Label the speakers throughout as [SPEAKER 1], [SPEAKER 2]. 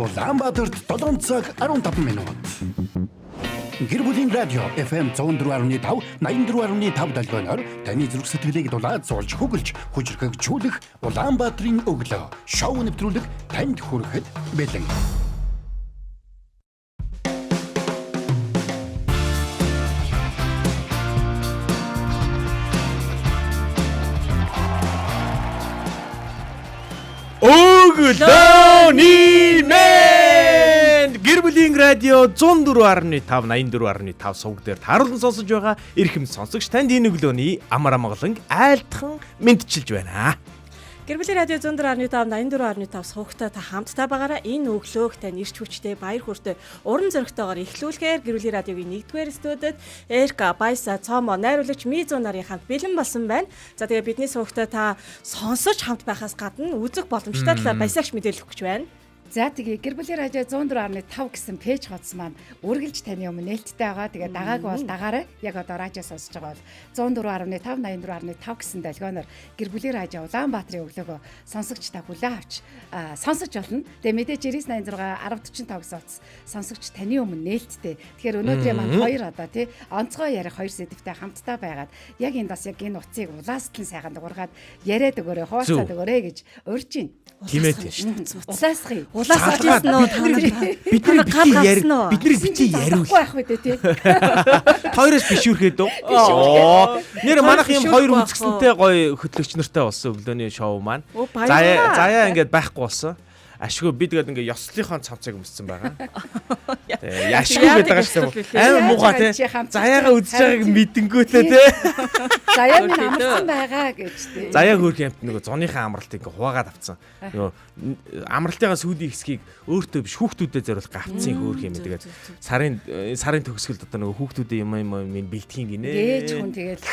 [SPEAKER 1] Улаанбаатарт 7 цаг 15 минут. Гэр бүлийн радио FM 104.5, 84.5 долгионоор таны зүрх сэтгэлийг дулаад зуулж хөглж, хүчрхэгжүүлэх Улаанбаатарын өглөө шоу нэвтрүүлэг танд хүрэхэд бэлэн.
[SPEAKER 2] Өглөөний мэнд гэр бүлийн радио 104.5 84.5 сувг дээр тааруулан сонсож байгаа эрхэм сонсогч танд энэ өглөөний амар амгалан айлтхан мэдчилж байна.
[SPEAKER 3] Гэр бүлийн радио 104.5 84.5 сувгтай та хамтдаа байгаараа энэ өглөөх тань ирч хүчтэй баяр хүртэй уран зоригтойгоор эхлүүлэхээр гэр бүлийн радиогийн 1-р студид Эрка Баяса Цомо найруулагч Мизу нарын хамт бэлэн болсон байна. За тэгээ бидний сувгтай та сонсож хамт байхаас гадна үзэх боломжтой талаар баясагч мэдээлэл өгч байна.
[SPEAKER 4] За тэгээ гэр бүлийн радио 104.5 гэсэн пэйж хуудас маань үргэлж таны өмнө нээлттэй байгаа. Тэгээ дагааг бол дагаарай. Яг одоо радио сонсож байгаа бол 104.5 84.5 гэсэн долгионоор гэр бүлийн радио Улаанбаатарын өглөөгөө сонсогч та хүлээн авч сонсож болно. Тэгээ мэдээж 9986 1045 гэсэн утас сонсогч таны өмнө нээлттэй. Тэгэхээр өнөөдрийн маань хоёр одоо тий онцгой ярих хоёр сэдвтэй хамтдаа байгаад яг энэ бас яг энэ утсыг улаастлан сайхан дуургаад яриад өгөөрэй, хуваалцаад өгөөрэй гэж урьж байна.
[SPEAKER 2] Тийм ээ шүү.
[SPEAKER 4] Улаасхий.
[SPEAKER 3] Улаас олж ирсэн үү?
[SPEAKER 2] Бидний бити яриул.
[SPEAKER 4] Байх үү тий.
[SPEAKER 2] Хоёроос бишүүрхэд үү? Нэр манайх юм хоёр үзэсгэлэнтэй гоё хөтлөгч нартай болсон өглөөний шоу маань. Заяа ингээд байхгүй болсон. Ашгүй би тэгээд ингээ ёслолынхон цавцыг өмссөн байгаа. Яшгүй гэдэг шүү дээ. Амар муухай те. Заяага үзэж байгааг мэдэнгүүтээ те.
[SPEAKER 4] Заяа минь амарсан байгаа гэж те.
[SPEAKER 2] Заяа хөөх юмт нөгөө зуныхаа амралтыг ингээ хуваагаад авцсан. Нөгөө амралтынхаа сүүлийн хэсгийг өөртөө биш хүүхдүүдэд зориулах гавцсан хөөх юм. Тэгээд сарын төгсгөлд одоо нөгөө хүүхдүүдийн юм минь бэлтгэн гинэ.
[SPEAKER 4] Ээж хүн тэгээд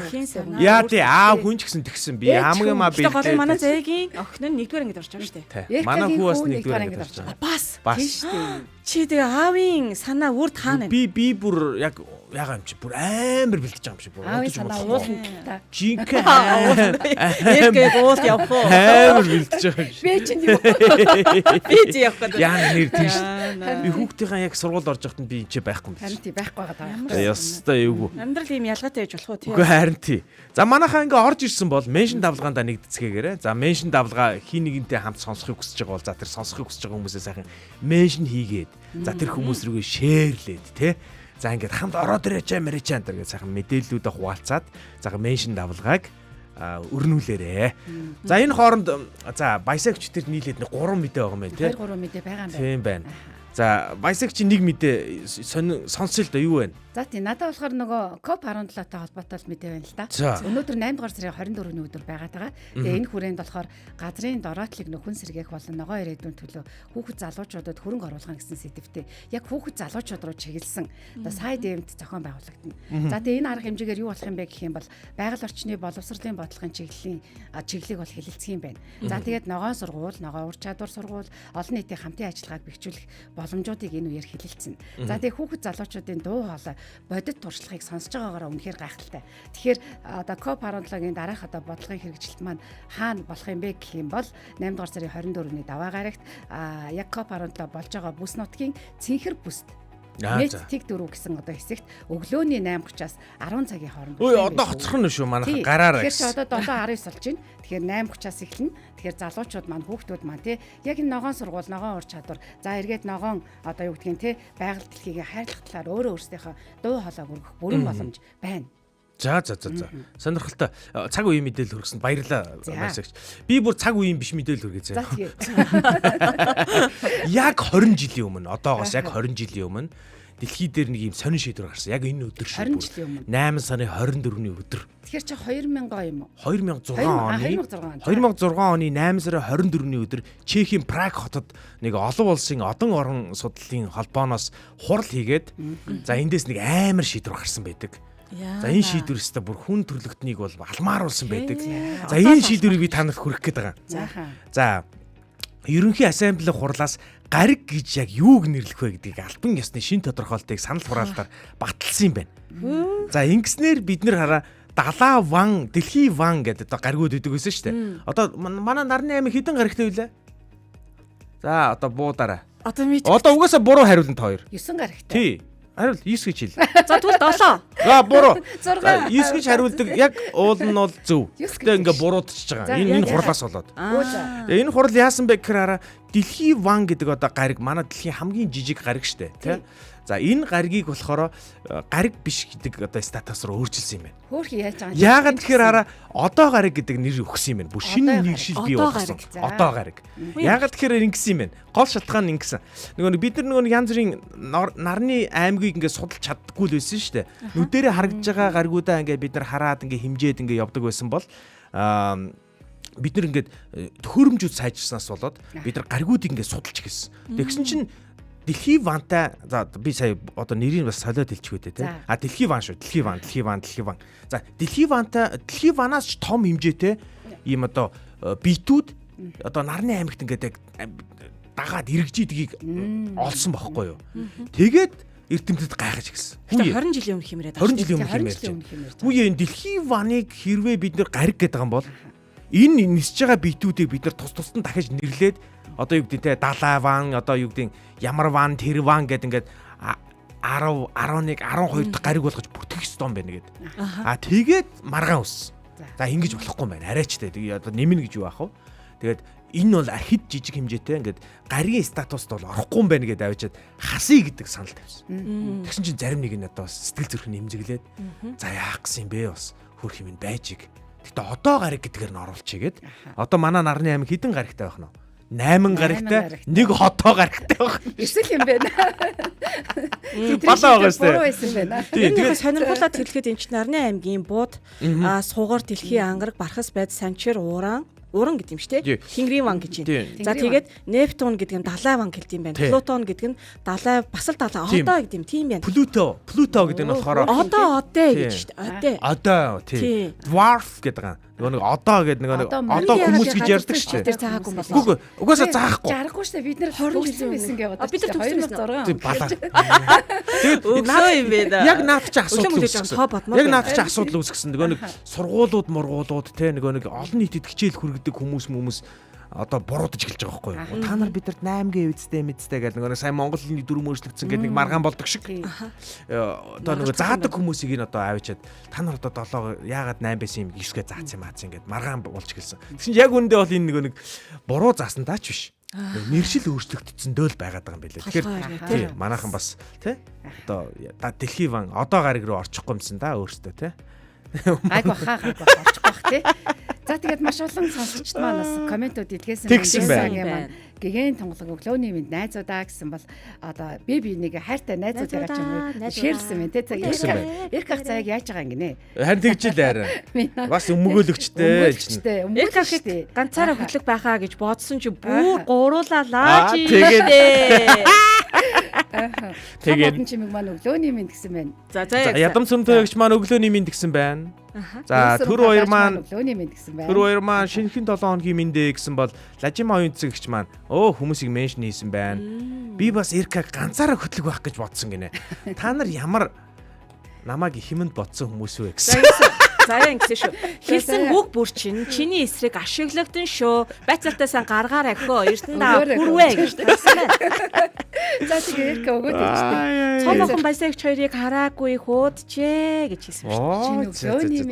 [SPEAKER 4] хинсэн.
[SPEAKER 2] Яа тий хүн ч гэсэн тэгсэн би хамгийн маа бэлтээ.
[SPEAKER 3] Тэгээд манай заяагийн охин нь 1-р ангид орж байгаа шүү дээ.
[SPEAKER 2] Манай хүү бас 1-р ангид орж байгаа.
[SPEAKER 3] Бас.
[SPEAKER 4] Чи
[SPEAKER 3] тэгээ аавын санаа үр таана.
[SPEAKER 2] Би бүр яг ягаа юм чи бүр амар бэлдэж байгаа юм шиг бүр.
[SPEAKER 4] Аавын санаа уулна та.
[SPEAKER 2] Жинхэнэ
[SPEAKER 3] Эргээд уул явах уу?
[SPEAKER 2] амар бэлдэж байгаа юм шиг.
[SPEAKER 4] Би ч юм.
[SPEAKER 3] Би ч явах гэдэг.
[SPEAKER 2] Яа нэр тийм шүү. Би хүүхдийнхаа яг сургууль орж байхад би чи байхгүй юм.
[SPEAKER 4] Харин тий байхгүй байгаа.
[SPEAKER 2] Ястай эвгүй.
[SPEAKER 3] Амьдрал ийм ялгаатай байж болох уу тий.
[SPEAKER 2] Үгүй харин тий. За манайхаа ингээ орж ирсэн бол меншн давлгаандаа нэгдэцгээгээрээ. За меншн давлгаа хий нэгэнтэй хамт сонсохыг хүсэж байгаа бол за тэр сонсохыг хүсэж байгаа хүмүүсээ сайхан меншн хийгээд за тэр хүмүүс рүүгээ шеэрлээд тий. За ингээд хамт ороод ирээч мэрэж энэ гэж сайхан мэдээллүүдээ хуваалцаад за меншн давлгааг өрнүүлээрээ. За энэ хооронд за баясагч тэр нийлээд 3 мэдээ байгаа юм байна тий.
[SPEAKER 4] 3 мэдээ байгаа юм байна.
[SPEAKER 2] Тийм байна. За баясагч нэг мэдээ сонсё л да юу вэ?
[SPEAKER 4] За тий надад болохоор нөгөө COP17-тай холбоотой мэдээ байна л да. Өнөөдөр 8 дугаар сарын 24-ний өдөр байгаад байгаа. Тэгээ энэ хүрээнд болохоор газрын дороотлыг нөхөн сэргээх болон ногоо ирээдүйн төлөө хүүхэд залуучуудад хөрөнгө оруулах гэсэн сэдвтэй яг хүүхэд залуучууд руу чиглэсэн одоо сайд ивент зохион байгуулагдана. За тэгээ энэ арга хэмжээгээр юу болох юм бэ гэх юм бол байгаль орчны боловсролын бодлогын чиглэлийг бол хэлэлцэх юм байна. За тэгээд ногоон сургууль, ногоон ур чадвар сургууль, олон нийтийн хамтын ажиллагааг бэхжүүлэх боломжуудыг энэ үеэр хэлэлцэнэ. За тэгээ хүүхэд залуучуудын дуу хоолой бодит туршлагыг сонсож байгаагаараа үнэхээр гайхалтай. Тэгэхээр одоо COP17-гийн дараах одоо бодлогын хэрэгжилт маань хаана болох юм бэ гэх юм бол 8 дугаар сарын 24-ний даваа гарагт яг COP17 болж байгаа бүс нутгийн цэнхэр бүст Мэт тэг дөрөв гэсэн одоо хэсэгт өглөөний 8:30-аас 10 цагийн хооронд.
[SPEAKER 2] Ой одоо хоцрох нь шүү манайх гараараа.
[SPEAKER 4] Тэгэхээр одоо 7:19 болж байна. Тэгэхээр 8:30-аас эхэлнэ. Тэгэхээр залуучууд маань хүүхдүүд маань тий яг энэ ногоон сургууль, ногоон ур чадвар, за эргээд ногоон одоо юу гэдгийг тий байгаль дэлхийг хайрлах талаар өөрөө өөрсдийнхөө дуу хоолойг өргөх бүрэн боломж байна.
[SPEAKER 2] За. Сонирхолтой. Цаг үеийн мэдээлэл хүргэсэнд баярлалаа баясагч. Би бүр цаг үеийн биш мэдээлэл хүргэе заа. Яг 20 жилийн өмнө, одоогоос яг 20 жилийн өмнө дэлхий дээр нэг юм сонин шийдвэр гарсан. Яг энэ өдөр шүү.
[SPEAKER 4] 20 жилийн өмнө.
[SPEAKER 2] 8 сарын 24-ний өдөр.
[SPEAKER 4] Тэгэхээр чи 2000 юм уу?
[SPEAKER 2] 2006 оны 8 сарын 24-ний өдөр Чехийн Праг хотод нэг олон улсын одон орон судлалын холбооноос хурал хийгээд за эндээс нэг амар шийдвэр гарсан байдаг. За энэ шийдвэр өстө бүр хүн төрлөختнийг бол алмааруулсан байдаг. За энэ шийдвэрийг би танарт хүргэх гээд байгаа. За ерөнхий ассамблеийн хурлаас гариг гэж яг юуг нэрлэх вэ гэдгийг албан ёсны шин тодорхойлтыг санал хураалтаар баталсан юм байна. За ингэснээр бид нэр хараа Далаа ван, дэлхий ван гэдэг одоо гаригуд өгдөг байсан шүү дээ. Одоо манай нарны аймаг хэдэн гаригтай вүлээ? За одоо буудаарай.
[SPEAKER 3] Одоо мэд.
[SPEAKER 2] Одоо угаасаа буруу хариулна та хоёр.
[SPEAKER 4] 9 гарагтай.
[SPEAKER 2] Тий. Хариул 9 гэж хэл.
[SPEAKER 3] За тэгвэл 7.
[SPEAKER 2] За буруу.
[SPEAKER 4] 6.
[SPEAKER 2] 9 гэж хариулдаг яг уул нь бол зөв. Гэтэ ингээ буруудчихж байгаа. Энэ хурлаас болоод. Энэ хурал яасан бэ гэхээр Дэлхий ван гэдэг одоо гариг манай дэлхийн хамгийн жижиг гариг штэ тий. За энэ гаригийг болохоор гариг биш гэдэг одоо статус руу өөрчилсөн юм байна.
[SPEAKER 4] Хөөх яаж байгаа юм.
[SPEAKER 2] Яагаад тэгэхээр одоо гариг гэдэг нэр өгсөн юм байна. Бүр шинэ нэгшил бий болгосон. Одоо гариг. Яагаад тэгэхээр ингэсэн юм байна. Гол шалтгаан нь ингэсэн. Нөгөө бид нар нөгөө янз бүрийн нарны аймгийг ингээд судалж чаддаггүй л байсан шүү дээ. Нүдэрээ харагдж байгаа гаригуудаа ингээд бид нар хараад ингээд хэмжээд ингээд явдаг байсан бол бид нар ингээд төхөөрөмжүүд сайжирснаас болоод бид нар гаригуудыг ингээд судалж гисэн. Тэгсэн чинь Дэлхий вантай за би сая одоо нэрийг бас солиод хэлчихвэ те. Дэлхий ван шүү. Дэлхий ван. За Дэлхий ванаас ч том хэмжээтэй ийм одоо битүүд одоо нарны аймагт ингээд дагаад эргэж идгийг олсон байхгүй юу. Тэгээд эрдэмтэд гайхаж гисэн.
[SPEAKER 3] 20 жилийн өмнө хэмрээд.
[SPEAKER 2] 20 жилийн өмнө хэмрээд. Үгүй энэ Дэлхий ваныг хэрвээ бид нэр гариг гэдэг юм бол энэ нисэж байгаа битүүдийг бид нар тус-тусдан дахиж нэрлээд одоо юу гэдэг те далай ван одоо юу гэдэг ямар ван тэр ван гэдэг ингээд 10 11 12 дахь гариг болгож бүртгэх ёстой юм байна гэдэг. Тэгээд маргаан өссөн. За ингэж болохгүй юм байна. Арайчтай. Тэгээ одоо нэмнэ гэж юу аах вэ? Тэгээд энэ бол архид жижиг хэмжээтэй ингээд гаригийн статуст бол орохгүй юм байна гэдээ авчиад хасъя гэдэг санал тавьсан. Тэгсэн чинь зарим нэг нь одоо сэтгэл зүрх нь эмзэглээд за яах гэсэн юм бэ бас хөрх юм байж иг. Гэтэ одоо гариг гэдгээр нь оруулчихъя гэд. Одоо манай нарны аймаг хэдэн гаригтай байх нь вэ? 8 гаригтай, нэг хотоо гаригтай байх.
[SPEAKER 4] Эсвэл юм байна.
[SPEAKER 2] Балаа байгаа шүү дээ.
[SPEAKER 4] Буруу байсан байна.
[SPEAKER 3] Тэгээд сонирхолтой хэлэхэд энэ чинь Нарны аймгийн бууд суугаар дэлхийн ангараг бархас байд санчир уран гэдэг юм шүү дээ. Тэнгэрийн ван гэж юм. За тэгээд Нептун гэдэг нь далай ван гэлт юм байна. Плутон гэдэг нь далай бас л далай одоо гэдэг юм тийм байна.
[SPEAKER 2] Плуто гэдэг нь болохоор
[SPEAKER 3] одоо гэж шүү дээ.
[SPEAKER 2] Одоо тий. Dwarf гэдэг нь нөгөө нэг одоо гэдэг нөгөө одоо хүмүүс гэж ярьдаг шүү дээ.
[SPEAKER 3] Тэр цаагаагүй юм болоо.
[SPEAKER 2] Үгүй угаасаа заахгүй.
[SPEAKER 4] Жарахгүй шүү дээ. Бид нэр 20 жил байсан гэдэг.
[SPEAKER 3] Бид нар
[SPEAKER 4] 2006.
[SPEAKER 2] Тий балаа. Тэгээд
[SPEAKER 3] өглөө юм байна.
[SPEAKER 2] Яг наад чи асуудал үүсгэсэн. Яг наад чи асуудал үүсгэсэн. Нөгөө нэг сургуулиуд те нөгөө нэг олон нийтэд хичээл хүргэдэг хүмүүс одоо буруудаж эхэлж байгаа байхгүй юу? Та нар бидэрт 8G үсттэй мэдтэй гэдэг нөгөө сайн монгол хэлний дүрм өөрчлөгдсөн гэдэг нэг маргаан болдог шиг. Одоо нөгөө заадаг хүмүүсийг нь одоо авчиад та нар одоо 7 яагаад 8 байсан юм 9-гээ заацсан маацсан гэдэг маргаан болж эхэлсэн. Тэгсэн чинь яг үндэ бол энэ нөгөө нэг буруу заасан даач биш. Нэршил өөрчлөгдсөн дөөл байгаад байгаа юм билээ. Тэгэхээр манайхан бас тий одоо Дэлхий ван одоо гариг руу орчихгүй юмсан да өөртөө тий.
[SPEAKER 4] Айгу хаагаад орчих байх тий. За тэгээд маш олон сонсогчд манаас комментууд илгээсэн байна. Гэгэн тонголог өглөөний минь найзуудаа гэсэн бол одоо би нэг хайртай найзуудаараа ч юм уу шеэрлсэн байна те. Эрх ах цааг яаж байгаа юм гинэ.
[SPEAKER 2] Харин тэгжил арай. Бас өмгөөлөгчтэй.
[SPEAKER 3] Эрх ахыг ганцаараа хөтлөг байхаа гэж бодсон чи бүр гуруулаа лааж ийшээ.
[SPEAKER 4] Тэгээд чимэг маань өглөөний минь гэсэн байна.
[SPEAKER 3] За
[SPEAKER 2] ядам сүмтөөгч маань өглөөний минь гэсэн байна. За төр хоёр маань
[SPEAKER 4] өглөөний минь гэсэн байна.
[SPEAKER 2] Төр хоёр маань шинэхэн 7 хоногийн мэндэ гэсэн бол Лажима оюун цэгч маань хүмүүсийг меншн хийсэн байна. Би бас Эркаг ганцаараа хөтлөг байх гэж бодсон гинэ. Та нар ямар намайг хэмэнд бодсон хүмүүс вэ гэсэн.
[SPEAKER 3] Заяа ингэсэн шүү. Хэлсэн үг бүр чиний эсрэг ашиглагдсан шүү. Байцаалтаа сан гаргаар ахио эрдэндээ хүрвэ гэж хэлсэн байна.
[SPEAKER 4] За тэгээ Эрка өгөөд хэлчихсэн.
[SPEAKER 3] Цомхон баясагч хоёрыг хараагүй хуудчээ гэж хэлсэн шүү.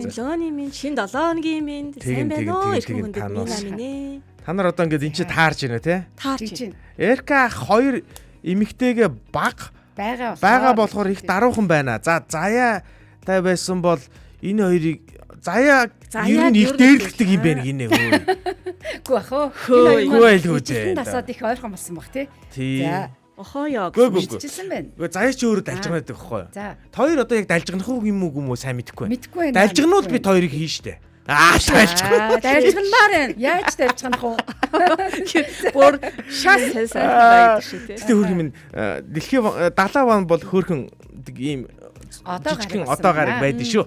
[SPEAKER 3] Өглөөний минь шин 7 хоногийн минь сайн байна уу? Эрх хүндэт минь.
[SPEAKER 2] Та нар одоо ингээд эн чинь таарч байна те?
[SPEAKER 3] Таарч байна.
[SPEAKER 2] Эрка хоёр эмэгтэйгээ баг байгаа болохоор их даруухан байна. За заяа тай байсан бол энэ хоёрыг заяа ер нь их дээрлэгдэг юм байна гинэ хөө.
[SPEAKER 4] Гүү ах оо.
[SPEAKER 2] Гүү айлгүү зэ.
[SPEAKER 4] Тасаад их ойрхон болсон баг тий.
[SPEAKER 2] За.
[SPEAKER 3] Охоо яа
[SPEAKER 4] гэж байна.
[SPEAKER 2] Гэхдээ заяа ч өөрөө далжгана гэдэг байхгүй юу? За. Хоёр одоо яг далжгнах юм уу сайн мэдэхгүй байна.
[SPEAKER 4] Мэдэхгүй байна.
[SPEAKER 2] Далжгнууд би хоёрыг хийн штэ.
[SPEAKER 3] Далжгнаар байна.
[SPEAKER 4] Яаж далжгнах вэ?
[SPEAKER 3] Бүр шас сайн байдаг шүү тий.
[SPEAKER 2] Гэтэ хөрх юм дэлхийн 70 ван бол хөөрхөн ийм одоо гараг байдаг шүү.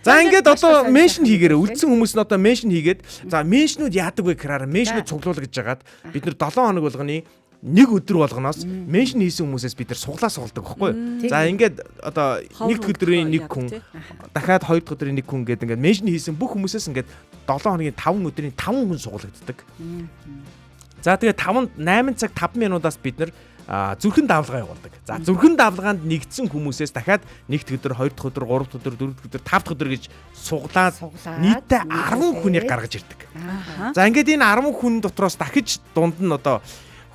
[SPEAKER 2] За ингээд одоо меншн хийгээрээ үлдсэн хүмүүс нь одоо меншн хийгээд за меншнүүд яадаг вэ гэхээр меншнүүд цуглуулга гэж жагаад бид нар 7 хоног болгоны нэг өдөр болгоноос меншн хийсэн хүмүүсээс бид нар суглаа сугалдаг байхгүй юу? За ингээд одоо нэг өдрийн нэг хүн дахиад хоёр дахь өдрийн нэг хүн гэдэг ингээд меншн хийсэн бүх хүмүүсээс ингээд 7 хоногийн 5 өдрийн 5 хүн суглагддаг. За тэгээ 8 цаг 5 минутаас бид нэр зүрхэн давлгаа явуулдаг. За зүрхэн давлгаанд нэгдсэн хүмүүсээс дахиад 1 өдөр, 2 дахь өдөр, 3 дахь өдөр, 4 дахь өдөр, 5 дахь өдөр гэж суглаад нийтдээ 10 хүнийг гаргаж ирдэг. За ингээд энэ 10 хүн дотроос дахиж дунд нь одоо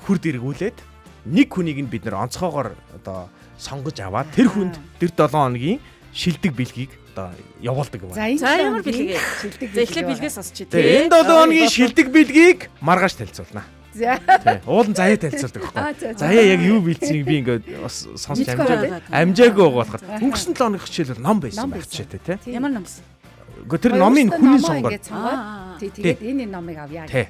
[SPEAKER 2] хурд эргүүлээд нэг хүнийг нь бид нэр онцгоогоор одоо сонгож аваад тэр хүнд тэр 7 хоногийн шилдэг бэлгийг одоо явуулдаг юм байна.
[SPEAKER 3] За ямар бэлгээ? Шилдэг. За эхлээд бэлгээс сонсч тий.
[SPEAKER 2] Энэ 7 хоногийн шилдэг бэлгийг маргааш танилцуулна.
[SPEAKER 4] За.
[SPEAKER 2] Уулын заяа танилцуулдаг байхгүй. Заяа яг юу бэлдсэнийг би ингээд бас сонсч амжаагүй болохоор өнгөрсөн 7 хоногийн хичээлээр ном байсан байх ч тий.
[SPEAKER 3] Ямар ном вэ?
[SPEAKER 2] Гэхдээ тэр номын хүний сонгоод.
[SPEAKER 4] Тэгээд энэ номыг авъя
[SPEAKER 2] гэсэн.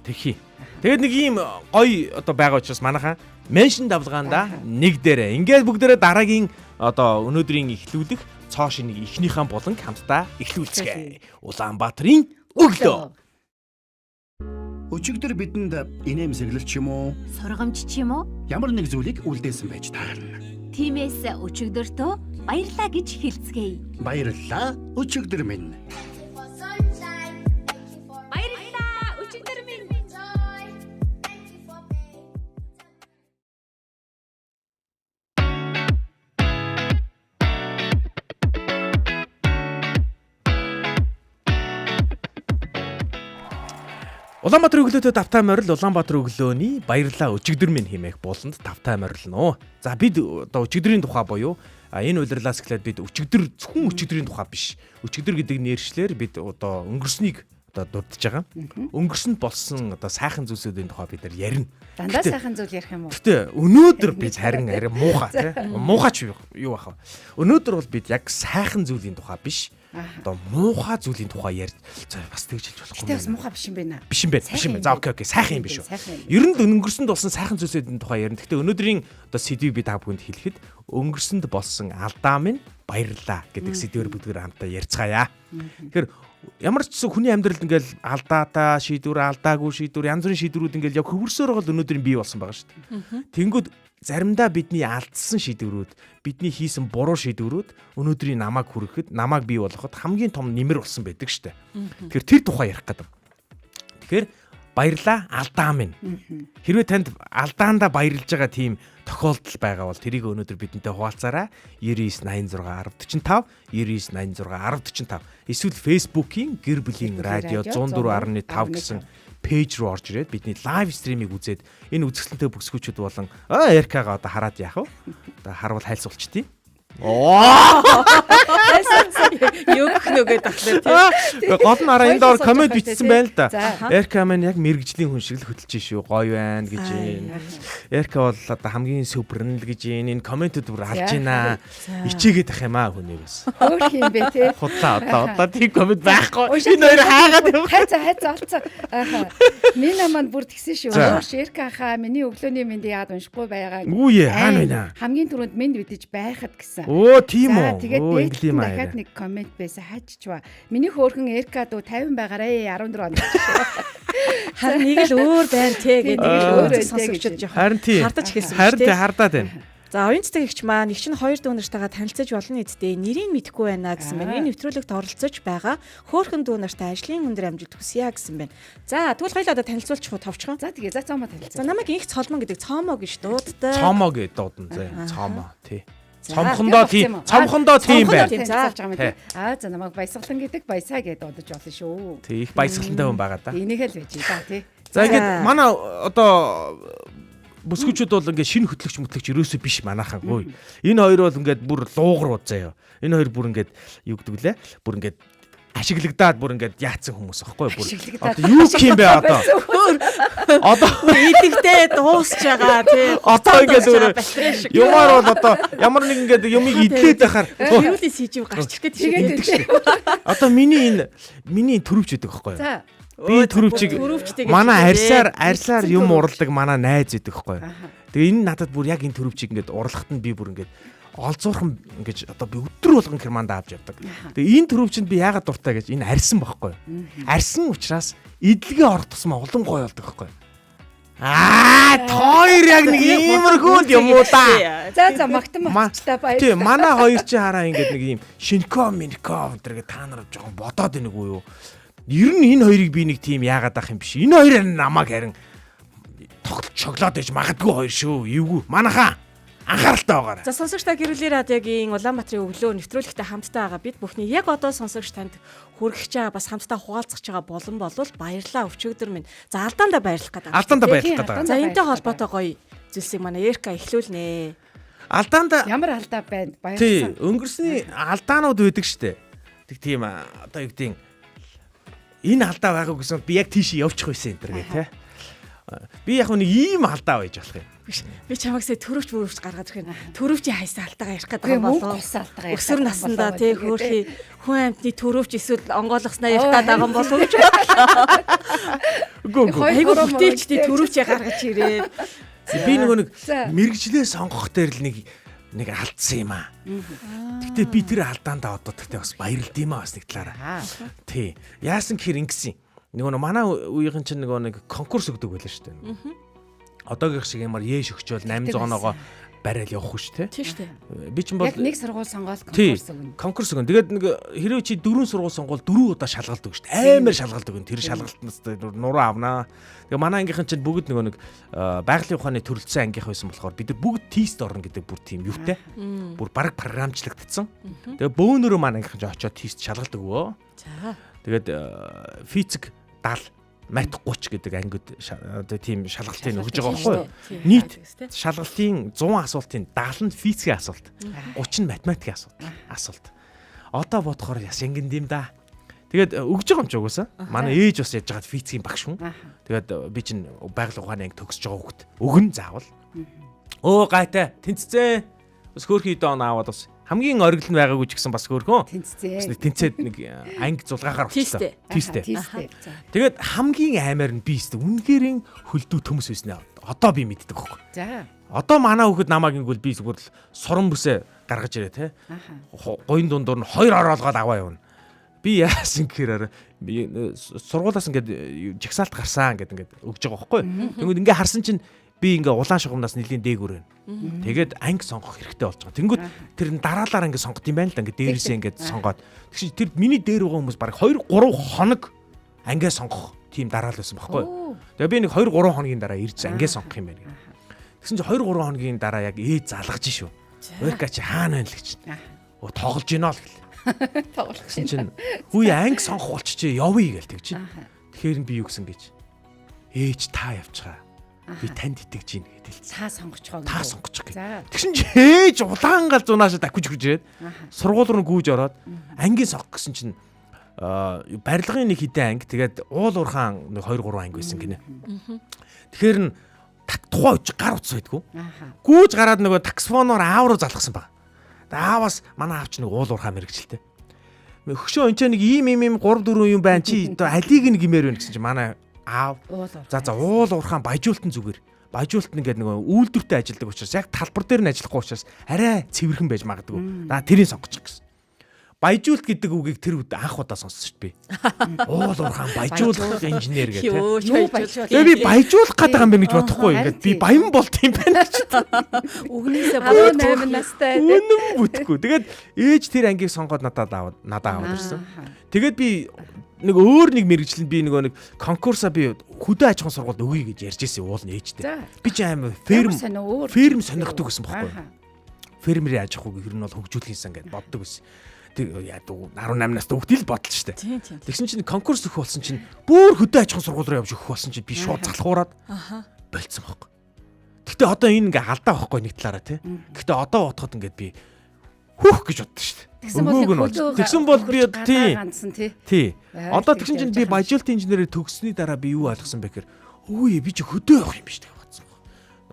[SPEAKER 2] Тэхий. Тэгээд нэг ийм гоё одоо байгаа учраас манайхаа меншн давлгаанда нэг дээрээ ингээд бүгдээрээ дараагийн одоо өнөөдрийн эхлүүлэх цоо шинийг эхнийхэн болон хамтдаа эхлүүлцгээе. Улаанбаатарын өглөө.
[SPEAKER 1] Өчигдөр бидэнд инээмсэглэл ч юм уу,
[SPEAKER 5] сургамж ч юм уу?
[SPEAKER 1] ямар нэг зүйлийг үлдээсэн байж таарна.
[SPEAKER 5] Тиймээс өчигдөртөө баярлаа гэж хэлцгээе.
[SPEAKER 1] Баярлалаа өчигдөр минь.
[SPEAKER 5] Баярлаа өчигдөр минь.
[SPEAKER 2] Улаанбаатар өглөөтэй давтай морил Улаанбаатар өглөөний баярлалаа өчигдөр минь хэмээх бууланд давтай морилно. За бид одоо өчигдрийн тухай буюу энэ удирлаас эхлээд бид өчигдөр зөвхөн өчигдрийн тухай биш. Өчигдөр гэдэг нэршлэр бид одоо өнгөрснийг одоо дурдж байгаа. Өнгөрсөнд болсон одоо сайхан зүйлсүүдийн тухай бид нар ярина.
[SPEAKER 4] Дандаа сайхан зүйл ярих юм уу?
[SPEAKER 2] Гэтэ өнөөдөр бид харин муухай тий. Муухайч юу баха. Өнөөдөр бол бид яг сайхан зүйлийн тухай биш. Одоо муухай зүйлийн тухай ярьж бас тэгж хэлж болохгүй.
[SPEAKER 4] Гэтэ бас муухай биш юм байна.
[SPEAKER 2] Биш юм байна. За окей. Сайхан юм биш үү. Ер нь өнгөрсөнд болсон сайхан зүйлсийн тухай ярина. Гэтэ өнөөдрийн одоо сэдвийг би та бүхэнд хэлэхэд өнгөрсөнд болсон алдаа минь баярлаа гэдэг сэдвээр бүгдээр хамтаа ярьцгаая. Тэгэхээр ямар ч хүний амьдралд ингээл алдаатай шийдвэр, алдаагүй шийдвэр, янз бүрийн шийдвэрүүд ингээл яг хөвгөрсөөр бол өнөөдөр бий болсон байгаа шүү дээ. Тэнгүүд заримдаа бидний алдсан шийдвэрүүд, бидний хийсэн буруу шийдвэрүүд өнөөдрийн намайг хүрэхэд, намайг бий болгоход хамгийн том нэмэр болсон байдаг шүү дээ. Тэгэхээр тэр тухай ярих гэдэг. Тэгэхээр баярлаа алдаа минь. Хэрвээ танд алдаандаа баярлж байгаа тийм тохиолдол байгаа бол тэрийг өнөөдөр бидэнтэй хуваалцаарай. 9986 1045 9986 1045 эсвэл Facebook-ийн гэр бүлийн радио 104.5 гэсэн пэйж руу орж ирээд бидний лайв стримийг үзээд энэ үзэсгэлэнтэй бүсгүүчүүд болон Эркагаа одоо хараад яах вэ? Одоо харвал хайлсуулчтий.
[SPEAKER 3] Юу гэх нүгээд таглаа тий.
[SPEAKER 2] Гол нь араа энэ доор коммент бичсэн байна л да. Эрка маань яг мэрэгжлийн хүн шиг л хөдөлж шүү. Гоё байна гэж юм. Эрка бол одоо хамгийн сүбрэн л гэж энэ комментүүд бүр алж байна. Ичээгээд ах юм аа хүнийг бас.
[SPEAKER 4] Өөр юм бэ тий.
[SPEAKER 2] Худлаа одоо тийм коммент байхгүй. Энэ хоёр хаагаад юм.
[SPEAKER 4] Хайцаа олцоо. Миний маань бүр тэгсэн шүү. Эрка хаа миний өглөөний мэндийг яад уншихгүй байгаа.
[SPEAKER 2] Үе хаана байна?
[SPEAKER 4] Хамгийн түрүүнд мэнд мэдэж байхад гэсэн.
[SPEAKER 2] Оо тийм үү.
[SPEAKER 4] Тэгээд дахиад нэг коммент байсан хайччваа. Миний хөөрхөн Эрка дүү 50 байгаарэ 14 онд.
[SPEAKER 3] Харин нэг л өөр байр тий гэдэг нэг л өөр сонсогчод жоохон
[SPEAKER 2] харин тийм
[SPEAKER 3] хардаж хэлсэн шүү дээ.
[SPEAKER 2] Харин хардаад байна.
[SPEAKER 3] За оюун цэцэгч маань их чинь хоёр дүү нартайгаа танилцаж болно эцтэй нэрийг мэдэхгүй байна гэсэн байна. Энэ нэвтрүүлэгт оролцож байгаа хөөрхөн дүү нартай ажлын өндөр амжилт хүсье гэсэн байна. За тэгвэл хоёул одоо танилцуулчих уу товчхон.
[SPEAKER 4] За тэгээ за цаамаа танилцаа.
[SPEAKER 3] За намайг инх цолмон гэдэг цоомоо гэж дууддаг.
[SPEAKER 2] Цоомоо гэдэг дуудана зэ. Цоомоо тий. Цомхондоо тийм байна.
[SPEAKER 4] За намайг баясгалан гэдэг баясаа гэдээ дуудаж болно шүү.
[SPEAKER 2] Тий их баясгалантай хүн байгаа да.
[SPEAKER 4] Энийг л байж байгаа тий.
[SPEAKER 2] За ингээд манай одоо бүсгүүчүүд бол ингээд шинэ хөтлөгч ерөөсөө биш манайхан. Энэ хоёр бол ингээд бүр луугарууд заяа. Энэ хоёр бүр ингээд юу гэдэг лээ? Бүр ингээд ашиглагдаад бүр ингээд яатсан хүмүүс аахгүй бүр. Одоо юу юм бэ одоо? Одоо
[SPEAKER 3] идэгтэй дуусч байгаа тий.
[SPEAKER 2] Одоо ингээд юмар бол одоо ямар нэг ингээд юмыг идлээд байхаар
[SPEAKER 3] юулийн сижив гарч ирэх гэдэг шиг.
[SPEAKER 2] Одоо миний төрөвч гэдэг аахгүй.
[SPEAKER 3] За
[SPEAKER 2] би төрөвчийг манай арьсаар юм уралдаг манай найз гэдэг аахгүй. Тэгээ энэ надад бүр яг энэ төрөвчийг ингээд урлахад нь би бүр ингээд олзуурхан ингэж одоо би өдөр болгон керманд авч явдаг. Тэгээ энэ төрөвчөнд би яагаад дуртай гэж энэ арьсан байхгүй. Арьсан учраас идэлгээ орох тусмаа улам гоё болдог байхгүй. Хоёр яг нэг иймэрхүү юм уу да.
[SPEAKER 4] За магтмагчтай баяр.
[SPEAKER 2] Тийм манай хоёр чи хараа ингээд нэг юм шинко өнтергээ та нар жоохон бодоод байна уу юу? Ер нь энэ хоёрыг би нэг тийм яагаад ах юм биш. Энэ хоёр намайг харин шоколад ээж магадгүй хоёр шүү. Эвгүй. Манайхаа анхааралтай байгаарай.
[SPEAKER 3] За сонсогч та Гэрүүлийн радиогийн Улаанбаатарын өглөө нэвтрүүлэгтээ хамтдаа байгаа бид бүхний яг одоо сонсогч танд хүргэж байгаа бас хамтдаа хуваалцах байгаа болон болвол баярлалаа өчигдөр минь. За алдаандаа баярлах гэдэг.
[SPEAKER 2] Алдаандаа баярлах гэдэг.
[SPEAKER 3] За энэтэй холбоотой гоё зүйлсийг манай Эрка эхлүүлнэ.
[SPEAKER 2] Алдаандаа
[SPEAKER 4] Ямар алдаа байна?
[SPEAKER 2] тий,
[SPEAKER 4] Баярлалаа.
[SPEAKER 2] өнгөрсний алдаанууд байдаг штэ. Тэг тийм одоо юу гэдэг энэ алдаа байгаагүй гэсэн би яг тийш явчих байсан энэ төр гэх тий. Би яг нэг ийм алдаа байж болох юм.
[SPEAKER 3] Би чамаагсаа төрөвч гаргаад ирэх юм. Төрөвчийн хайсаа алдаагаа ярих гэдэг
[SPEAKER 4] Үгүй
[SPEAKER 3] юм
[SPEAKER 4] мөнгө
[SPEAKER 3] болов.
[SPEAKER 4] гус алдаа.
[SPEAKER 3] Өсвөр наснда тий хөөрхий хүн амьтны төрөвч эсвэл онгойлгосноо ярих гэдэг юм болов гэж.
[SPEAKER 2] Үгүй.
[SPEAKER 3] Айгу бүтээлчдийн төрөвчээ гаргаж ирээд.
[SPEAKER 2] Би нөгөө нэг мэрэгжлээ сонгох дээр л нэг алдсан юм аа. Гэтэ би тэр алдаандаа одоо тэгтээ бас баярлд юм аа бас нэг талаараа. Тий. Яасан гэхээр ингэсэн. Нөгөө манай үеийн чинь нөгөө нэг конкурс өгдөг байлаа шүү дээ. Одоогийн шиг ямар яэш өгчөөл 800 оноогоо барайл явахгүй шүү дээ.
[SPEAKER 3] Тийм шүү дээ.
[SPEAKER 2] Би чинь бол
[SPEAKER 4] Яг нэг сургууль сонгоод
[SPEAKER 2] тий,
[SPEAKER 4] конкурс өгнө.
[SPEAKER 2] конкурс өгнө. Тэгээд нэг хэрвээ чи 4 сургууль сонгуул 4 удаа шалгалт өгнө шүү дээ. Амар шалгалт өгнө. Тэр шалгалтнаас нуруу авнаа. Тэгээ манай ангийнхан чинь бүгд нөгөө нэг байгалийн ухааны төрөлцсөн ангийнхан байсан болохоор бид нар бүгд тест орно гэдэг бүр тийм юутай. Бүр бараг програмчлагдсан. Тэгээ бөөнөрөө манай ангийнхан ч очиод тест шалгалт өгөө.
[SPEAKER 3] За.
[SPEAKER 2] Тэгээд физик 70 мат 30 гэдэг ангид одоо тийм шалгалтыг өгж байгаа байхгүй юу? Нийт шалгалтын 100 асуултын 70 нь физикийн асуулт, 30 нь математикийн асуулт. Одоо бодохоор яс ингэн юм да. Тэгээд өгж байгаа юм ч угаасаа. Манай ээж бас яж байгаа физикийн багш хүн. Тэгээд би чинь байгалийн ухааны анги төгсөж байгаа хүүхэд. Өгн заавал. Өө гайтай тэнцээ. Бас хөөрхий доо аваад бас хамгийн оргил нь байгаагүй ч гэсэн бас хөөрхөн.
[SPEAKER 4] Тэнцээ.
[SPEAKER 2] Тэнцээд нэг анги зулгаагаар болчихлоо. Тийстэй. Тэгээд хамгийн аймаар нь би өстө үнгээрийн хөлдөө төмөс байснаа. Одоо би мэддэг байхгүй.
[SPEAKER 4] За.
[SPEAKER 2] Одоо манай хүүхэд намайг ингүүл би зүгээр л суран бүсээ гаргаж ирээ те. Гоён дундуур нь 2 ороолгоод аваа явна. Би яасан гэхээр сургуулаас ингээд жигсаалт гарсан ингээд өгж байгаа байхгүй. Тэнгүүд ингээд харсан чинь би ингээ улаан шугамнаас нэлийн дээгүүр байна. Тэгээд анги сонгох хэрэгтэй болж байгаа. Тэнгүүд тэр дараалаар ингээ сонгох юм байна л да. Ингээ дээрээсээ ингээ сонгоод. Тэгш тэр миний дээр байгаа хүмүүс бараг 2-3 хоног ангиа сонгох тийм дараал байсан байхгүй. Тэгээ би нэг 2-3 хоногийн дараа ирж ангиа сонгох юм байна. Тэгсэн чинь 2-3 хоногийн дараа яг заалгаж шүү. Өрка чи хаана байна л гэж. Оо тоглож гинэ л гэл.
[SPEAKER 4] Тоглож
[SPEAKER 2] чинь хүү анги сонгох болчих явъя гээл тэгж. Тэгэхээр би юу гэсэн гэж. Ээж та явчихаа. Би танд итгэж гин гэдэг л.
[SPEAKER 4] Та сонгочихоо.
[SPEAKER 2] Та сонгочих
[SPEAKER 4] За.
[SPEAKER 2] гэ. Тэгшин ч ээж улаангал зунаашаа давхиж хурж ирээд сургууль руу гүйж ороод ангийн сонгох гэсэн чинь барилгын нэг хідэн анги тэгээд уул уурхаан нэг 2-3 анги байсан гинэ. Тэгэхээр н тухайн үуч гар утас байдгүй. Гүйж гараад нөгөө таксофоноор аав руу залгасан баг. Ааваас манай аавч нэг уул уурхаан мэрэгчлээ. Хөшөө энэ ч нэг ийм 3-4 юм байна чи алийг нэг гимээр байна гэсэн чинь манай аав за уул уурхаан баяжуултан зүгээр. Баяжуулт нэгээд нөгөө үйлдвэртэй ажилладаг учраас яг талбар дээр нь ажиллахгүй учраас арай цэвэрхэн байж магадгүй. Тэрийг сонгочих гэсэн. Баяжуулт гэдэг үгийг тэр үед анх удаа сонссон шүү дээ би. Уул уурхаан баяжуулах инженер гэдэг. Тэгээ би баяжуулах гэдэг юм байна гэж бодохгүй. Ингээд би баян болт юм байна гэж.
[SPEAKER 3] Үгнээсээ
[SPEAKER 4] 18 настай.
[SPEAKER 2] Үнэн бүтэхгүй. Тэгээд ээж тэр ангийг сонгоод надад аваад ирсэн. Тэгээд би нэг өөр нэг мэрэгчлэн би нэг конкурсаа би хөдөө аж ахуйн сургуульд өгье гэж ярьж ирсэн уул нь ээжтэй. Би ч аим ферм сонирхдаг гэсэн байхгүй. Фермерийн аж ахуйг ер нь бол хөгжүүлэх юмсан гэж боддог байсан. Тэг яа 18 настай хөгтөл бодол штэ. Тэгсэн чинь конкурс өгөх болсон чинь бүр хөдөө аж ахуйн сургууль руу явж өгөх болсон чинь би шууд залхуураад болцсон байхгүй. Гэтэ одоо энэ ингээ алдаа байхгүй нэг талаараа тий. Гэтэ одоо бодоход ингээд би хүүх гэж боддоо штэ. Тэгсэн бол би тий. Одоо тэгсэн чинь би баяжуултын инженерээр төгссөний дараа би юу ойлгосон бэ гэхээр өөе би чи хөдөө явах юм биш тэгээ бодсон.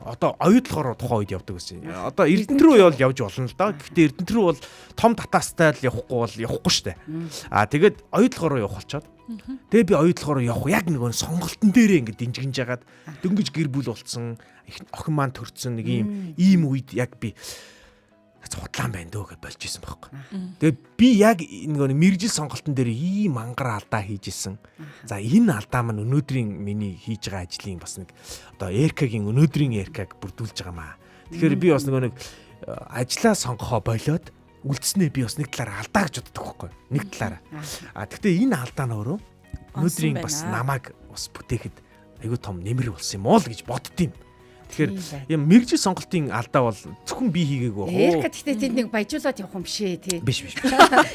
[SPEAKER 2] Одоо оюутлахаар тухайн үед явдаг гэсэн. Одоо Эрдэнэт рүү явж болно л да. Гэхдээ Эрдэнэт рүү бол том татаастай л явахгүй штэ. Тэгээд оюутлахаар явах болчоод. Тэгээ би оюутлахаар явах яг нэг сонголтын дээрээ ингэ динжигнж жагаад дөнгөж гэр бүл болцсон. Охин маань төрцөн нэг ийм үед яг би худлаан байна дөө гэж болж исэн байхгүй. Тэгээд би яг нэг мэрэгжил сонголтын дээр ийм мангар алдаа хийж исэн. За энэ алдаа маань өнөөдрийн миний хийж байгаа ажлын бас нэг одоо Эркагийн өнөөдрийн Эркаг бүрдүүлж байгаа маа. Тэгэхээр би бас нэг ажлаа сонгохоо болоод үлдснээ би бас нэг талаараа алдаа гэж боддог байхгүй. Нэг талаараа. Гэхдээ энэ алдаа нь өөрөө өнөөдрийн бас намайг бас бүтээхэд айгүй том нэмэр болсон юм уу л гэж боддtiin. Тэгэхээр юм мэрэгжил сонголтын алдаа бол зөвхөн би хийгээгүй.
[SPEAKER 4] Эрка гэхдээ тэнд нэг баяжуулаад явах юм шээ тий.
[SPEAKER 2] Биш.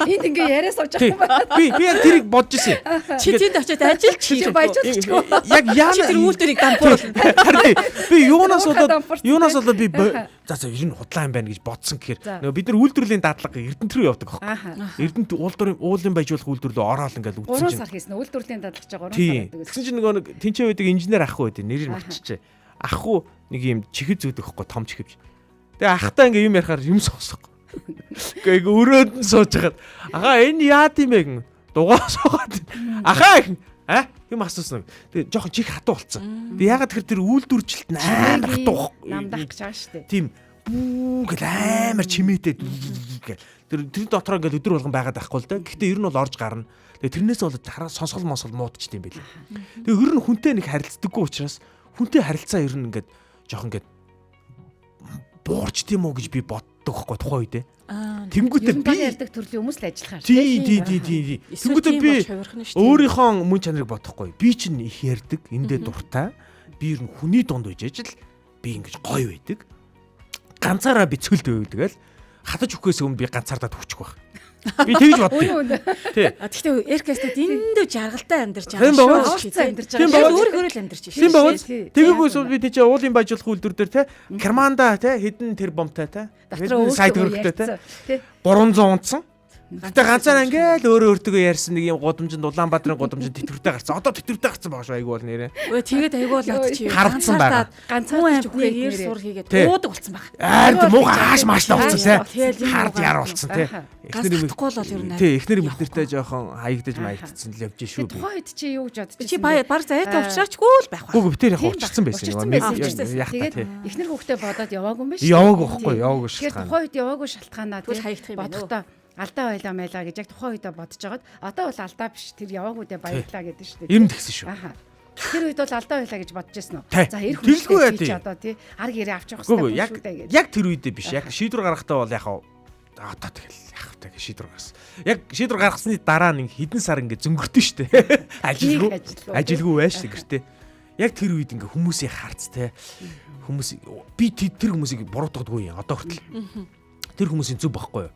[SPEAKER 4] Энд ингээ яриа сууж байгаа юм байна.
[SPEAKER 2] Би яг тэрийг бодож ирсэн.
[SPEAKER 3] Чи тэнд очиод ажиллаж
[SPEAKER 4] Чи баяжуулчихгүй.
[SPEAKER 2] Яг яана
[SPEAKER 3] тэр үйлдвэрийг дампуурал.
[SPEAKER 2] би юунаас болоод би за ер нь худлаа юм байна гэж бодсон гэхээр нөгөө бид нар үйлдвэрлэлийн дадлага Эрдэнэт рүү явдаг байхгүй. Эрдэнэт уулын баяжуулах үйлдвэрлэлөө ороод ингээл үзсэн
[SPEAKER 4] 3 сар хийсэн. Үйлдвэрлэлийн дадлага 3 сар
[SPEAKER 2] байдаг. Тэгсэн чинь нөгөө тэнцээ байдаг инженер ахгүй байдیں۔ Нэрийг мартчихжээ. Ахгүй нэг юм чихэв зүүдэг байхгүй том чихэв. Тэгээ ахтаа ингээ юм ярихаар юм сонсох. Ингээ өрөөд нь сууж хагаад агаа энэ яад юм бэ гэн дугаа суугаад ахаа юм асуусан. Тэгээ жоохон чих хатуу болцсон. Тэгээ ягаад тэр үйлдвэржилт амар хатуу
[SPEAKER 4] намдах гэж байгаа шүү дээ.
[SPEAKER 2] Тийм бүү гэл амар чимээтэй гэл тэр дотор ингээл өдөр болгон байгаад байхгүй л да. Гэхдээ ер нь бол орж гарна. Тэгээ тэрнээс болоод хараа сонсгол муудчих юм байли. Тэгээ ер нь хүнтэй нэг харилцдаггүй учраас хүнтэй харилцаа ер нь ингээд жоохон ингээд буурч тийм үү гэж би боддог байхгүй тухайн үедээ. Тэнгүүтээ би
[SPEAKER 4] ярьдаг төрлийн хүмүүс л ажиллахаар.
[SPEAKER 2] Тий. Тэнгүүтээ би өөрийнхөө мөн чанарыг бодохгүй. Би чинь их ярьдаг, эндээ дуртай. Би ер нь хүний дунд үйж ажил би ингэж гоё байдаг. Ганцаараа би цөлд байдаг л хатаж өгөхөөс өмнө би ганцаардаа төвчих байх. Би тэгж боддیں۔ Тий.
[SPEAKER 3] Гэхдээ эркэстэд эндөө жаргалтай амьдарч
[SPEAKER 2] Тийм
[SPEAKER 3] байгаа
[SPEAKER 2] шүү.
[SPEAKER 3] амьдарч
[SPEAKER 2] Тийм
[SPEAKER 3] байгаа.
[SPEAKER 2] байна.
[SPEAKER 3] Өөрөө л амьдарч
[SPEAKER 2] Тийм
[SPEAKER 3] шүү.
[SPEAKER 2] байна. Тэгээгүйс би тийч уулын баяжуулах үйлдвэр дээр те Германда те хэдэн тэр бомтой те сайт хөрөлтэй те 300 унтсан. Гэтэ ганцаар ингээл өөртөө ярьсан нэг юм гудамжинд Улаанбаатарын гудамжинд тэтгэвртэй гарцсан. Одоо тэтгэвртэй гарцсан байгаа шүү айгүй бол нэрээ.
[SPEAKER 3] Өө тэгээд айгүй болоод чи
[SPEAKER 2] Харагдсан байгаа.
[SPEAKER 3] ганцаар үгүй ир сур хийгээд уудаг болсон баг.
[SPEAKER 2] Аа муу ааш мааш тавцсан те.
[SPEAKER 3] Тэгэл юм
[SPEAKER 2] Хард яар болцсон те.
[SPEAKER 3] Эхнэр юм бол ер нь
[SPEAKER 2] Тий, эхнэр мөхнөртэй жоохон хаягдаж маягдсан л явж шүү.
[SPEAKER 4] Тухайн үед чи юу гэж бодож
[SPEAKER 3] чи баг зайтай уучраачгүй л байх
[SPEAKER 2] Гүг битэр яг урчсан байсан. Яг та тий.
[SPEAKER 4] эхнэр хүүхдээ бодоод яваагүй юм биш.
[SPEAKER 2] Яваагүй байхгүй, яваагүй
[SPEAKER 4] Тэгэхээр
[SPEAKER 2] шалтгаан.
[SPEAKER 4] тухайн үед яваагүй шалтгаанаа
[SPEAKER 3] Тэгвэл хаягдах юм байна уу?
[SPEAKER 4] бодохдоо алдаа байлаа мэлаа гэж яг тухайн үедээ бодож байгаад одоо бол алдаа биш тэр яваагүйдээ баярлаа гэдэг шүү дээ.
[SPEAKER 2] Ер нь тэгсэн шүү.
[SPEAKER 4] Аха. Тэр үед бол алдаа байлаа гэж бодож байсан уу?
[SPEAKER 2] Тий.
[SPEAKER 4] За эр
[SPEAKER 2] Тэгэлгүй
[SPEAKER 4] хүнтэй
[SPEAKER 2] тий.
[SPEAKER 4] чи одоо тий арг ирээ авч явах
[SPEAKER 2] Гүг
[SPEAKER 4] хэрэгтэй
[SPEAKER 2] яг
[SPEAKER 4] шүү дээ гэж.
[SPEAKER 2] яг тэр үедээ биш. Яг шийдвэр гаргахтаа бол яг одоо тэгэл яг тэг шийдвэр гаргасан. Яг шийдвэр гаргасны дараа нэг хэдэн сар ингээ зөнгөртөн шүү дээ. Ажилгүй байж тэг гэртээ. Яг тэр үед ингээ хүмүүсийн харц те. Хүмүүс би тэр хүмүүсийг буруутгадаггүй юм одоо хүртэл. Тэр хүмүүсийн зүв багхгүй юу?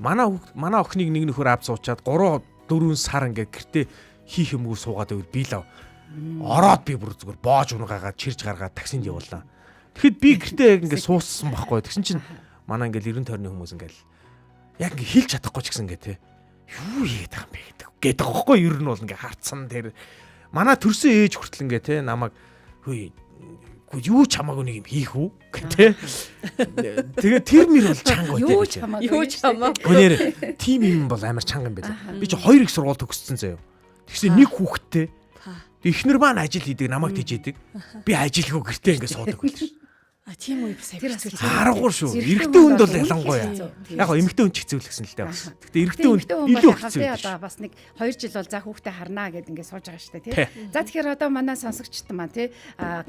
[SPEAKER 2] Манай охиныг нэг нөхөр авч суучаад 3-4 сар ингээ гэртээ хийх юмгүй суугаад байвал би лав. Ороод би бүр зүгээр боож унагаагаад чирж гаргаад таксинд явууллаа. Тэгэхэд би гэртээ яг ингээ сууссан байхгүй. Тэгсэн чинь манай ингээл 90 тойрны хүмүүс ингээл яг ингээ хэлж чадахгүй ч гэсэн ингээ те. Юу хийгээд байгаа юм бэ гэдэг байхгүй ер нь бол ингээ харцсан тэр манай төрсөн ээж хүртэл ингээ те намайг хөөе юу ч хамаагүй нэг юм хийх үү гэх те. Тэгээ тэр мөр бол чанга байт.
[SPEAKER 3] Юу ч хамаагүй.
[SPEAKER 2] Гонээр тим юм бол амар чанга юм байна. Би чи 2 их сургууль төгссөн заяа. Тэгсэн нэг хүүхэдтэй эхнэр маань ажил хийдэг намайг тийжээдэг. Би ажилгүй гэртээ ингээ суудаг байлаа.
[SPEAKER 3] А тийм үү сайн хэцүү.
[SPEAKER 2] Харахгүй шүү. Эрэгтэй хүнд бол ялангуяа. Яг гоо эмэгтэй хүн ч хэцүүлсэн л дээ бас. Гэтэ эрэгтэй хүн илүү хэцүү.
[SPEAKER 4] Одоо бас нэг 2 жил бол за хүүхдээ харнаа гэд ингээд сууж байгаа шүү дээ тий. За тэгэхээр одоо манай сонсогчд маань тий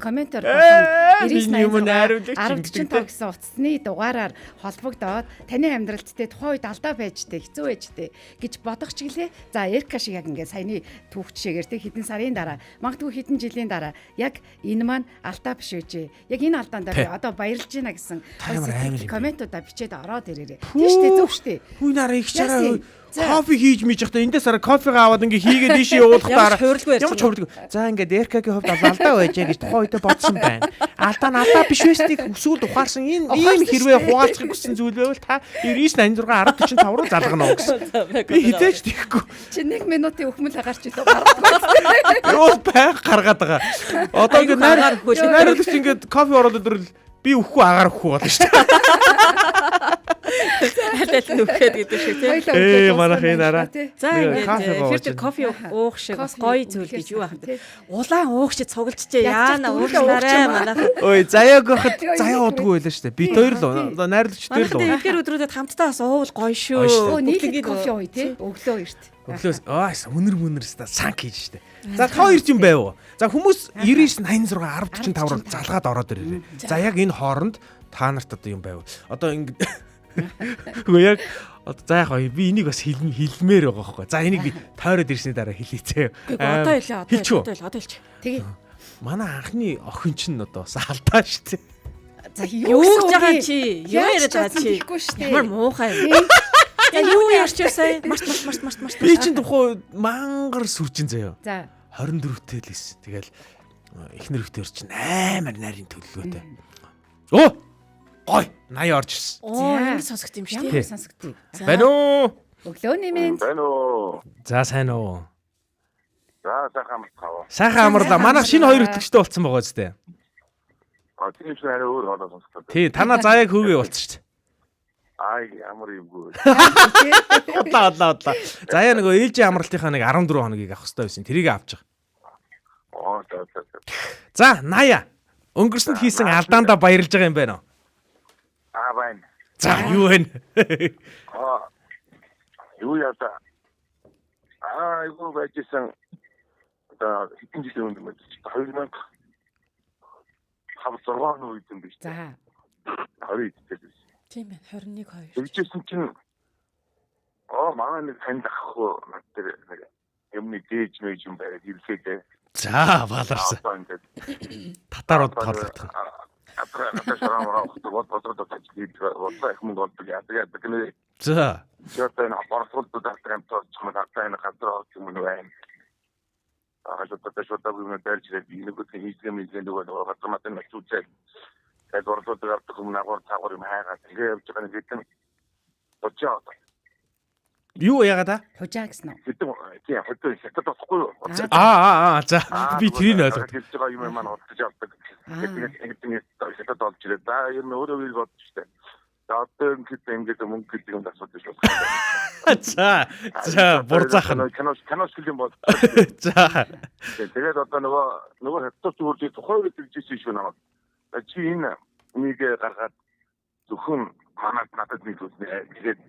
[SPEAKER 4] комментор болон 99 гэсэн утасны дугаараар холбогдоод таны амьдралд тий тухайн үед алдаа байжтэй хэцүү байжтэй гэж бодох чиглээ. За Эрка шиг яг ингээд саяны түүх жишээгээр тий хэдэн сарын дараа магадгүй хэдэн жилийн дараа яг энэ маань алдаа биш үжээ. Яг энэ алдаанд одоо баярлж байна гэсэн комментуудаа бичээд ороод ирээрээ. Тийш үү зөв штэ.
[SPEAKER 2] Хүй нараа их чараа кофе хийж мэж явахдаа эндээс хараа кофегаа аваад ингээ хийгээд ийшээ явуулахдаа ямар ч хурлгүй. За ингээд Эркагийн хувьд алдаа байжээ гэж тухайн үедээ бодсон байна. Алдаа биш байсныг өсвөл ухаарсан ийм хэрвээ хуваалцахыг хүссэн зүйл байвал та 9986 1045 руу залгана уу гэсэн. Би хизээч тийхгүй.
[SPEAKER 4] Чи 1 минутын өхмөл агарч идэх гаргахгүй.
[SPEAKER 2] Юу байг гаргаад байгаа. Одоо ингээд найруулагч ингээд кофе ороод өдрөл би өхгүй агаар өхгүй болно шүү дээ.
[SPEAKER 3] Аль нүхэд гэдэг шиг
[SPEAKER 2] Ээ
[SPEAKER 3] тийм.
[SPEAKER 2] манайх энэ араа.
[SPEAKER 3] За ингээд кофе уух шиг бас гоё зүйл гэж юу ах вэ? Улаан уугчид цуглжжээ. Яана уушлаарай манайх.
[SPEAKER 2] Ой заяаг байхад заяа уудгүй байлаа шүү дээ. Би хоёр л найруулагч дээр л.
[SPEAKER 3] Манайх эдгээр өдрүүдэд хамтдаа бас уувал гоё шүү.
[SPEAKER 4] Нийлээд кофе ууя тий. Өглөө эрт.
[SPEAKER 2] Өглөөс мөнөр санк хийж штэ. За та хоёр юм байв уу? За хүмүүс 99 86 1045 руу залгаад ороод ирээрээ. За яг энэ хооронд та нарт одоо юм байв. Одоо ингэ үгүй яг одоо за яах вэ? Би энийг бас хэлмээр байгаа байхгүй. За энийг би тойроод ирсний дараа хэлээцээ.
[SPEAKER 3] Одоо хэлээ. Одоо хэлж.
[SPEAKER 4] Тэгээ
[SPEAKER 2] Манай анхны охин чинь одоо бас алдаа шүү дээ.
[SPEAKER 4] За
[SPEAKER 3] Юу гэж байгаа чи? Юу яриад байгаа чи? Ямар муухай юм. Юу ярьчихсан? Март.
[SPEAKER 2] Би чинь тухай мангар сүрчин заяа.
[SPEAKER 4] За
[SPEAKER 2] 24-тэй л эс. Тэгэл эхнэр ихтер чинь амар нарийн төлөвлөгөөтэй. Оо! Гой 80 орж ирсэн.
[SPEAKER 3] Ямар сонсогд юм шүү дээ.
[SPEAKER 4] ямар сонсогдъё.
[SPEAKER 2] Байна уу?
[SPEAKER 4] Өглөөний мэнд.
[SPEAKER 6] Байна уу.
[SPEAKER 2] За сайн уу?
[SPEAKER 6] За сайхан амтгаа.
[SPEAKER 2] Сайхан амарлаа. Манайх шинэ хоёр итгэжтэй болсон байгаа зү.
[SPEAKER 6] Тийм ч арай өөр хоолой сонсдог.
[SPEAKER 2] Тий, танаа заяаг хөвгөө болчих шүү дээ.
[SPEAKER 6] Ай ямар юмгүй.
[SPEAKER 2] Удлаа. Заяа нөгөө ээлжийн амралтынхаа нэг 14 хоногийг авах хэрэгтэй байсан. Тэрийг авчих.
[SPEAKER 6] Оо за.
[SPEAKER 2] За, 80. Өнгөрсөнд хийсэн алдаандаа баярлж байгаа юм байна уу?
[SPEAKER 6] Байна.
[SPEAKER 2] За, юу вэ?
[SPEAKER 6] Юу яата? Юу байжсэн. Хитэн жилийн өмнө мэдээж 2000 хавцарван үед юм биш.
[SPEAKER 4] За
[SPEAKER 6] 20 идэж.
[SPEAKER 3] Тийм ээ 21 2.
[SPEAKER 6] Тэгжсэн чинь манай нэг танд ахгүй над тэр нэг юмны дээж мэж юм байгаад ирлээ.
[SPEAKER 2] За, баларсан. Татарууд тоолох.
[SPEAKER 6] Атра шарамраа бодлоо таажид бодлоо их мөнгө болдог яадаг гэнэ.
[SPEAKER 2] За.
[SPEAKER 6] Шотын апартмент даатган тоочмод атайна газар юм байна. Шотог юм дэрчээ нэггүй хийгэн мэдэн нөгөө газарматын начууцээ. Тэгээд борлоод гардаг юм нагуур тагуур юм хайгаа тэгээ явж байгаа нэг хэдэн очоо.
[SPEAKER 2] Юу яагаад та?
[SPEAKER 4] хужаа гэсэн үү?
[SPEAKER 6] Хэдэн тийм хөтөө хятад болохгүй юу?
[SPEAKER 2] За. Би тэрийг ойлгоо.
[SPEAKER 6] Гэж байгаа юм маань олдож авдаг. Тэгээд хятад болж ирээ. За ер нь өөрөө үйл бодож штэ. За одоо ингэж мөнгө гэдэг юм асууж байна.
[SPEAKER 2] За, бурзаахан.
[SPEAKER 6] Канал шилэн бол.
[SPEAKER 2] За.
[SPEAKER 6] Тэгээд одоо нөгөө хятад зүгээр тухай үед хэлжсэн шүү намайг. Чи энэ нэг гаргаад зөвхөн надад нэг үзнэ. Тэгээд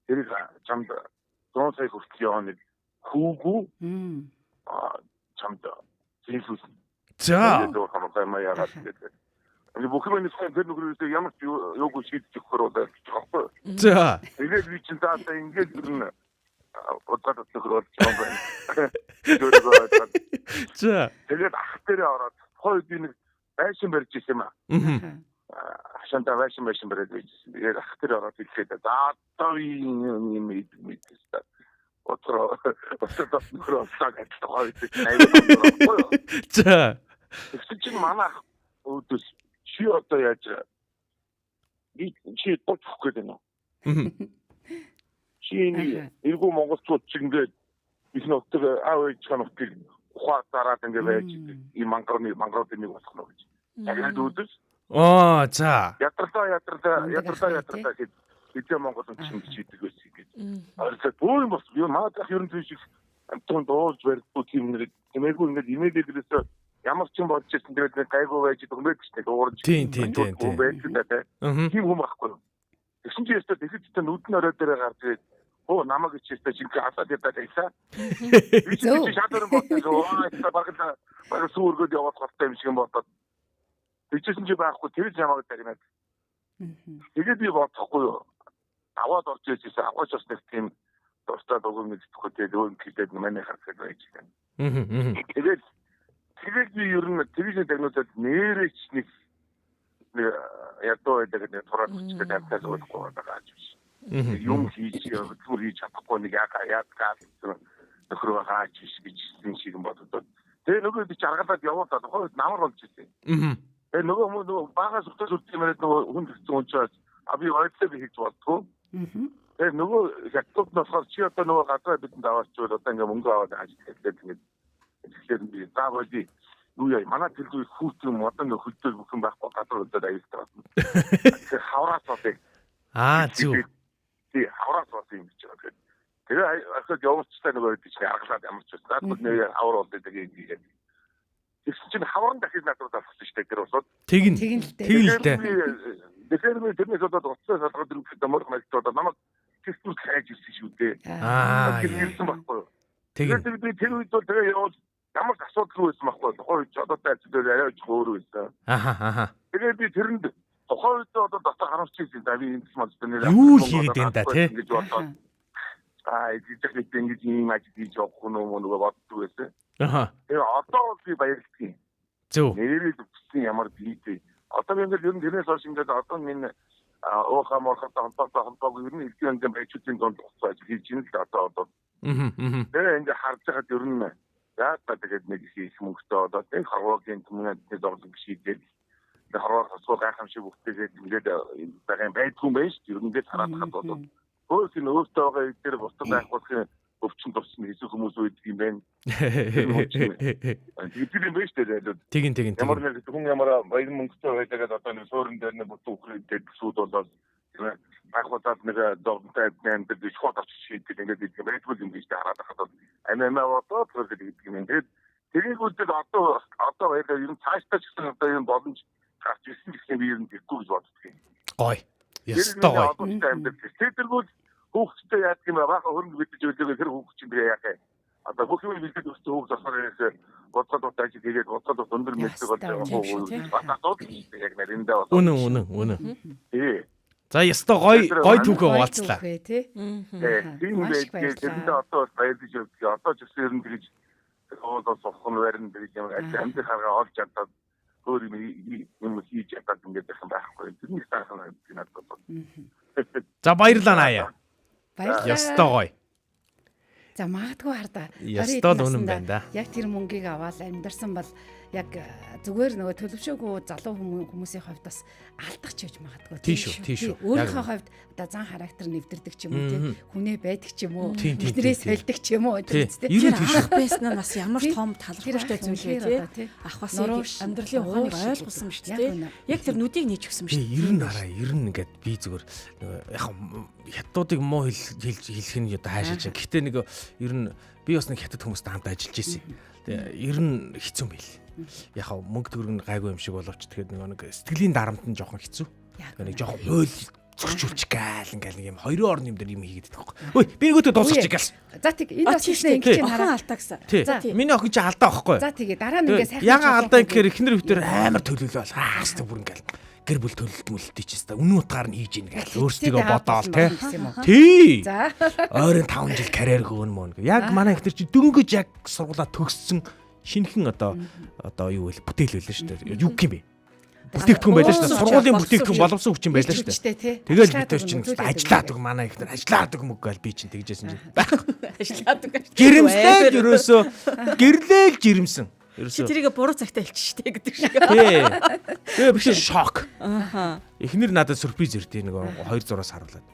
[SPEAKER 6] тэрийг чамд 100 сая хүртэл яваа нэг хүүгүү чамд зинсүүс.
[SPEAKER 2] За.
[SPEAKER 6] Тэгээд хамаатай маягаар тэгээд бүхэн нэг тэр нүгрээс ямар ч юуг шийдчих хөрөөд байгаа.
[SPEAKER 2] За.
[SPEAKER 6] Тэгээд би чинь таасаа ингэж гэрнэ. Удаад төгрөөд юм байна.
[SPEAKER 2] За.
[SPEAKER 6] Тэгээд ах тэрэ ороод хой би нэг байшин барьж ирсэн юм аа. Хашаанда байшин барьж ирсэн. Тэгээд ах тэрэ ороод хэлээд за одоо юм мэдээсээ. Отроо нөхрөө сагт хойд нэг.
[SPEAKER 2] За.
[SPEAKER 6] Тэгсэн чинь манайх өөдөөс чи одоо яаж чи тоцох гэдэг нь. Чи эргүү монголчууд ч ингээд их нутаг аав ээж ханахыг ухаа дараад ингээд байж ийм мангарын нэг болох нь гэж. Тэгээд өөдөөс
[SPEAKER 2] за.
[SPEAKER 6] Ятартаа гэж эдгээр монголын чинь чийдэг байсан гэж. Арилсаа бөө юм бол юу маадах ерөн тийш амтон дуулж барьдгүй тийм нэг тэмээгүй ингээд имэйл дээрээс ямар ч юм болж ирсэн тэгээд нэг гайгүй байж дөнгөж чинь уурж. Тийм. Тийм хүм байхгүй. Тэгсэн чинь ястаа тэгэхдээ нүдэн орой дээр гарч ирээд намайг ичээстэй чинь хасаад ядаад байсан. Би чинь шатар бодлоо баг сүргөд яваад гартай юм шиг юм болоод. Тэгсэн чинь байхгүй тэр ямааг дагнаад. Тэгээд би бодохгүй юу. Аваад орж ирсэн аваач бас нэг тийм дуртай дугуй мэддэхгүй тэгээд өөр хэлээд манай харахад байж байгаа. Тэгээд би ер нь телевизэн дагнуудад нэрэж нэг ядуу байдаг нэг тураад хүчтэй тавьтал болохгүй байгаа юм. Юм хийж чадахгүй нэг яагаад нөхрөө хаач гэж шиг юм бодод. Тэгээ нөгөө би чаргалаад явуулаад хойд намар болж ирсэн. Тэгээ нөгөө багаас өтөж үлдэмээр нөгөө хүн гэсэн учраас би ойцоо хийж болтгоо. Тэгээ нөгөө хятад болохоор чи одоо нөгөө газар бидэнд аваарчвал одоо ингээ мөнгө аваад ажиллаад тэгээд тэгэхээр би заавал юу яа манай төлөв хүүт юм одоо ингээ хөлтөөр бүхэн байхгүй газар удаад аюултай байна. Тэгэхээр хавраас болъё.
[SPEAKER 2] Зүг.
[SPEAKER 6] Тий хавраас болъё юм гэж байгаа. Тэгээ ахад явуулчихсан нөгөө гэж аргалаад ямар ч байсан. Нэг авар болдог гэдэг. Тэгсэн чинь хаврын дахиж надад авчихсан шүү дээ тэр усууд.
[SPEAKER 2] Тэгнэ л дээ.
[SPEAKER 6] Тэгэхээр би тэрнээс одоо уцаа салгаад ирэхэд амар мэдээд намайг тэстүүд хайж ирсэн шүү дээ. Ирсэн байхгүй. Тэгээд би тэр үед бол тэгээ яваад ямар ч асуудал байсан байхгүй. Тухайн үед одоо тайлбар арайч өөр байсан. Тэгээд би тэрэнд тухайн үед одоо дотор харамсч ирсэн. Би энэ мод нэр
[SPEAKER 2] юу хийгээд энэ да тий.
[SPEAKER 6] Ингэж бодоод эцэг ингэж ийм ажил хийж явах нь нөгөө боддог байсан. Тэгээ одоо би баярлдаг юм. Нэрийг өгсөн ямар бийтэй. Одоо ингээд ер нь тэрнээс хойш ингээд одоо минь уухаа морхоттой холбоогүй ер нь элдийн ханган байчуудын донд уцааж хийж ийн л одоо. Тэгээ ингээд харж байгаад ер нь яа тэгээд нэг их мөнгөтэй одоо энэ хорвоогийн хүмүүний зовлон гişийдэл хорвоо хасуу гайхамшиг өгтэйгээд ингээд байгаа байдгүй юм байна шүү. Ер нь ингээд хараад хад болоо. Хөөс энэ өөртөө байгаа эдгээр бусдад байхгүй өвчин тусна хийсэн хүмүүс үйдэг юм байна. Тэр юм байна шүү дээ.
[SPEAKER 2] Тэгин.
[SPEAKER 6] Ямар нэг хүн ямар баян мөнгөтэй байгаад одоо нэг суурин дээр нэг бүтэн үхрээд сууд болоод ахватад нэг догтой амьд гэж хот очиж шийдэл ингээд идэг байдгүй юм гэж хараад хахад амиа бодоод тэгээд идэг юм. Тэгээд тэрийг үлдээд одоо баялаа ер нь цаашдаа ч гэсэн одоо юм боломж гарч ирсэн гэсэн би ер нь тэгэхгүй гэж боддог.
[SPEAKER 2] Гой. Ястай гой.
[SPEAKER 6] Тэргүүл хүүхдтэй яадаг юм баха хөрөнгө битэж өгдөг тэр хүүхд чинь би яах вэ? Одоо бүх юм битэж өгсөн хүүхд болохоор бодлого тааж тэгээд бодлого өндөр мэддэг болдог. Яг нэрэндээ болоо.
[SPEAKER 2] Үнэн. За ястай гой түүхээ хуваалцлаа.
[SPEAKER 6] Тийм байдаг. Тэрэндээ одоо баярлаж өгдөг. Одоо ч гэсэн ер нь тэгж одоо соххон байрны гэж юм амьд харгаа олж чадаад өөр юм хийж чадаад ингээд байхгүй. Тэрний стаахна гэдэг надад бодлоо.
[SPEAKER 2] За баярлалаа наяа. Ястай гой.
[SPEAKER 4] За магадгүй хардаа.
[SPEAKER 2] Ястаа л үнэн байна да.
[SPEAKER 4] Яг тэр мөнгийг аваад амьдарсан бол яг зүгээр нөгөө төлөвшөөгүй залуу хүмүүсийн хувьд бас алдах ч гэж магадгүй.
[SPEAKER 2] Тийш үү.
[SPEAKER 4] Өөрийнхөө хувьд одоо зан характер нэвдэрдэг ч юм уу тийм хүнээ байдаг ч юм уу. Эхнэрээс сольдог ч юм уу тийм.
[SPEAKER 3] Тэр ах байсан нь бас ямар том талархалтай зүйл вэ тийм. Ах бас амьдралын ухааныг ойлгуулсан шүү дээ. Яг тэр нүдийг нээж өгсөн шүү дээ.
[SPEAKER 2] Ер нь ингээд би зүгээр яг хятадуудыг муу хэлэх нь одоо хаашаа чинь. Гэхдээ нэг ер нь би бас нэг хятад хүмүүстэй хамт ажиллаж ирсэн. Тэгээ ер нь хэцүү юм байл. Яг мөнгө төгрөг нь гайгүй юм шиг боловч тэгээд нэг сэтгэлийн дарамт нь жоохон хэцүү. Нэг жоохон хууль зөрчүүлчих гээл ингээл нэг юм хоёрын орны юм дээр юм хийгээд байдаг. Ой би нөгөөдөө дуусгачих гээл.
[SPEAKER 4] За тэг энэ бас тийм ингэж хараа
[SPEAKER 3] алдаа гэсэн.
[SPEAKER 2] За миний охин чи алдаа байхгүй.
[SPEAKER 4] За тэгээ дараа нь ингээ сайхан
[SPEAKER 2] яга алдаа гэхээр эхнэр өвтөр амар төлөвлөө бол хаастай бүр ингээл гэр бүл төлөлт мөлтий ч гэсэн үнэн утгаар нь хийж ийн гээл өөрсдөө бодоол тий. За ойрын 5 жил карьер хөөн мөн. Яг манай эхнэр чи дөнгөж яг сургуулаа төгссөн шинэхэн одоо юу вэ бүтээл байлаа шүү дээ. Юу гэх юм бэ? Бүтээгдэхүүн байлаа шүү дээ. Сургуулийн бүтээгдэхүүн боловсон хүчин байлаа шүү дээ. Тэгэл бид тэр чинь ажиллаад үг манай ихнэр ажиллаад үг мөг гээл би чинь тэгжсэн чинь байхгүй.
[SPEAKER 3] Ажиллаад үг.
[SPEAKER 2] Жирэмстэй ерөөсөө гэрлээл жирэмсэн.
[SPEAKER 3] Чи тэрийг буруу цагтаа хэлчих штэ гэдэг шиг.
[SPEAKER 2] Тий. Тэгээ биш шок. Эхнэр надад сюрприз ирдээ нэг 2-6 харуулад.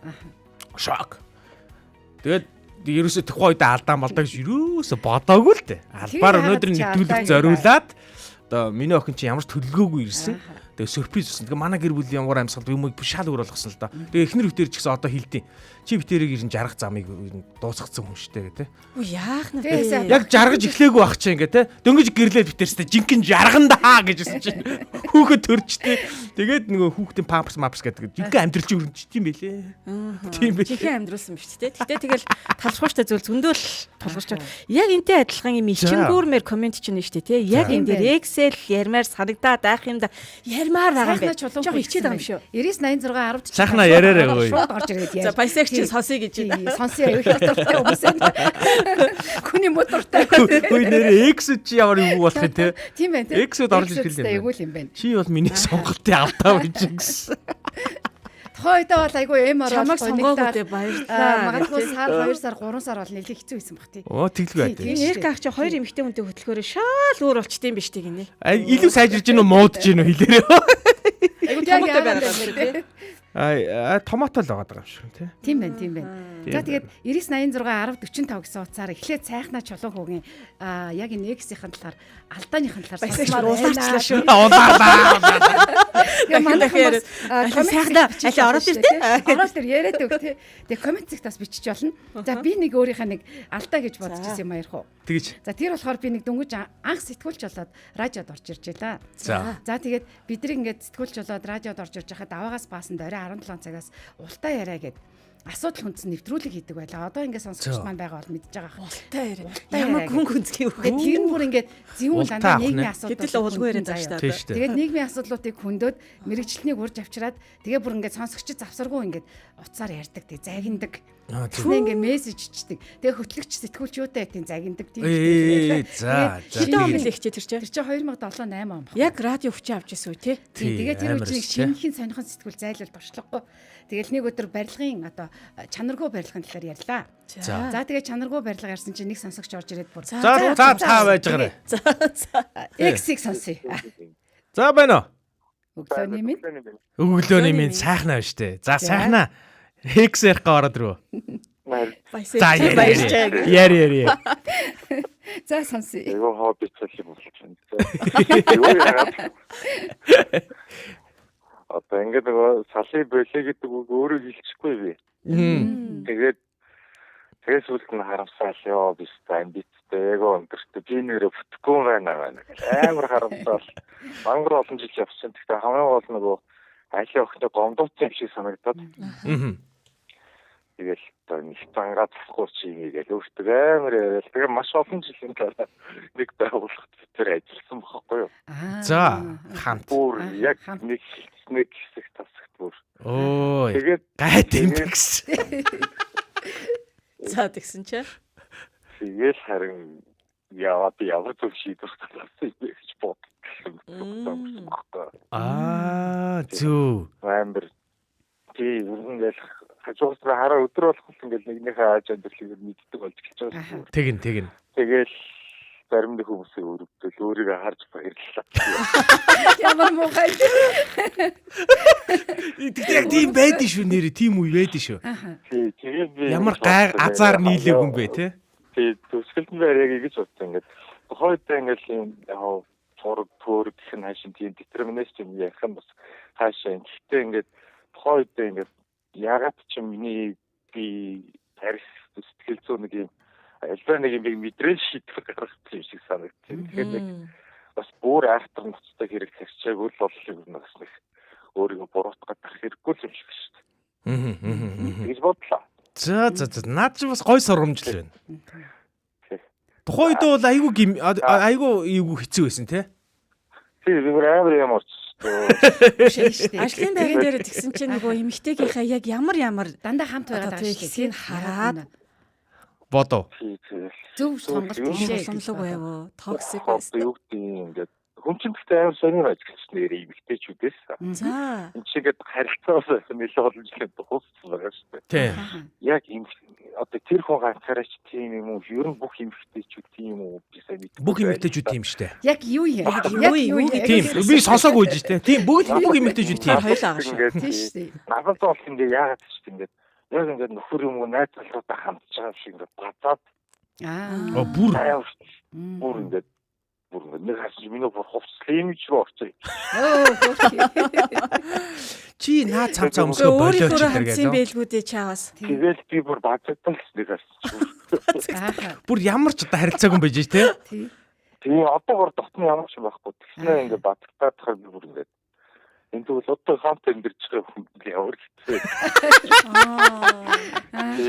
[SPEAKER 2] Шок. Тэгээд ерөөсө тухайн үед алдаа малдаа гэж ерөөсө бодоогүй л дээ. Албаар өнөөдөр нэвтрүүлэг зориулаад одоо миний охин чи ямар ч төлөвлөгөөгүй ирсэн. Тэгээ сюрприз болсон. Тэгээ манай гэр бүлийн ямар амьсгал юм шал өөр болгосон л да. Тэгээ эхнэр өвтөр ч гэсэн одоо хэлдэв. Чи битэрийг ирэн жаргах замыг дуусгацсан хүн штэ гэдэг.
[SPEAKER 3] Үу яах нь.
[SPEAKER 2] Яг жаргаж эхлээгүй байх чинь ингээ те. Дөнгөж гэрлээд битэрстэй жинхэнэ жарган даа гэжсэн чинь хүүхэд төрчтэй. Тэгээд нөгөө хүүхдийн памперс гэдэг жинхэнэ амьдрал чи өрнөж тийм байлээ. Тийм байлээ.
[SPEAKER 3] Жинхэнэ амьдруулсан биз дээ. Гэтэ тэгэл талшгууштай зүйл зөндөл тулгарч байгаа. Яг энтэй адилхан юм ичингүүрмээр комент чинь штэ те. Яг энэ дээр Excel ярмаар санагдаад байх юм да. Ярмаар байгаа юм байна. Жог ичээд байгаа юм шүү.
[SPEAKER 4] 99 60 10
[SPEAKER 2] сайхна яриараа гоё.
[SPEAKER 4] Шууд орж ирээд яа.
[SPEAKER 3] За баясагч сонсъё гэж байна.
[SPEAKER 4] Сонсъё аюу хятадтай хүмүүс энэ. Хүний мотортой.
[SPEAKER 2] Хөөе нэрээ X чи ямар юм болох юм те.
[SPEAKER 4] Тийм байна те.
[SPEAKER 2] X-д орж ирэх
[SPEAKER 4] юм байна.
[SPEAKER 2] Чи бол миний сонголтын алдаа гэж гэсэн.
[SPEAKER 4] Хойдоо бол айгүй эм ороод
[SPEAKER 3] сонгоогүйтэй баярлалаа.
[SPEAKER 4] Магадгүй сар 2 сар 3 сар бол нэлээд хэцүү байсан баг тий.
[SPEAKER 2] Оо тэглгүй байд.
[SPEAKER 3] Эрг ах чи 2 эмэгтэй хүнтэй хөтлөхөөр шал өөр болчтой юм биш тий гинэ.
[SPEAKER 2] Илүү сайжирж гин үү муудж гин үү хэлээрээ.
[SPEAKER 3] Айгүй томоотой байгаа.
[SPEAKER 2] Томоотой л байгаа юм шиг тий.
[SPEAKER 4] Тийм байна. За тэгээд 99 86 10 45 гэсэн утсаар эхлээд сайхнаа чулуу хүүгийн яг энэ X-ийн талаар алдааныхын талаар
[SPEAKER 3] баясагч уулаарчлаа шүү.
[SPEAKER 4] Яа манай хүмүүс
[SPEAKER 3] сайхнаа аль ороод ир тий.
[SPEAKER 4] Ороод ир яриад өг тий. Тэгээ комент зэгт бас бичиж болно. За би нэг өөрийнхөө нэг алдаа гэж бодчихсон юм аярх уу.
[SPEAKER 2] Тэгэж.
[SPEAKER 4] За тэр болохоор би нэг дөнгөж анх сэтгүүлч болоод радиод орж ирж байлаа. За тэгээд бид нэг ингээд сэтгүүлч болоод радиод орж ирж байхад даваагаас баасан дөрөө 17 цагаас ултаа яриа гэд асуудал хүндсэн нэвтрүүлэг хийдэг байлаа. Одоо ингээд сонсогч маань байгаа бол мэдж байгаа.
[SPEAKER 3] Ултай яриа. Ямар гүн гүнзгий үг.
[SPEAKER 4] Тэр нь бүр ингээд зөвүүн дандаа нийгмийн асуудал.
[SPEAKER 3] Гэтэл уулгүй яриад байгаа шүү дээ.
[SPEAKER 4] Тэгээд нийгмийн асуудлуудыг хөндөд мэрэгчлэнийг урьж авчираад тэгээ бүр ингээд сонсогчид завсаргүй ингээд уцаар ярьдаг, тэг загиндаг. Тэгснэ ингээд мессеж ичдэг. Тэгээ хөтлөгч сэтгүүлч юутай тийм загиндаг тийм.
[SPEAKER 2] За.
[SPEAKER 3] Хэдэн он бил их чи тэр чинь?
[SPEAKER 4] Тэр чинь 2007 8 он баг.
[SPEAKER 3] Яг радио хүчин авч ирсэн үү те?
[SPEAKER 4] Тэгээд тэр үчиг шинэхэн сонирхон сэтгүүл зайлуулт орчлоггүй. Тэгэл нэг өдөр барилгын одоо чанаргүй барилгын талаар ярьлаа. За тэгээ чанаргүй барилга ярьсан чинь нэг сонсогч орж ирээд бүр.
[SPEAKER 2] За та байж байгаарай.
[SPEAKER 4] X-ийг сонсъё.
[SPEAKER 2] За байна уу?
[SPEAKER 4] Өглөөний минь.
[SPEAKER 2] Өглөөний минь сайхнаа штэ. За сайхнаа. X ярих ороод ирв. За яри.
[SPEAKER 4] За сонсъё.
[SPEAKER 6] Эго хобби цааш юм болж байна. Одоо ингээд нөгөө салын болио гэдэг үг өөрөө хэлчихгүй би. Тэгээд сүүлд нь харамсаал ёо биш амбицтай эго өндөртөө би нэрээ бүтэхгүй байна. Амар харамсаал. Мангар олон жил явсан. Гэхдээ хамгийн гол нөгөө айлын охины гомдооцсон юм шиг санагдаад. Тэгэл нэг тангаа засахгүй чи ингээд өөртөө амар яриад. Тэгээ маш олон жилийн дараа нэг байгууллагт тэр ажилласан байхгүй юу?
[SPEAKER 2] За хамт.
[SPEAKER 6] Бүр яг нэг хэсэг тасагт бүр.
[SPEAKER 2] Ой.
[SPEAKER 6] Тэгээд
[SPEAKER 2] гайд юм гэсэн.
[SPEAKER 3] За тэгсэн чи.
[SPEAKER 6] Тэгэл харин яваад зөв шийдвэр гаргасан юм гэж бодсон.
[SPEAKER 2] Зү.
[SPEAKER 6] Амар тий ингээд хажуугаас хараа өдөр болох ингээд нэгнийхээ ааж амьдралыг мэддэг болж эхэлж байгаа.
[SPEAKER 2] Тэгин.
[SPEAKER 6] Тэгэл зарим нэг хүмүүсээ өрөвдөл өөрийгөө харж баярлалаа.
[SPEAKER 4] Ямар муухай.
[SPEAKER 2] Тэгтээ яг тийм байдэн шүү нэрээ, тийм үе байдэн шүү.
[SPEAKER 6] Тий тэгээд би
[SPEAKER 2] ямар гай азар нийлээг юм бэ те?
[SPEAKER 6] Тий төсгөлтөнд яг ингэж бодсон ингээд хойдоо ингээд юм яг зураг төөр гэх нь хаашин тийм детерминист юм ярих юм бас хаашаа. Гэхдээ ингээд хойдоо ингээд ягаад ч миний би тарих сэтгэл зүйн нэг юм альва нэг юм мэдрэл шийдвэр гаргах юм шиг санагдчих. Тэгэхээр бас бүр айхтар нуцтай хэрэг хэрэгжээг бол юм бас нэг өөрийгөө буруутгаад ах хэрэггүй юм шиг шүү дээ. Тэгж бодлоо.
[SPEAKER 2] За наад чи бас гой сургамжл байна. Тухайн үед бол айгүй хэцүү байсан те?
[SPEAKER 6] Тий би амар юм орч.
[SPEAKER 3] Ажлын байран дээр тэгсэн чинь нөгөө эмэгтэйгийнхаа яг ямар
[SPEAKER 4] дандаа хамт байгаад байгаа
[SPEAKER 3] хэсгийг хараад
[SPEAKER 2] бодоо.
[SPEAKER 4] Зөв сонголт биш
[SPEAKER 3] сумлаг байв уу? Токсик байсан.
[SPEAKER 6] Юу гэдэг ингээд хүнчиндээ амар сонир ажиллаж нэрээ эмэгтэйчүүдээс.
[SPEAKER 3] За.
[SPEAKER 6] Энд чигээд харилцаасаа нэлээд олон жилийн дууссан байгаа шүү дээ.
[SPEAKER 2] Тий.
[SPEAKER 6] Яг одоо тэр хүн ганцаараач тийм юм уу? Ер нь бүх эмэгтэйчүүд тийм үү? Би сайн мэдгүй.
[SPEAKER 2] Бүх эмэгтэйчүүд тийм штэ.
[SPEAKER 4] Яг юу юм?
[SPEAKER 2] Тийм. Би сонсоогүй гэж штэ. Тийм бүх эмэгтэйчүүд тийм.
[SPEAKER 3] Хоёулаа шүү.
[SPEAKER 4] Тийм штэ.
[SPEAKER 6] Надад бол ингээд яагаад ч ингээд яг ингээд нөхөр юм уу найз залуутай хамтж байгаа шиг ингээд бацаад бүр ингээд нэг хасч миний бүр хувцлымж руу орчих.
[SPEAKER 2] Чи наа цамцаа өмсгөө болооч гэдэг
[SPEAKER 3] юм байлгүй дээ чаавас.
[SPEAKER 6] Тэгэл би бүр бацаатай л нэг хасч.
[SPEAKER 2] Бүр ямар ч одоо харилцаагүй юм байж тээ.
[SPEAKER 6] Тийм одоо бүр дотны ямар ч юм байхгүй. Тэгснэ ингээд бацаатай тахаар би бүр ингээд энэ тэгвэл одоо хамт амьдэрч байгаа хүн ямар хэцүү.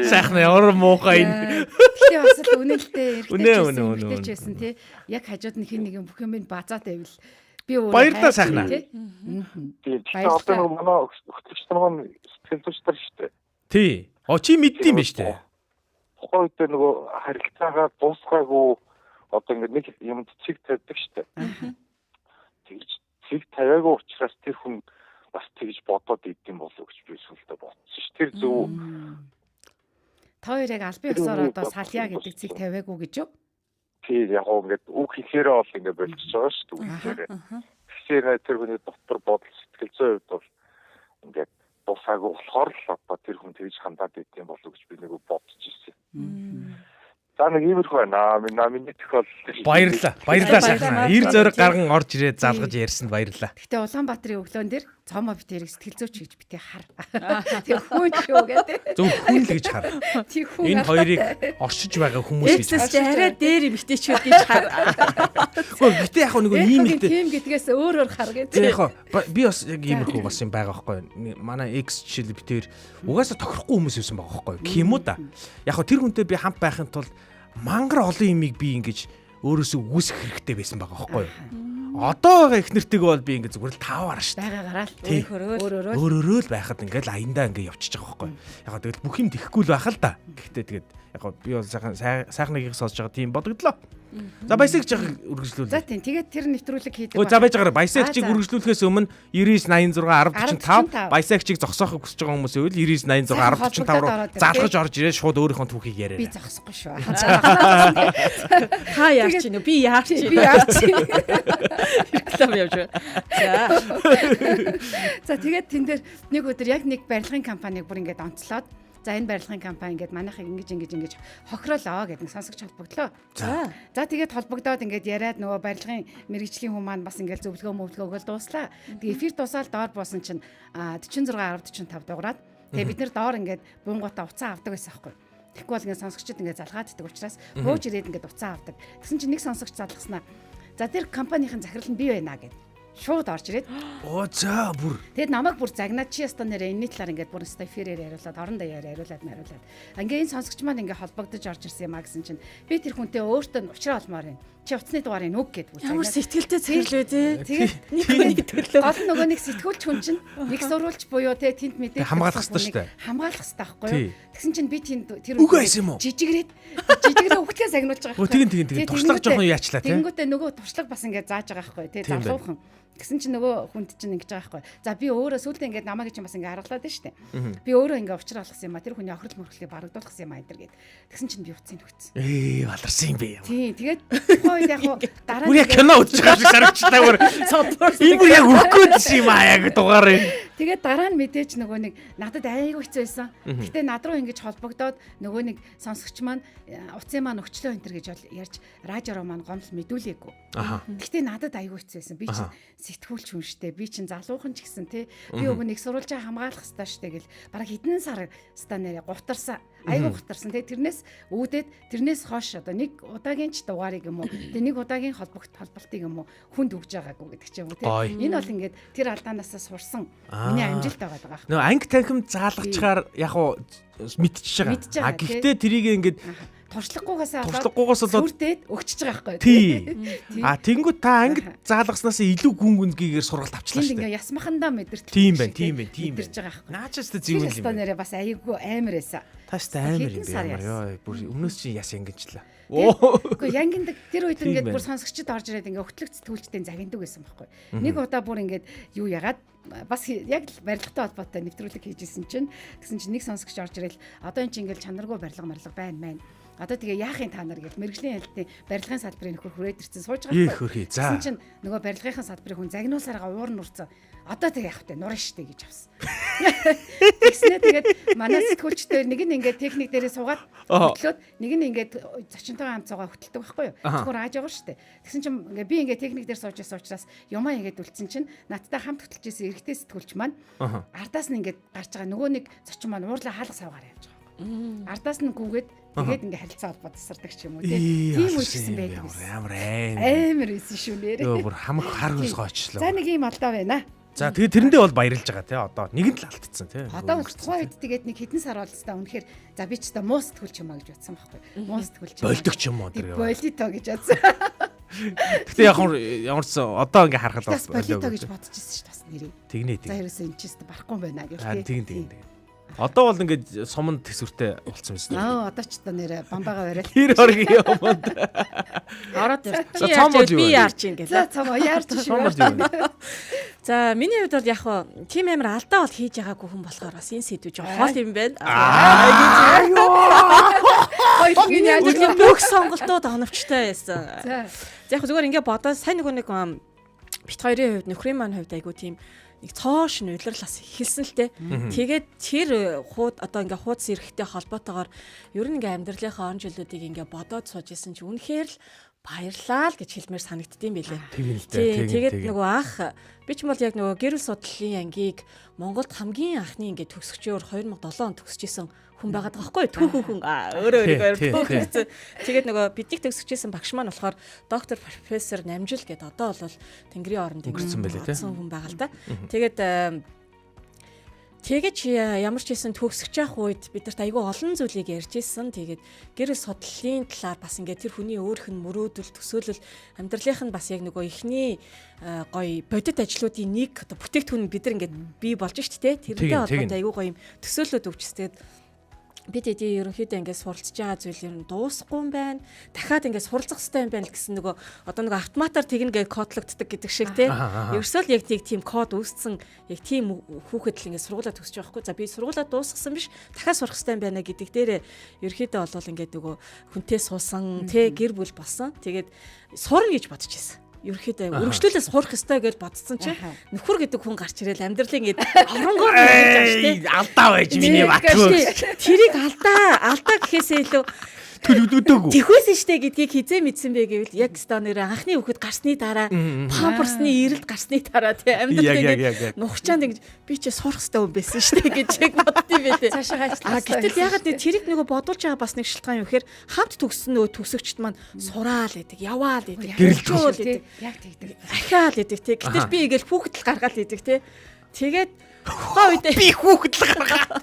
[SPEAKER 2] Сайхан ямар муухай энэ.
[SPEAKER 4] Тэгтээ бас л үнэлтэй
[SPEAKER 2] үнэ
[SPEAKER 4] байсан тий. Яг хажууд нь хин нэг юм бүх юм базаад байвал би өөрөө
[SPEAKER 2] баярлалаа сайхнаа.
[SPEAKER 6] Тийм одоо нэг манай өгтөгч нар сэтгэл зүйчдэр шүү дээ.
[SPEAKER 2] Тий. Чи мэддэм биш үү?
[SPEAKER 6] Тухайд нөгөө харилцаагаа дуусгаагүй одоо ингээд нэг юм цэг тавьдаг шүү дээ. Тэгж цэг тавиагүй учраас тэр хүн бас тэгж бодоод идэм болов гэж би сүлдө бодсон ш. Тэр зөв.
[SPEAKER 4] Та хоёр яг албан ёсоор одоо салья гэдэг цэг тавиагүй гэж юу?
[SPEAKER 6] Тий яг ингээд үг хийхээрээ бол ингээд болчихж байгаа шүү дээ. Тэгэхээр тэр хүний дотор бодол сэтгэл зүйн хувьд бол ингээд дуусаагүй болохоор л одоо тэр хүн тэгж хандаад идэм болов гэж би нэг бодож ирсэн. За нэг иймэрхүү байна. Миний тохиол
[SPEAKER 2] баярлаа сайхнаа. Ир зориг гарган орж ирээд залгаж ярьсанд баярлаа.
[SPEAKER 4] Гэтэ Улаанбаатарын өглөөн дээр цаамаа битэрийг сэтгэл зүйч гэж битээ хар. Тэг хүн шүү гэдэг.
[SPEAKER 2] Зөв хүн л гэж хар.
[SPEAKER 4] Тэг хүн.
[SPEAKER 2] Энэ хоёрыг оршиж байгаа хүмүүс гэж
[SPEAKER 3] Эксэс чи арай дээр эмгтээчүүд гэж хар.
[SPEAKER 2] Гэхдээ гэтээ яг нэг ийм л
[SPEAKER 4] тийм гэдгээс өөр хар гэдэг.
[SPEAKER 2] тэг яг би бас яг иймэрхүү бас юм байгаа байхгүй. Манай экс жишээл битээр угаасаа тохирохгүй хүмүүс байсан байгаа байхгүй. Ким уу да. Яг тэр хүнтэй би хамт байхын тулд мангар олон юмыг би ингэж өөрөөсөө үүсэх хэрэгтэй байсан байгаа байхгүй. Одоо байгаа их нэртэйг бол би ингэ зүгээр л тааваар шүү дээ.
[SPEAKER 4] Байгаагаараа л өөрөөрөө
[SPEAKER 2] Өөрөөрөө л байхад ингээл аяндаа ингээ явчихж байгаа байхгүй. Яг тэгэл бүх юм тэхгүй л байх л да. Гэхдээ тэгээд яг би бол сайхан нэгийг сонсож байгаа тийм бодогдлоо. За баясагч үргэлжлүүлээ.
[SPEAKER 4] За тийм тэгээд тэр нэвтрүүлэг хийдэг.
[SPEAKER 2] За байж байгаарай. Баясагчийг үргэлжлүүлэхээс өмнө 9986 1045 баясагчийг зогсоохыг хүсэж байгаа хүмүүс ивэл 9986 1045 руу заалгаж орж ирээ шууд өөрийнхөө түүхийг яриа.
[SPEAKER 4] Би зогсохгүй шүү.
[SPEAKER 3] Та яарч ийн би яарч ийн.
[SPEAKER 4] Би яарч ийн.
[SPEAKER 3] Реклам явж байна.
[SPEAKER 4] За тэгээд тэн дээр нэг өдөр яг нэг барилгын компаниг бүр ингээд онцлоод за энэ барилгын компани ингээд манайхыг ингэж хохироолоо гэдэг нэг сонсогч холбогдлоо. За тэгээд холбогдоод ингээд яриад нөгөө барилгын мэрэгжлийн хүмүүс маань бас ингээд зөвлөгөөгөө дууслаа. Тэгээ эфир дуусаад доор буусан чинь 46 10 45 дуурайд тэгээ бид нэр доор ингээд буунгуудаа уцаа авдаг байсан байхгүй. Тэгэхгүй бол ингээд сонсогчид ингээд залгаад идэх учраас бууж ирээд ингээд уцаа авдаг. Тэгсэн чинь нэг сонсогч залгаснаа. За тэр компанийн захирал нь би байна гэд. Шууд орж ирээд.
[SPEAKER 2] Оо за бүр.
[SPEAKER 4] Тэгэд намайг бүр загнаад чи ястаа нэрээ энэний талаар ингээд бүр өстой эфирээр яриулаад орон даяар яриулаад. Ингээ энэ сонсогч маань ингээ холбогдож орж ирсэн юм а гэсэн чинь би тэр хүнтэй өөртөө уулзраа олмоор юм. Чи утасны дугаарыг нүг гэд бүр.
[SPEAKER 3] Ямар сэтгэлтэй захирлээ те.
[SPEAKER 4] Тэгээд нэг хүний төрлөө. Гол нөгөө нэг сэтгүүлч хүн чинь их сурвалж буюу те тэнд мэдээ
[SPEAKER 2] хамгаалах хэрэгтэй шүү дээ.
[SPEAKER 4] Хамгаалах хэрэгтэй байхгүй юу? Тэгсэн чинь би тэр жижигрээд хөвгтлээ сагнуулж байгаа байхгүй.
[SPEAKER 2] Тэгээ туршлага жоохон яачлаа те.
[SPEAKER 4] Тэнгүүтээ нөгөө туршлага бас ингээ зааж байгаа байхгүй те. Залуухан. Тэгсэн чинь нөгөө хүнд чинь ингэж байгаа байхгүй. За би өөрөө сүүлдээ ингээд намайг чинь бас ингээ харгалаад байна шүү дээ. Би өөрөө ингээ учраа болгосон юм а. Тэр хүний охирол мөрхлийг барагдуулсан юм а энэ гэд. Тэгсэн чинь би утсыг нүгцэн.
[SPEAKER 2] Баларсан юм бэ.
[SPEAKER 4] Тийм тэгээд хойд яг дараа
[SPEAKER 2] бүр яг кино үзэж байгаа шиг санагдчихлаа бүр. Энэ бүр яг өгөхөд юм а яг дугаарыг.
[SPEAKER 4] Тэгээд дараа нь мэдээж нөгөө нэг надад айгүй хэцүү байсан. Гэтэ над руу ингэж холбогдоод нөгөө нэг сонсогч маань утсын маань өгчлөө энэ төр гэж ярьж радиороо маань гомдол мэдүүлээгүй. Гэтэ надад айгүй хэцүү байсан. Би чинь сэтгүүлч хүн штэ. Би чинь залуухан ч гэсэн те. Би өгөө нэг сурвалжаа хамгаалах хэрэгтэй штэ гэл бараг хэдэн сар станараа гутарсан. Айгүй гутарсан те. Тэрнээс үүдээд тэрнээс хойш одоо нэг удаагийн ч дугаарыг юм уу. Тэгээ нэг удаагийн холболтыг юм уу хүнд өгж байгаагүй гэдэг ч юм уу те. Энэ бол ингээд тэр алдаанаасаа сурсан миний амжилт байгаа даа.
[SPEAKER 2] Нөө анги танхим заалгачаар яг уу мэдчихэж байгаа. Гэхдээ тэрийг ингээд туршлагагүйгээс
[SPEAKER 4] сүрдээд өгчөж байгаа байхгүй.
[SPEAKER 2] Тийм. Тэнгүү та анги заалгаснаас илүү гүн гүнзгийгээр сургалт авчлаа шүү дээ.
[SPEAKER 4] Ингээ ясмахандаа мэдэрч.
[SPEAKER 2] Тийм байна.
[SPEAKER 4] Мэдэрж байгаа байхгүй.
[SPEAKER 2] Наачаас тэ зэвүүл юм.
[SPEAKER 4] Ястаа нэрээ бас айгүй амар байсан.
[SPEAKER 2] Тааштай амар юм байна. Йоо бүр өмнөөс чи яс янгинчлаа.
[SPEAKER 4] Үгүй янгиндаг тэр үед ингээд бүр сонсогчд орж ирээд ингээ хөтлөг сэтгүүлчтэй загиндаг байсан байхгүй. Нэг удаа бүр ингээд юу ягаад бас яг барилгатай холбоотой нэвтрүүлэг хийжсэн чинь тэгсэн чинь нэг сонсогч орж ирээл одоо эн чинь ингээд чанаргүй барилга байна мэн. Одоо тэгээ яахын та нар гэж мэрэгжлийн хэлтний барилгын салбарын нөхөр хүрээд ирсэн сууж байгаа байхгүй. Тэгсэн чинь нөгөө барилгын салбарын хүн загнуулсараа уур нурцсан. Одоо тэгээ яах вэ? Нурна штэ гэж авсан. Тэгснэ тэгээд манай сэтгүүлчтэй нэг нь ингээд техник дээрээ суугаад хөтлөөд нэг нь ингээд зочинтойгоо хамт цугаа хөтэлдэг байхгүй юу? Зөвхөн радиогоор штэ. Тэгсэн чинь ингээд би ингээд техник дээр сууж байсан учраас юмаа ингээд үлдсэн чинь надтай хамт хөтэлж байсан эрэгтэй сэтгүүлч маань ардаас нь ингээд гарч байгаа нөгөө нэг зочин маань уурлаа хаалга савгаар явж байгаа. Ардаас нь гүгээд тэгээд ингээ харилцаа холбоо тасардаг ч юм уу тийм үжсэн байдаг.
[SPEAKER 2] Амар
[SPEAKER 4] байсан шүү нэрээ.
[SPEAKER 2] Йоо бүр хамаг хар хөөс гоочлоо.
[SPEAKER 4] За нэг юм алдаа байна.
[SPEAKER 2] За тэгээд тэрэндээ бол баярлж байгаа те одоо нэгэнд л алдчихсан те.
[SPEAKER 4] Одоо тухайн үед тэгээд нэг хэдэн сар болцтой үнэхээр за би ч та муу сэтгүүлч юм а гэж бодсон байхгүй. Муу сэтгүүлч.
[SPEAKER 2] Болдог ч юм уу тэр.
[SPEAKER 4] Болито гэж бодсон.
[SPEAKER 2] Гэтэ ямар ч одоо ингээ харахад
[SPEAKER 4] бас болито гэж бодчихсон шүү бас нэрээ.
[SPEAKER 2] Тэгнэ.
[SPEAKER 4] За ерөөсөө энэ ч тест барахгүй байна гэх
[SPEAKER 2] тийм. Одоо бол ингээд суманд төсвөртэй болцсон юм байна.
[SPEAKER 4] Одоо ч та нэрэ бамбаага бариад.
[SPEAKER 2] Тэр оргийн юмд.
[SPEAKER 3] Ороод ирсэн. Би яарч ин гэлээ.
[SPEAKER 4] За цаамаа яарч шүү.
[SPEAKER 3] За миний хувьд бол яг хоо тийм амар алдаа бол хийж байгаагүй хүн болохоор бас энэ сэдвүү жоо хоол юм байна. Миний ажил бүх сонголтууд оновчтой байсан. За яг зүгээр ингээд бодоод сайн нэг бит хоёрын хувьд нөхрийн маань хувьд айгу тийм нэг цоош нь удирлаас эхэлсэн л те. Тэгээд тэр хууд одоо ингээ хуудас эрэхтэй холбоотойгоор ер нь ингээ амьдралынхаа он жилүүдийг ингээ бодоод сууж исэн чи үнэхээр л баярлаа л гэж хэлмээр санагддсан байлээ.
[SPEAKER 2] Тэгээд
[SPEAKER 3] нөгөө анх би ч бол яг нөгөө гэрэл судлалын ангийг Монголд хамгийн анхны ингээд төгсөгчөөр 2007 он төгсөжсэн хүн байгаад байгаа байхгүй түүхэн хүн өөрөө өөрийгөө тэгээд нөгөө бидийг төгсөжсэн багш маань болохоор доктор профессор Намжил гэдэг одоо бол Тэнгэрийн оронд
[SPEAKER 2] өнгөрсөн байлээ те
[SPEAKER 3] хүн байгаа л да. Тэгээд ямар ч хэлсэн төгсөж явах үед бидэрт айгүй олон зүйлийг ярьж ирсэн. Тэгээд гэрэл судлалын талаар бас ингээд тэр хүний өөрийнх нь мөрөөдөл төсөөлөл амьдралынх нь бас яг нөгөө ихний гоё бодит ажлуудын нэг одоо бүтээгдэхүүн бид нар ингээд бий болж шít те. Тэрнтэй холбоотой айгүй гоё юм төсөөлөд өгч тэгээд бид эдийн ерөнхийдөө ингээд суралцж байгаа зүйл ер нь дуусахгүй юм байна. Дахиад ингээд суралцах хэрэгтэй юм байна гэсэн нөгөө одоо нөгөө автоматар тэгнэ гэж кодлогддог гэдэг шиг те. Ерөөсөө л яг тийм код үүссэн яг тийм хүүхэд л ингээд сургуулаа төгсөж байгаа хгүй. За би сургуулаа дуусгасан биш. Дахиад сурах хэрэгтэй юм байна гэдэг дээрээ ерөнхийдөө бол ингээд нөгөө хүнтэй суусан те гэр бүл болсон. Тэгээд сурна гэж бодож байсан. Ерөнхийдөө өргөжлүүлээс сурах ёстой гэж бодсон чинь нөхөр гэдэг хүн гарч ирэл амьдралын ингээд оронгоор хийж байгаа шүү дээ.
[SPEAKER 2] Алдаа байж миний батгүй.
[SPEAKER 3] Тэрийг алдаа гэхээсээ илүү
[SPEAKER 2] төлөвлөдөөгүй.
[SPEAKER 3] Тэхвэсэн штэ гэдгийг хизээ мэдсэн бэ гэвэл яг станерэ анхны хүүхэд гарсны дараа памперсны ирэлт гарсны дараа тий амьдрал ингээд нухчаанд ингэж би чи сурах хэрэгтэй юм байсан штэ гэж яг боддсон байлээ.
[SPEAKER 4] Цаашаа ажиллах.
[SPEAKER 3] Гэтэл ягаад тэрийг нөгөө бодуулж байгаа бас нэг шалтгаан юм гэхээр хамт төгссөн нөгөө төгсөгчд маань сураал гэдэг, яваал гэдэг, гэрэлжүүл гэдэг.
[SPEAKER 4] Яг тэгдэг.
[SPEAKER 3] Ахаал гэдэг тий. Гэтэл би ингээл хүүхэд л гаргаал гэдэг тий. Тэгээд тухайн үедээ
[SPEAKER 2] би хүүхэд л гаргаад.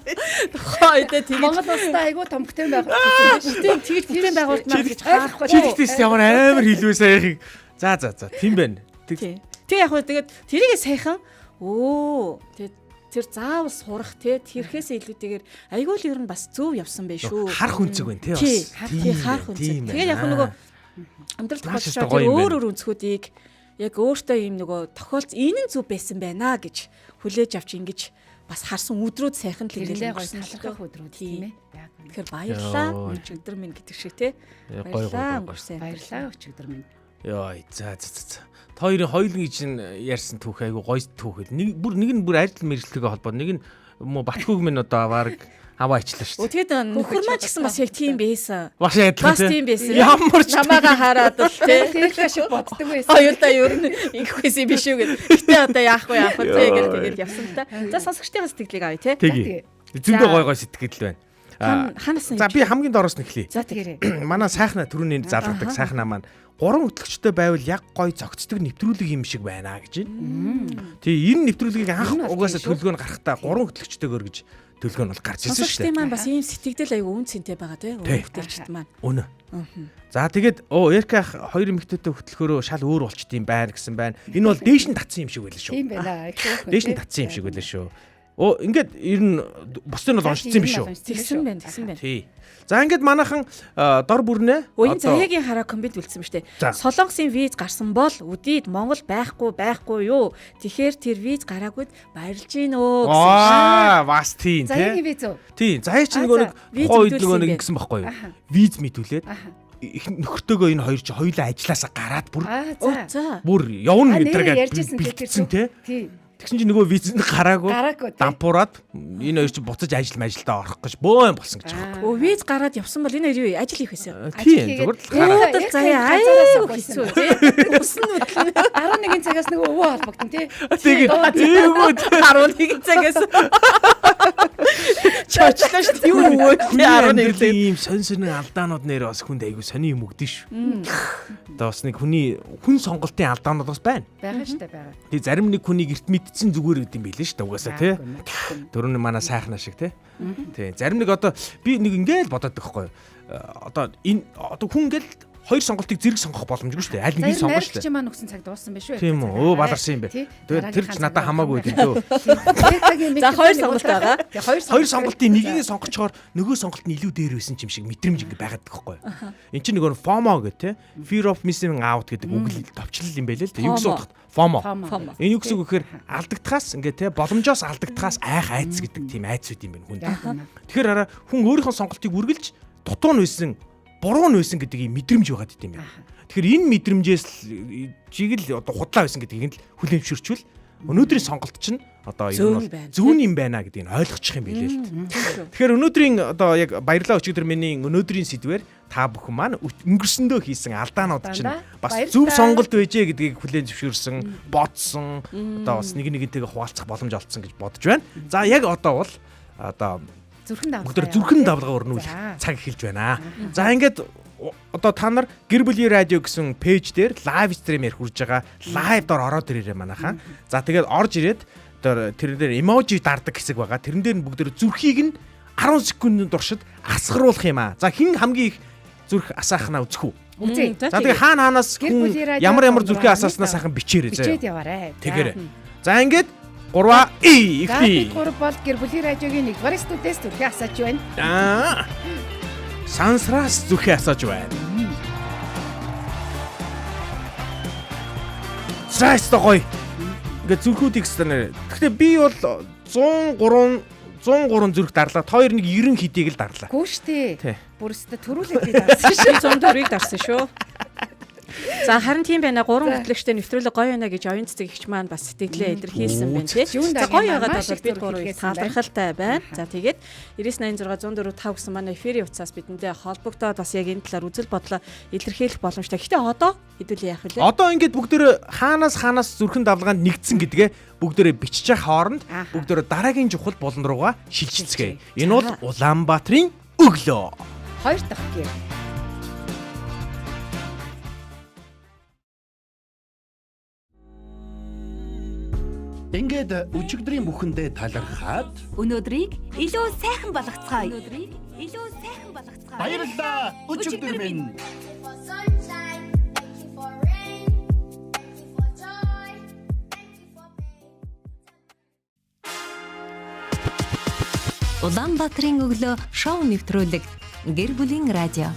[SPEAKER 3] Тухайн үедээ тэгээд
[SPEAKER 4] Монгол улстай айгүй том бүтээн байгуулалт
[SPEAKER 3] тийм тэгж бүтээн байгуулалт гэж хаахгүй.
[SPEAKER 2] Чигтээс ямар амар хэлвэ саяхыг. За тийм байна.
[SPEAKER 3] Тэг яг хөө тэгээд тэрийг сайхан тэгээд тэр заавал сурах те тэрхээс илүүтэйгээр айгүй л ер нь бас зөв явсан байх шүү.
[SPEAKER 2] Харах үнцэг байна те бас.
[SPEAKER 3] Тийм харах үнцэг. Тэгээд яг нөгөө амьдрал тохиолдож байгаа өөр үнцгүүдийг яг өөртөө юм нөгөө тохиолц энэ нь зөв байсан байна гэж хүлээж авч ингэж бас харсан өдрүүд сайхан л
[SPEAKER 4] ингээл талархах өдрүүд тийм ээ.
[SPEAKER 3] Тэгэхээр баярлаа өчигдөр минь гэдэг шиг те. Баярлаа өчигдөр минь.
[SPEAKER 2] Йой за. Та хоёрын хоёулын чинь ярьсан түүх айгу гоё түүх. Нэг нь бүр ажил мэргэжлэгээ холбоод нэг нь Батхүүг минь одоо аваарг аваа ичлаа шүү дээ.
[SPEAKER 3] Тэгээд нөхөр маань ч гэсэн бас яг тийм байсан.
[SPEAKER 2] Бас
[SPEAKER 3] тийм байсан.
[SPEAKER 2] Ямар ч
[SPEAKER 3] намаага хараад л те.
[SPEAKER 4] Тэр шиг боддог байсан.
[SPEAKER 3] Оюутаа ер нь ингэхээс биш үү гэд. Гэтэ одоо яах вэ гэл тэгээд явсан та. За сонсогчдын сэтгэлийг авъя те.
[SPEAKER 2] Тэгээ. Зөндөө гой сэтгэл байна.
[SPEAKER 3] Ханаас
[SPEAKER 2] за би хамгийн доороос нэхлэе.
[SPEAKER 3] За тэгээрэй.
[SPEAKER 2] Манай сайхна түрүүний залгадаг сайхна маань 3 хөтлөгчтэй байвал яг гой цогцдог нэвтрүүлэг юм шиг байна гэж байна. Тэгээ энэ нэвтрүүлгийг анх угаасаа төлөвлөгөө нь гарахтаа 3 хөтлөгчтэйгээр гэж төлөвлөгөө нь бол гарч ирсэн шүү дээ.
[SPEAKER 3] Сонсогчдын маань бас ийм сэтгэгдэл аягүй үн цэнтэй байгаа те. Хөтлөгчд маань.
[SPEAKER 2] Үнэ. За тэгээд Эрка 2 эмэгтэйтэй хөтлөхөөрөө шал өөр болчт юм байна гэсэн байна. Энэ бол дээш нь татсан юм шиг байлаа шүү.
[SPEAKER 4] Тийм байна.
[SPEAKER 2] Дээш нь татсан юм шиг байлаа шүү. Ингээд ер нь бусдын бол онцсон юм биш үү?
[SPEAKER 3] Тэгсэн байна.
[SPEAKER 2] Тий. За ингээд манайхан дор бүрнэ.
[SPEAKER 3] Энэ заяагийн хараа коммент үлдсэн ба штэ. Солонгосын виз гарсан бол үдийд Монгол байхгүй юу? Тэгэхээр тэр виз гараагүйд баярлж гин өө
[SPEAKER 2] гэсэн. Бас тийм тий.
[SPEAKER 4] Заяагийн виз үү?
[SPEAKER 2] Тий. Заяа чи нөгөө хойд нөгөө нэг ингэсэн байхгүй юу? Виз мэдүүлээд их нөхөртөөгөө энэ хоёр чи хоёулаа ажилласаа гараад бүр.
[SPEAKER 3] За.
[SPEAKER 2] Бүр явна гэдэргээд бэлдсэн тий.
[SPEAKER 4] Тий.
[SPEAKER 2] Тэгсэн чинь нөгөө визэнд гараагүй дампуураад энэ хоёр чинь буцаж ажилдаа орох гэж бөөн болсон гэж байгаа.
[SPEAKER 3] Виз гараад явсан бол энэ хоёр юу ажил хийх байсан?
[SPEAKER 2] Тийм зүгээр л
[SPEAKER 3] гараад заяа айгүй хэцүү тий. Усан нүдл
[SPEAKER 4] 11 цагаас нөгөө өвөө холбогдсон тий.
[SPEAKER 2] Тэгээд
[SPEAKER 3] 11 цагаас чочлоо шүү дээ. Юу өвөө 11 цаг
[SPEAKER 2] ийм сонь алдаанууд нэр бас хүнд айгүй сони юм өгдөн шүү. Одоо бас нэг хүн сонголтын алдаанууд бас байна.
[SPEAKER 4] Байгаа шүү дээ байгаа.
[SPEAKER 2] Тэг зарим нэг хүнийг эрт мэдсэн зүгээр гэдэг юм билээ шүү дээ угаасаа тий. Дөрөвний манай сайхна шиг тий. Тий. Зарим нэг одоо би нэг ингээл бодоод байхгүй. Одоо энэ хүн ингээл хоёр сонголтыг зэрэг сонгох боломжгүй шүү дээ. Аль нэгийг сонгоно шүү дээ.
[SPEAKER 4] Чи маань өгсөн цаг дууссан биш үү?
[SPEAKER 2] Тийм үү. Баларсан юм бэ. Тэгээд тэр ч надад хамаагүй дээ дөө.
[SPEAKER 3] За хоёр сонголт байгаа.
[SPEAKER 2] Хоёр сонголтын нэгийг сонгочоор нөгөө сонголт нь илүү дээр байсан юм шиг мэдрэмж ингэ байгаад байгаа байхгүй. Энд чинь нөгөө FOMO гэх те. Fear of missing out гэдэг үг л товчлол юм байлээ л дээ. Юу гэсэн утгатай? FOMO. Энэ юу гэсэн үг гэхээр алдагдахаас ингээ те боломжоос алдагдахаас айх айц гэдэг тийм айцуд юм байна хүнд. Тэгэхээр хараа хүн өөрийнхөө сонголтыг үргэлж дутуу нь байсан буруу нь байсан гэдэг ийм мэдрэмж байгаад идэм юм. Тэгэхээр энэ мэдрэмжээс чиг л одоо худлаа байсан гэдгийг л хүлээмжшэрчвэл Өнөөдрийн сонголт чинь одоо
[SPEAKER 3] Зөв
[SPEAKER 2] ер нь
[SPEAKER 3] байна.
[SPEAKER 2] зөв юм байна гэдгийг ойлгочих юм билээ л дээ. Тэгэхээр өнөөдрийн одоо яг баярлалаа өчигдөр миний өнөөдрийн сэдвээр та бүхэн маань өнгөрсөндөө хийсэн алдаанууд чинь бас зөв сонголт байжээ гэдгийг хүлээн зөвшөөрсөн, бодсон, одоо бас нэгнтэйгээ хуваалцах боломж олцсон гэж бодож байна. За яг одоо бол одоо зүрхэн давлгаа өрнүүлэх цаг эхэлж байна. За ингээд одоо та нар Гэр бүлийн радио гэсэн пэйж дээр лайв стримээр хүрж байгаа лайв дор ороод ирээрэй манайхаа. За тэгээд орж ирээд тэр дээр эможи дардаг хэсэг байгаа. Тэрэн дээр нь бүгд зүрхийг нь 10 секундын туршид асгаруулах юм аа. За хин хамгийн их зүрх асаахнаа үзэх үү?
[SPEAKER 4] Үзье.
[SPEAKER 2] За тэгээ хаанаас ямар зүрхээ асааснаа сайхан бичээрэй заяа.
[SPEAKER 4] Бичээд яваарай.
[SPEAKER 2] Тэгээрэй. За ингээд 3 их.
[SPEAKER 4] Гур бол Гэр бүлийн радиогийн 1-р студиэс зүрхээ асааж байна.
[SPEAKER 2] Сансраас зүрхээ асааж байна. Сайста гоё. Ингээд зүрхүүдийг станаар. Гэхдээ би бол 103 зүрх дарлаа. Хоёр нэг 90 хэдийг л дарлаа.
[SPEAKER 4] Гүү штэ.
[SPEAKER 2] Тий.
[SPEAKER 4] Бүрстэ төрүүлээд би дарсан шүү.
[SPEAKER 3] 104-ийг дарсан шүү. За харин тийм байна. 3 хөтлөгчтэй нэвтрүүлэг гоё байна гэж оюун цэцэг ихч маань бас сэтгэлээ илэрхийлсэн байна тий. За гоё яагаад бол бид гурав их талархалтай байна. За тэгээд 9986 104 5 гэсэн манай эфирийн утсаас бидэндээ холбогдоод бас яг энэ талаар үзэл бодлоо илэрхийлэх боломжтой. Гэхдээ одоо хэдүүлээ яах вэ?
[SPEAKER 2] Одоо ингээд бүгдөө хаанаас зүрхэн давлгаанд нэгдсэн гэдгээ бүгдөө биччих хооронд бүгдөө дараагийн чухал болон руугаа шилжицгээе. Энэ бол Улаанбаатарын өглөө.
[SPEAKER 4] 2 дахь гэр.
[SPEAKER 1] Ингээд өчигдрийн бүхэндээ талархаад
[SPEAKER 5] Өнөөдрийг илүү сайхан болгоцгоё.
[SPEAKER 1] баярлалаа өчигдөр минь.
[SPEAKER 5] Улаанбаатарын өглөө шоу нэвтрүүлэг Гэр бүлийн радио.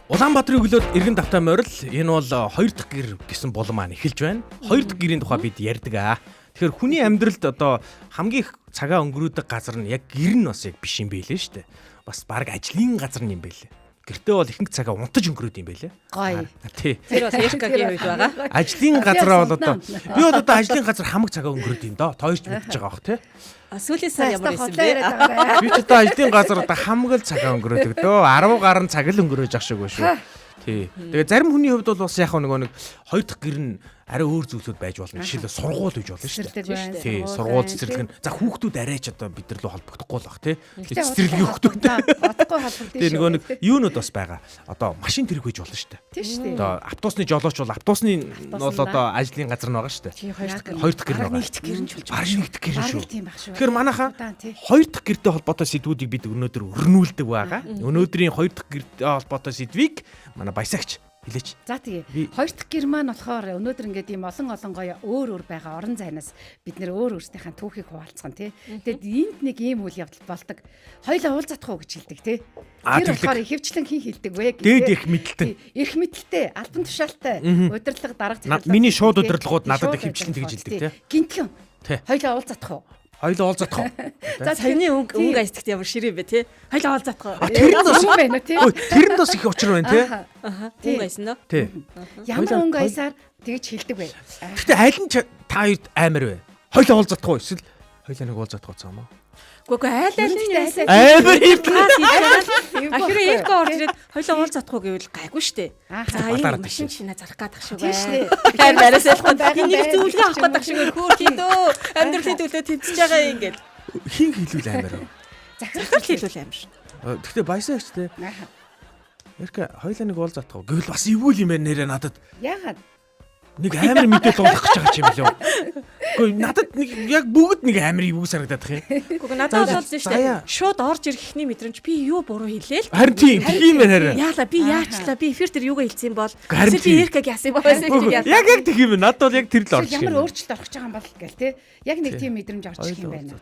[SPEAKER 2] Улаанбаатарын өглөөд эргэн давтаа морил энэ бол 2 дахь гэр гэсэн болон маань эхэлж байна. 2 дахь гэрийн тухай бид ярьдаг аа. Тэгэхээр хүний амьдралд одоо хамгийн их цагаа өнгөрөөдөг газар нь яг гэр нь бас яг биш юм байлээ шүү дээ. Бас баг ажлын газар нь юм байлээ. Гэртээ бол ихэнх цагаа унтаж өнгөрөөд юм байлээ.
[SPEAKER 4] Гоё.
[SPEAKER 2] Тий.
[SPEAKER 3] Тэр бол Эркагийн үед байгаа.
[SPEAKER 2] Ажлын газараа бол одоо би бол одоо ажлын газар хамаг цагаа өнгөрөөд юм доо. Тойрч мэдж байгаа бах тий.
[SPEAKER 3] Сүүлийн сар ямар байсан бэ?
[SPEAKER 2] Би ч одоо ажлын газар одоо хамаг л цагаа өнгөрөөдөг дөө. 10 гаруй цаг л өнгөрөөж ах шиг шүү. Тий. Тэгээ зарим хүний хувьд бол бас яг нэг 2 дахь гэр нь арай өөр зүйлүүд байж болно. Жишээлбэл сургууль гэж болно шүү дээ. Тий, сургууль цэцэрлэг нь. За хүүхдүүд арайч одоо бид нар лөө холбогдохгүй л бах тий. Цэцэрлэгийн хүүхдүүд.
[SPEAKER 4] Одохгүй холбогдсон.
[SPEAKER 2] Тий нэг юунууд бас байгаа. Одоо машин тэрэг байж болно шүү дээ.
[SPEAKER 4] Тий шүү дээ.
[SPEAKER 2] Одоо автобусны жолооч бол автобусны бол одоо ажлын газар нь байгаа шүү дээ.
[SPEAKER 4] Тий 2 дахь гэр.
[SPEAKER 2] 2 дахь гэр байгаа.
[SPEAKER 3] 1 дахь гэр нь ч болж
[SPEAKER 2] Бараг 1 дахь гэр шүү.
[SPEAKER 4] Тийм баг шүү.
[SPEAKER 2] Тэгэхээр манайхаа 2 дахь гэртэй холбоотой сэдвүүдийг бид өнөөдөр өрнүүлдэг байгаа. Өнөөдрийн 2 дахь гэртэй холбоотой сэдвийг манай баясагч хэлээч.
[SPEAKER 4] За тэгээ 2 дахь гэр маань болохоор өнөөдөр ингээд ийм олон гоё өөр байгаа орон зайнаас бид нэр өөр өөрсдийнхээ түүхийг хуваалцсан тий. Тэгээд энд нэг ийм үйл явдал болдог. Хоёлаа уулзах уу гэж хэлдэг тий. Тэр болохоор ихэвчлэн хин хэлдэг вэ гэдэг.
[SPEAKER 2] Дээд их мэдлэлтэй.
[SPEAKER 4] Их мэдлэлтэй, албан тушаалтай, удирдлага дарга захирлага.
[SPEAKER 2] Миний шууд удирдлагууд надад ихэвчлэн тэгж хэлдэг тий.
[SPEAKER 4] Гинтлэн.
[SPEAKER 2] Тий.
[SPEAKER 4] Хоёлаа уулзах уу?
[SPEAKER 2] Хоёлаа уулзах уу?
[SPEAKER 3] За саяны өнгө айстагт ямар ширээ бэ те? Хоёлаа уулзах уу?
[SPEAKER 2] Тэр нь бас
[SPEAKER 4] байна тий.
[SPEAKER 2] Тэр нь бас их учир байна тий.
[SPEAKER 3] Өнгө айсан нөө.
[SPEAKER 2] Тий.
[SPEAKER 4] Ямар өнгө айсаар тэгж хэлдэг вэ?
[SPEAKER 2] Гэтэ аль нь та хоёрт амар вэ? Хоёлаа уулзах уу? Эсвэл хоёлаа нэг уулзах уу цаамаа?
[SPEAKER 3] Гэхдээ айл нь яасан.
[SPEAKER 2] Амар их.
[SPEAKER 3] Ахираа эргөө орж ирээд хоёлоо уулзах уу гэвэл гайгүй штэ. За энэ машин шинэ зарах гадах шиг байна. Хайр бараас ялахгүй. Энийг зөвлөгөө авах гадах шиг хөөх хийдөө. Амьдралын төлөө тэмцэж байгаа юм ингээд.
[SPEAKER 2] Хин хэлүүл амар.
[SPEAKER 3] Захирал хийлүүл амар шин.
[SPEAKER 2] Гэтэ баясаач тий. Ярка хоёлаа нэг уулзах уу гэвэл бас эвгүй юм байна нэрээ надад.
[SPEAKER 4] Яагаад?
[SPEAKER 2] Нэг амар мэдээ дуулах гэж байгаа юм билүү. Гэхдээ надад нэг яг бүгд нэг амар эвгүй санагдаад их юм.
[SPEAKER 3] Гэхдээ надад бол шүү дээ. Шууд орж ирэх ихний мэдрэмж би юу буруу хэлээ л.
[SPEAKER 2] Харин тийм юм байна харин.
[SPEAKER 3] Яалаа би яачлаа би эфир дээр юугаа хэлсэн бол би Эркаг яасан байсан гэж яа.
[SPEAKER 2] Яг тийм юм. Надад бол яг тэр л орж ирсэн.
[SPEAKER 4] Ямар өөрчлөлт орох гэж байгаа юм бол гэл те. Яг нэг тийм мэдрэмж орж ирэх юм байна.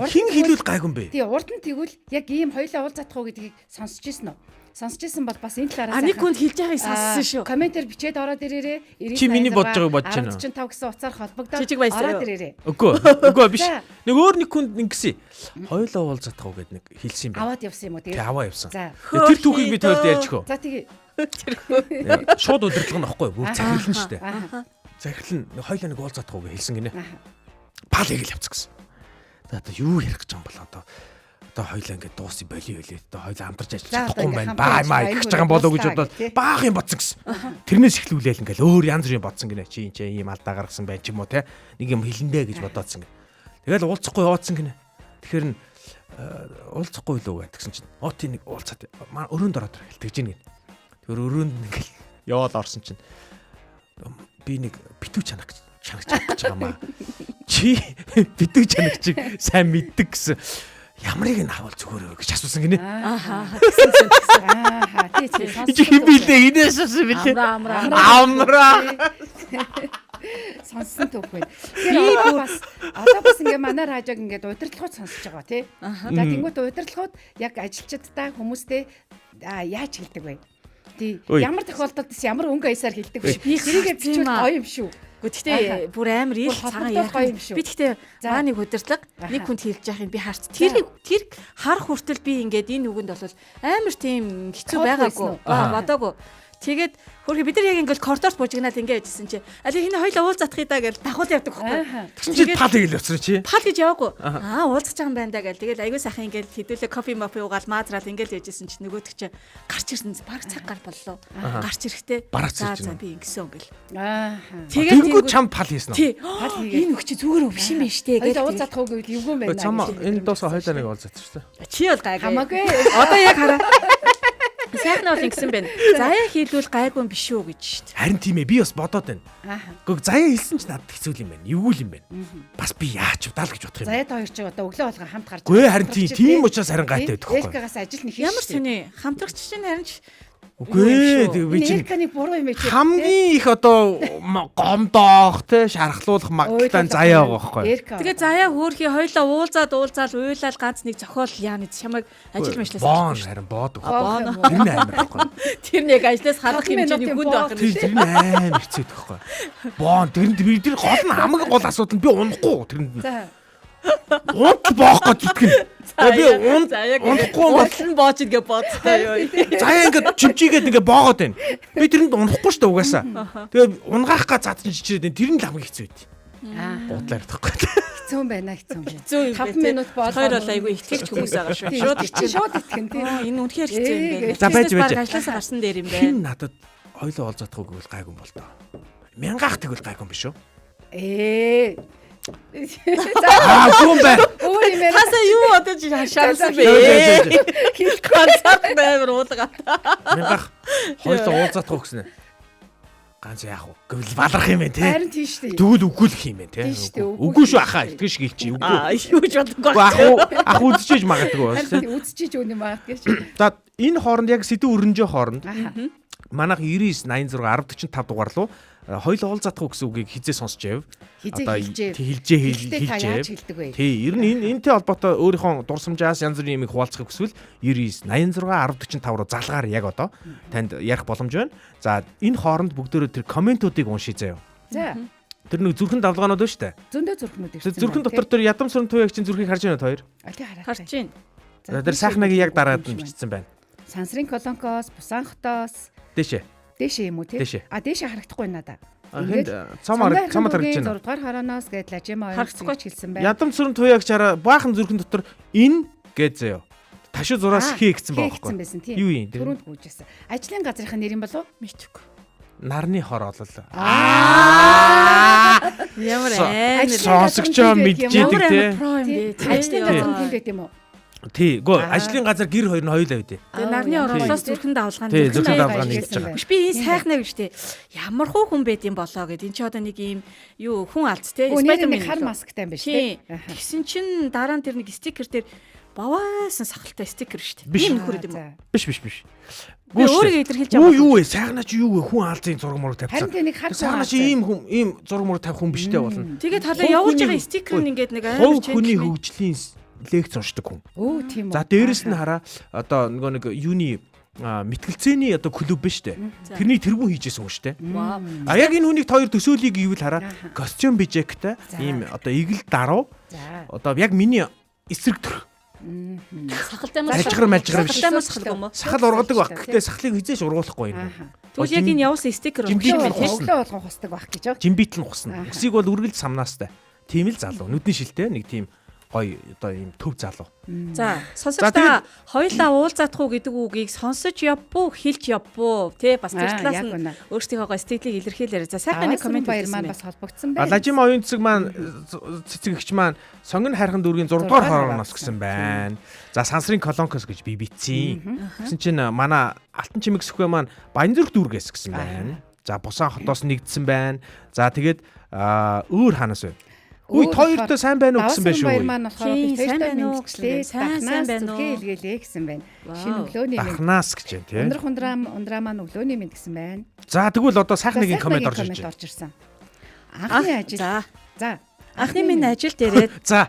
[SPEAKER 2] Хин хэлүүл гайгүй юм бэ?
[SPEAKER 4] Тий, урд нь тэгвэл яг ийм хоёлаа уулзах уу гэдгийг сонсч ирсэн үү? Сонсч ирсэн бол бас энэ талаараа
[SPEAKER 3] нэг хүнд хэлж байгааг сонссон шүү.
[SPEAKER 4] Комментээр бичээд ороод ирээрээ.
[SPEAKER 2] Чи миний бодож байгааг бодож байна.
[SPEAKER 4] 15 гэсэн утсаар холбогдоод
[SPEAKER 3] ороод
[SPEAKER 4] ирээрээ.
[SPEAKER 2] Үгүй биш. Нэг өөр нэг хүнд ингэсэн. Хоёлоо уулзах уу гэд нэг хэлсэн юм байна.
[SPEAKER 4] Аваад явсан юм уу тэгээд?
[SPEAKER 2] Аваа явсан.
[SPEAKER 4] За.
[SPEAKER 2] Тэр түүхийг би тойлд ярьж хөө.
[SPEAKER 4] За тэгээ
[SPEAKER 2] Шууд удирдлага нөхгүй бүр захирлан шүү дээ. Захирлан хоёлаа нэг уулзах уу гэж хэлсэн гинэ. Пал хийгээл явцсан гэсэн. Одоо юу ярих гэж юм бол одоо хоёлаа ингээд дуусны болио хэлээ. Одоо хоёлаа хамтарч ажиллаж чадахгүй юм байна. Баа маа их гэж байгаа юм болоо гэж бодоод баах юм бодсон гэсэн. Тэрнээс эхлүүлээл ингээд өөр янз бүрийн бодсон гинэ. Чи ийм алдаа гаргасан байх ч юм уу те. Нэг юм хэлэндэ гэж бодоодсэн гинэ. Тэгэл уулзахгүй яваадсан гинэ. Тэгэхээр уулзахгүй л үү гэсэн чинь тий нэг уулзаад маа өрөөнд ороод хэлтгэж гин. Тэр өрөөнд ингээл яваад орсон чинь би нэг битүү чанах гэж байгаа маа. Чи битүү чанах чиг сайн мэддэг гэсэн. Ямрыг нь авал зүгээр гэж асуусан гинэ. Тий. Чи хибилээ инээс асуусан билээ. Амра.
[SPEAKER 4] Сонссон түүхгүй. Тэгэхээр одоо бас ингээ манай радиог ингээ удирдлагууд сонсож байгаа тий. За тэнгуут удирдлагууд яг ажилчдаа хүмүүстэй яаж хэлдэг вэ? Тий. Ямар тохиолдолд ямар өнгө аясаар хэлдэг вэ? Тэрийгээ бичвэл гоё юм шүү.
[SPEAKER 3] Гэхдээ бүр амар их цагаан ярих юм шүү. Би гэхдээ нэг удирдлага нэг хүнд хэлж яах юм би харц. Тэр харах хүртэл би ингээд энэ үгэнд бол амар тийм хэцүү байгаагүй. Бодоогүй. Тэгээд хөрхи бид нар яг ингээд коридорт буужигнаад ингээд байжсэн чи аль энэ хоёлаа уулзах даа гэж давхуул явдаг байхгүй.
[SPEAKER 2] Тэгсэн чи пал хийгээл явцсан чи.
[SPEAKER 3] Пал гэж яваагүй. Уулзах байгаа юм байна даа гэж. Тэгээд аягүй сайхан ингээд хэдүүлээ кофе мофи уугаал маазраад ингээд яжсэн чи нөгөөдөг чи гарч ирсэн баг цаг гар боллоо. Гарч ирэхтэй. За би ингэсэн юм гэл.
[SPEAKER 2] Тэгээд чам пал хийсэн үү?
[SPEAKER 3] Пал хийгээ. Энэ өгч зүгээр биш юм байна штэ гэж.
[SPEAKER 4] Уулзах хөөгүй эвгүй юм байна.
[SPEAKER 2] Чам энэ доосоо хоёлаа нэг уулзах шүү дээ.
[SPEAKER 3] Чи бол гайгүй.
[SPEAKER 4] Хамаагүй.
[SPEAKER 3] Одоо яг хараа. Сайхан бол ингэсэн байна. Заяа хийлүүл гайгүй юм биш үү гэж шүү дээ.
[SPEAKER 2] Харин тийм ээ би бас бодоод байна. Гэхдээ заяа хэлсэн ч надад хэцүү юм байна. Эвгүй юм байна. Бас би яач удаа л гэж бодох юм.
[SPEAKER 4] Заяа хоёр ч одоо өглөө болгоо хамт гарч.
[SPEAKER 2] Гүй харин тийм учраас харин гайтай байдаг байхгүй.
[SPEAKER 4] Эркагаас ажил нэг хийш.
[SPEAKER 3] Ямар сони хамтрагч чинь харин ч
[SPEAKER 2] үгүй би чинь
[SPEAKER 4] эрканы буруу юм чи.
[SPEAKER 2] Хамгийн их одоо гомдоох те шархлуулах магадaltaй заяа байгаа байхгүй.
[SPEAKER 3] Тэгээ заяа хөөрхий хоёлаа уулзаал уйлал ганц нэг зохиол яана чамайг ажил мэжлээс
[SPEAKER 2] боон харин боодог. Тэр нь амар байхгүй.
[SPEAKER 3] Тэр нэг ажлаас харах хэмжээний хүнд байх юм
[SPEAKER 2] шиг. Тэр нь амар хэцүү байхгүй. Боон тэр гол нь хамгийн гол асуудал нь би унахгүй тэрэнд. Унт боох гэж итгэн. Би унахгүй
[SPEAKER 3] бодлон боож идгээ бодтой юу.
[SPEAKER 2] Заяа ингээд чимчигээд ингээд боогоод байна. Би тэрэнд унахгүй шүү дээ угаасаа. Тэгээ унгаах га цаадсан чичрээд тэр нь л хамгийн хэцүү байд. Бодлоо ярьдаггүй.
[SPEAKER 4] Хэцүү байна хэцүү. 5 минут боол.
[SPEAKER 3] Хоёр бол айгүй ихтгэж хүмүүс байгаа шүү.
[SPEAKER 4] Шууд итгэн тий.
[SPEAKER 3] Энэ үнэхээр хэцүү юм байна.
[SPEAKER 2] За байж.
[SPEAKER 3] Ажлаасаа гарсан дээр юм байна.
[SPEAKER 2] Хин надад хоёлоо олзаадах үгүй гайгүй юм бол тоо. Мянгаах тэгвэл гайгүй юм биш үү? Гүн бай.
[SPEAKER 3] Тасаа юу одоо чи шаарсан бэ? Хил концерт баймар уулгаа.
[SPEAKER 2] Мянгаах хоёлоо уулзаадах уу гэсэн. Ганц яах вэ? Гэвэл баларх юм байна те.
[SPEAKER 4] Харин тийш дээ.
[SPEAKER 2] Тэгвэл үгүүлэх юм байна те. Үгүй шүү ахаа. Итгэж шиг хэлчих үгүй.
[SPEAKER 3] Юу ч бодохгүй.
[SPEAKER 2] Ах үдчихэж магадгүй
[SPEAKER 4] те. Үдчихэж өгнө магадгүй ч.
[SPEAKER 2] За энэ хооронд яг сэдв өрнжөө хооронд манайх 99 86 10 45 дугаар руу хоёул уулзаадах уу гэсэн үгийг хизээ сонсч байв.
[SPEAKER 4] Хэлжээ.
[SPEAKER 2] Тий, ер нь энэтэй холбоотой өөрийнхөө дурсамжаас янз бүрийн юмыг хуваалцахыг хүсвэл 99 86 10 45 руу залгаар яг одоо танд ярих боломж байна. За энэ хооронд бүгдөө тэр комментуудыг уншия заяа.
[SPEAKER 4] За.
[SPEAKER 2] Тэр нэг зүрхэн давлгаанууд байна шүү дээ.
[SPEAKER 4] Зөндөө зүрхнүүд ирсэн.
[SPEAKER 2] Зүрхэн дотор тэр ядам сүрэн туяагчийн зүрхийг харж байна хоёр.
[SPEAKER 3] Харж байна.
[SPEAKER 2] Тэр сайхныг яг дараад нь бичсэн байна.
[SPEAKER 4] Сансрын колонкоос, Бусанхтоос Дээшээ юм уу тий? Дээшээ харагдахгүй надаа.
[SPEAKER 2] Ингээд цамаар харагдаж байна.
[SPEAKER 4] 6 дугаар харааноос гээд лажима
[SPEAKER 3] харагдахгүй
[SPEAKER 4] хэлсэн байна.
[SPEAKER 2] Ядам сүрэн туяагч хараа баахан зүрхэн дотор энэ гэж заяа. Ташуу зураас хий гэсэн байгаа байхгүй. Юу юм?
[SPEAKER 4] Түрүүнд гүйжсэн. Ажлын газрынхаа нэр юм болов?
[SPEAKER 3] Мэдгүй.
[SPEAKER 2] Нарны хор олол.
[SPEAKER 3] Ямар аа.
[SPEAKER 2] Сонсогчоо мэдчихэдэг тий.
[SPEAKER 4] Ажлын газар нь тийм юм уу?
[SPEAKER 2] Тий, гоо ажлын газар гэр хоёр нь хоёулаа үү.
[SPEAKER 3] Тэгээ нарны орлоос зүрхэн давлгаан
[SPEAKER 2] зүрхэн давлгаан нэгж байгаа.
[SPEAKER 3] Би энэ сайхнаа гэж тий. Ямар хуу хүн байд юм болоо гэд. Энд чи одоо нэг юм юу хүн алц тий.
[SPEAKER 4] Спайдермен хар масктай юм байна шүү
[SPEAKER 3] тий. Тэгсэн чин дараа нь тэр нэг стикер дээр баваасан сахалтай стикер шүү дээ. Ийм нөхөр юм уу?
[SPEAKER 2] Биш.
[SPEAKER 3] Би өөрийгөө илэрхийлж байгаа.
[SPEAKER 2] Юу вэ? Сайхнаа чи юу вэ? Хүн алзын зураг мураг тавьсан.
[SPEAKER 4] Харин тэнийг хар
[SPEAKER 2] сайхнаа чи ийм зураг мураг тавих хүн биштэй болно.
[SPEAKER 3] Тэгээд хадаа явуулж байгаа стикер нь ингээд нэг
[SPEAKER 2] амар хүний хөгжлийн лекц уншдаг хүн.
[SPEAKER 4] Тийм үү.
[SPEAKER 2] За дээрэс нь хараа одоо нэг юуны мэтгэлцээний одоо клуб биш үү? Тэрний тэргүүн хийжсэн хүн шүү дээ. А яг энэ хүнийг хоёр төсөөлийг гэвэл хараа костюм бижектэй ийм одоо игэл даруу. Одоо яг миний эсрэг төрх
[SPEAKER 3] Сахалтай
[SPEAKER 2] сахал
[SPEAKER 3] юм уу?
[SPEAKER 2] сахал ургадаг баг. Гэхдээ сахлыг хизээш ургуулахгүй юм.
[SPEAKER 3] Тэгвэл яг энэ явуулсан стикер
[SPEAKER 2] Жимбит
[SPEAKER 3] юм тийм.
[SPEAKER 4] Өглөө болгон хусдаг байх гэж байна.
[SPEAKER 2] Жимбит нь хусна. Өсийг бол үргэлж самнаастай. Тийм л залуу. Нүдний шилтэй нэг тийм гоё одоо ийм төв залуу.
[SPEAKER 3] За, сонсогчдаа хоёулаа уулзаадах уу гэдэг үгийг сонсож явбуу, хэлж явбуу. Тэ бас тэр талаас нь өөрсдийнхөө стилийг илэрхийлээрэй. За, сайхан нэг комент
[SPEAKER 4] баяр маань бас холбогдсон байна.
[SPEAKER 2] Лажим оюун цэцэг маань цэцэгч маань сонгон хайрхан дүүргийн 6 дугаар хоороноос гэсэн байна. За, сансрын колонкос гэж би битсэн. Гэсэн чинь манай алтан чимэг сүхбэ маань Баянзүрх дүүргээс гэсэн байна. За, Бусан хотоос нэгдсэн байна. За, тэгээд өөр ханаас байна. Үй хоёртой сайн байна уу гэсэн байх шүү.
[SPEAKER 4] Баяр маань болохоор баяртай мэдчлээ. Сайн байна уу хэлгэлээ гэсэн байна. Шинэ өглөөний мэд.
[SPEAKER 2] Дахнаас гэж байна тий.
[SPEAKER 4] Ундраа маань өглөөний мэд гэсэн байна.
[SPEAKER 2] За тэгвэл одоо сайхан нэгэн комент орж
[SPEAKER 4] ирсэн. Анхны ажил. За.
[SPEAKER 3] Анхны минь ажил дээрээ.
[SPEAKER 2] За.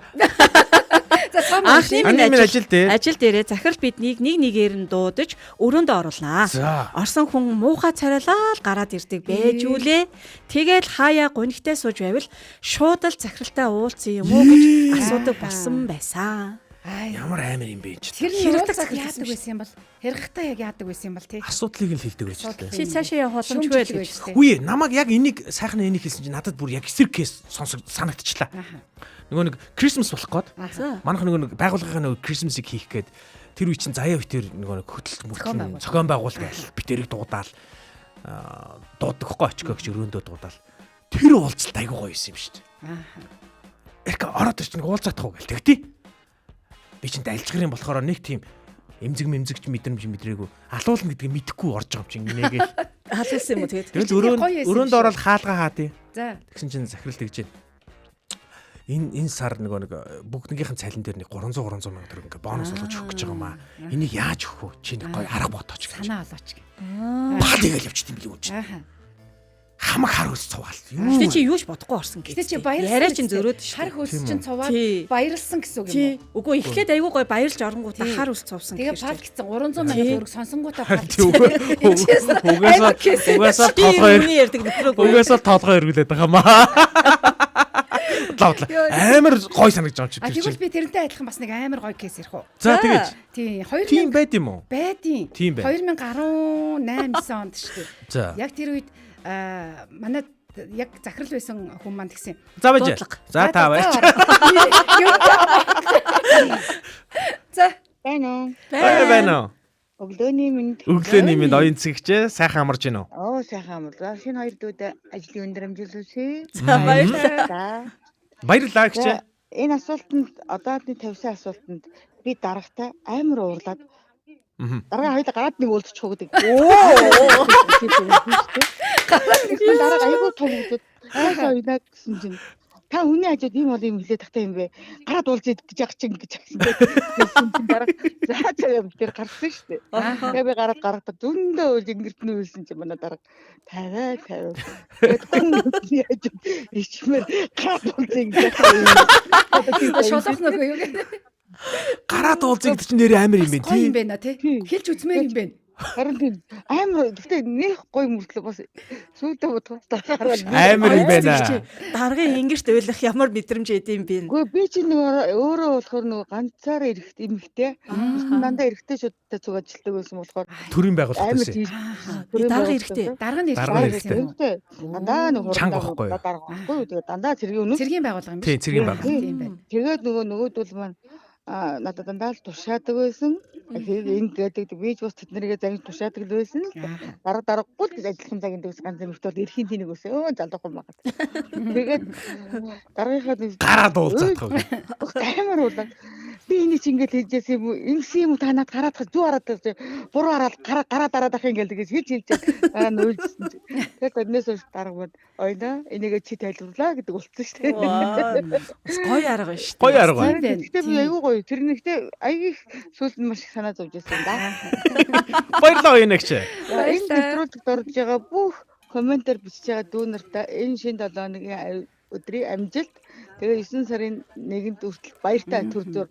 [SPEAKER 3] Анхны минь
[SPEAKER 2] ажил дээр.
[SPEAKER 3] Ажил дээрээ захирал биднийг нэг нэгээр нь дуудаж өрөөндөө оруулнаа. Орсон хүн муухай царайлал гараад ирдэг байж үлээ. Тэгэл хаяа гунигтай сууж байвал шууд л захиралтай уулзсан юм уу гэж асуудаг болсон байсан.
[SPEAKER 2] Ямар амар юм бэ ч.
[SPEAKER 4] Тэр хэрэгтээ яадаг байсан юм бол хэрэгтээ яг яадаг байсан юм бол тий.
[SPEAKER 2] Асуудлыг л хэлдэг байж тээ.
[SPEAKER 3] Чи цаашаа явах боломжгүй л гэж.
[SPEAKER 2] Үгүй намайг яг энийг сайхан энийг хэлсэн чинь надад бүр яг эсрэг кейс санагдчихлаа. Нөгөө нэг Christmas болох гээд манайх нөгөө нэг байгууллагын нөгөө Christmas-ыг хийх гээд тэр үе чинь заяа битэр нөгөө нэг хөтөлт мөртлөн цогон байгуул гээл битэрийг дуудаал дуудаг хгүй очгоо гэж өрөөндөө дуудаал тэр уулзалт айгуу гоё юм шүү дээ. Эрх ороод ирчих нэг уулзаадах уу гээл тэгтий. Би чинь альчгарын болохоор нэг тийм эмзэгч мэдрээгүй алуулна гэдгийг мэдэхгүй орж байгаа юм чинь инээгээл
[SPEAKER 3] хаалсан юм уу тэгээд.
[SPEAKER 2] Тэгэл өрөөнд ороод хаалгаа хаа тий.
[SPEAKER 4] За.
[SPEAKER 2] Тэгсэн чинь захирал тэгж байна. Энэ сар нэг бүгднийхэн цалин дээр нэг 300 мянга төгрөг ингээ бонус олгож өгөх гэж байгаа юм аа. Энийг яаж өгөх вэ? Чи нэг гоё арга бодооч гэж.
[SPEAKER 4] Санаа олооч гэ.
[SPEAKER 2] Баа тэгэл явчих юм билүү үуч. Хамаг хар ус цувал.
[SPEAKER 3] Гэтэ чи юуж бодохгүй орсон гэж.
[SPEAKER 4] Гэтэ чи баярлсан.
[SPEAKER 3] Яриа чин зөрөөд шүү.
[SPEAKER 4] Хар хөлс чин цуваад баярлсан гэсэн үг юм уу?
[SPEAKER 3] Үгүй эхлээд айгүй гоё баярлж оронгуудаа хар ус цувсан
[SPEAKER 4] гэж. Тэгээ пал гэсэн 300 мянга төгрөг сонсонгуудаа пал.
[SPEAKER 2] Угаасаа толгой эргүүлээд байгаа маа. Амар гой санагдаж байгаа ч
[SPEAKER 4] тийм. Тэгвэл би тэрнтэй адилхан бас нэг амар гой кейс ирэх үү?
[SPEAKER 2] За тэгэж.
[SPEAKER 4] Тийм 2000
[SPEAKER 2] тийм байд юм уу?
[SPEAKER 4] Байдیں۔ 2018 онд шүү дээ. Яг тэр үед манай яг захирал байсан хүн маань тэгсэн.
[SPEAKER 2] За байж. За та байж.
[SPEAKER 4] За
[SPEAKER 7] байна уу? Өглөөний минь
[SPEAKER 2] оюун цэгчээ сайхан амарч гинөө.
[SPEAKER 7] Оо сайхан амарлаа. Шинэ хоёр дүүд ажлын өндөр амжилт хүсье.
[SPEAKER 3] За баярлалаа.
[SPEAKER 2] Баярлалаа гэчээ.
[SPEAKER 7] Энэ асуултанд одоодны тавьсан асуултанд би дарагтай амар уурлаад дараа хоёул гараад нэг уулзчих уу гэдэг. Дараа айгуу том үзээд аашаа уйнаа гэсэн чинь та хүний хажууд ийм бол юм хэлээд тахтай юм бэ? Гараад уулзъя гэж яах чинь гэж хэлсэн. Дараа цаашаа тэр гарсан шүү дээ. Тэгээ би гараад зөндөө үл ингэрт нь үйлсэн чинь манай дараа 50. Тэгээд ичмэр гараад уулзъя гэж яах
[SPEAKER 4] шолох нөгөө юу гэх.
[SPEAKER 2] Гараад уулзъя гэдэг чинь нэр амар юм бэ
[SPEAKER 4] тий. Юм байна тий. Хэлж үзмээр юм байна.
[SPEAKER 7] Харин тийм амар гэхдээ нэг гоё мөртлөө бас сүйдээ бодгоо
[SPEAKER 2] амар юм байна.
[SPEAKER 3] Даргын ингэрт уйлах ямар мэдрэмж эдэм бэ?
[SPEAKER 7] Үгүй би чи нөгөө өөрөө болохоор нөгөө ганцаараа эрэхтэй эмэгтэй. Дандаа эрэхтэй шуудтай цуг ажилтдаг байсан болохоор
[SPEAKER 2] төрийн байгууллага байсан.
[SPEAKER 3] Дарга эрэхтэй.
[SPEAKER 4] Дарга нь эрэхтэй.
[SPEAKER 7] Дандаа нөгөө дарга байхгүй. Тэгээ дандаа
[SPEAKER 4] цэргийн байгууллага юм
[SPEAKER 2] байна. Тийм цэргийн байгууллага.
[SPEAKER 7] Тэгээд нөгөөдөл маань надад дандаа л тушаадаг байсан. Энэ гэдэг бийж бас тэднэргээ загнаж тушаадаг л байсан. Дарааггүй гэж ажиллах цагийн дэгс ганц эмэгтэй бол эрхийн тэнэг өсөө залуухан байгаа. Тэгээд дараагийнхаа
[SPEAKER 2] гараад уулзах.
[SPEAKER 7] Амар уулаа. Би энийг чи ингэж хэлжээс юм уу? Ингэсэн юм уу та надад гараад зүү хараад буруу хараад гараа дараад ах ингээл гэж хэлж дараа нь үйлжсэн. Тэгээд одноос дараагууд ойноо энийг чи тайлбарлаа гэдэг болчихсон шүү дээ.
[SPEAKER 3] Гоё арга шүү.
[SPEAKER 2] Гоё арга.
[SPEAKER 7] Гэхдээ би аюу гоё. Тэр нэгтэй аяг их сүүлд нь маш их санаа зовж байсан да.
[SPEAKER 2] Баярлалаа янагч.
[SPEAKER 7] Энэ нэвтрүүлэгт орж байгаа бүх комментээр бичиж байгаа дүүнартаа энэ шинэ 7 өдрийн өдрийн амжилт. Тэгээ 9 сарын 1-нд хүртэл баяртай төрзөр.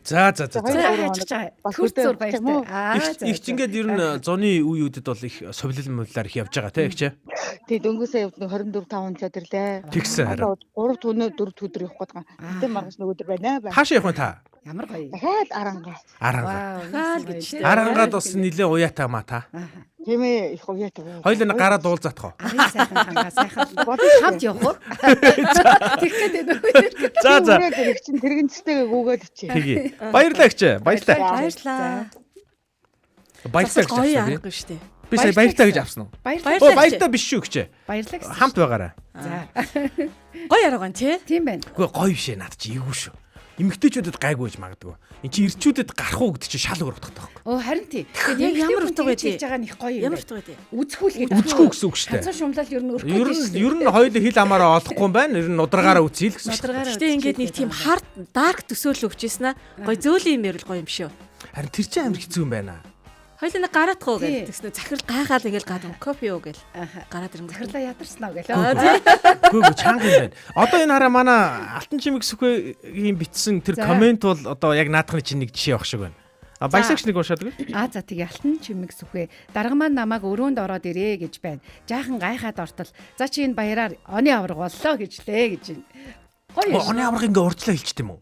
[SPEAKER 2] За.
[SPEAKER 4] Төрзөр баяртай.
[SPEAKER 2] Их ингээд ер нь зуны үеүүдэд бол их совлил муулаар их явж байгаа тий гэж.
[SPEAKER 7] Тэгээ дөнгөсөө явд 24-5 цаг ирлээ.
[SPEAKER 2] Тэгсэн харин.
[SPEAKER 7] 3 4 өдөр явах гээд байгаа. Гэтэ маргаш нөгөөдөр байна.
[SPEAKER 2] Хаашаа явах вэ та?
[SPEAKER 4] Ямар гоё.
[SPEAKER 7] Дахиад арангаа.
[SPEAKER 3] Хаал гэж тий.
[SPEAKER 2] Арангаад бас нилээ уяатаа ма та.
[SPEAKER 7] Тийм ээ их уяатай.
[SPEAKER 2] Хоёул нэг гараа дуулзах уу.
[SPEAKER 4] Арын сайхан хангаа сайхан хамт явах уу? Тэгэхэд энэ.
[SPEAKER 2] За.
[SPEAKER 7] Чинь тэрэгэнцтэйгээ гүгээд чи.
[SPEAKER 2] Тэгье. Баярлалаа гिच. Баярлалаа.
[SPEAKER 3] Баярлаа.
[SPEAKER 2] Баярлалаа гэж
[SPEAKER 3] Гоё
[SPEAKER 2] авсан
[SPEAKER 3] аргагүй шүү дээ.
[SPEAKER 2] би сая баярлалаа гэж авсан уу?
[SPEAKER 4] Баярлалаа.
[SPEAKER 2] Баярлалаа биш шүү гिच.
[SPEAKER 4] Баярлалаа гэсэн.
[SPEAKER 2] Хамт байгаарай.
[SPEAKER 4] За.
[SPEAKER 3] Гоё арга байна тий.
[SPEAKER 4] Тийм байна.
[SPEAKER 2] Үгүй гоё бишээ над чи эвгүй шүү. Эмэгтэйчүүдэд гайгүй гэж магадгүй. Энд чи ирчүүдэд гарах уу гэдэг чи шал өрөвдөх таахгүй.
[SPEAKER 4] Оо харин тий.
[SPEAKER 3] Яг ямар утга вэ тий?
[SPEAKER 4] хийж байгаа нь их гоё юм.
[SPEAKER 3] Ямар утга вэ тий?
[SPEAKER 4] Үзэхүүл гэж.
[SPEAKER 2] Үзэхгүй гэсэн үг шүү дээ.
[SPEAKER 4] Хацаа шумлал ер нь өрөхгүй.
[SPEAKER 2] Ер нь хоёул хил амаараа олохгүй юм байна. Ер нь ударгаараа үзье л гэсэн шүү дээ.
[SPEAKER 3] Гэтэ ингээд нэг тийм хард дарк төсөөлөл өгчээсэн аа. Гоё зөөлөн юм ярил гоё юм шүү.
[SPEAKER 2] Харин тэр чинь амар хэцүү юм байна.
[SPEAKER 3] Хоёул нэг гараадах уу гэж тэгснэ захирал гайхаад ингээл гадаг кофе юу гэл гараад ирэнгүүт.
[SPEAKER 4] Захирлаа ядарснаа гэлээ.
[SPEAKER 2] Гүг чанга юм байна. Одоо энэ хараа манай Алтан чимэг сүхбэгийн бичсэн тэр комент бол одоо яг наадхны чинь нэг жишээ авах шиг байна. А баясагч нэг уушаад үгүй.
[SPEAKER 4] За тэгээ Алтан чимэг сүхвэ. Дарга маань намайг өрөөнд ороод ирээ гэж байна. Жаахан гайхаад ортол. За чи энэ баяраар оны авраг боллоо гэж лээ гэж байна. Гоё.
[SPEAKER 2] Оны авраг ингээ урьдлаа хэлчихдэм үү?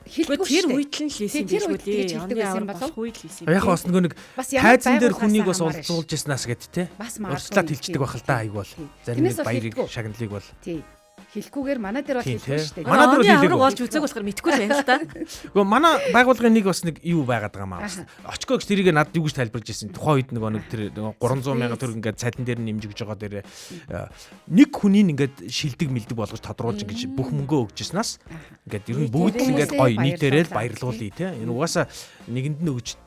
[SPEAKER 4] Хэлгүй
[SPEAKER 3] Тэр үед л хийсэн
[SPEAKER 4] тэр
[SPEAKER 3] гэж
[SPEAKER 4] үед
[SPEAKER 3] үлээ.
[SPEAKER 4] хэлдэг
[SPEAKER 3] Оны
[SPEAKER 4] байсан
[SPEAKER 3] авраг
[SPEAKER 4] болов.
[SPEAKER 3] болох үед л хийсэн.
[SPEAKER 2] Яг бас нөгөө нэг
[SPEAKER 4] Бас ямар
[SPEAKER 2] тайзан дээр
[SPEAKER 4] байгууллагаас
[SPEAKER 2] хүнийг бас
[SPEAKER 4] хамаарна
[SPEAKER 2] уулзуулж яснаас гэд те.
[SPEAKER 4] Бас
[SPEAKER 2] Урьдлаа хэлчихдэг байх л да айг бол. Зарим нэг баярыг шагналыг бол.
[SPEAKER 4] Тий. Хэлэхгүйгээр манай дээр бол
[SPEAKER 2] Тийм,
[SPEAKER 4] хэлсэн
[SPEAKER 2] тий.
[SPEAKER 4] шүү дээ.
[SPEAKER 2] Манай дээр
[SPEAKER 3] Оны
[SPEAKER 2] хэлээгүй.
[SPEAKER 3] авраг болж үзег болохоор мэдгүй л байна л да.
[SPEAKER 2] Гэхдээ манай байгууллагын нэг бас нэг юу байгаад байгаа юм аа. Очко гэж тэрийг надад юу гэж тайлбарж ирсэн. Тухайн үед нөгөө нэг тэр 300 сая төгрөг ингээд цалин дээр нь нэмжигж байгаа дээр нэг хүнийг ингээд шилдэг мэлдэг болгож тодруулж ингэж бүх мөнгөө өгчснаас ингээд ер нь бүгд л ингээд гоё нийтээрээ л баярлуулъя те. Энэ угаасаа нэгэнд нь өгч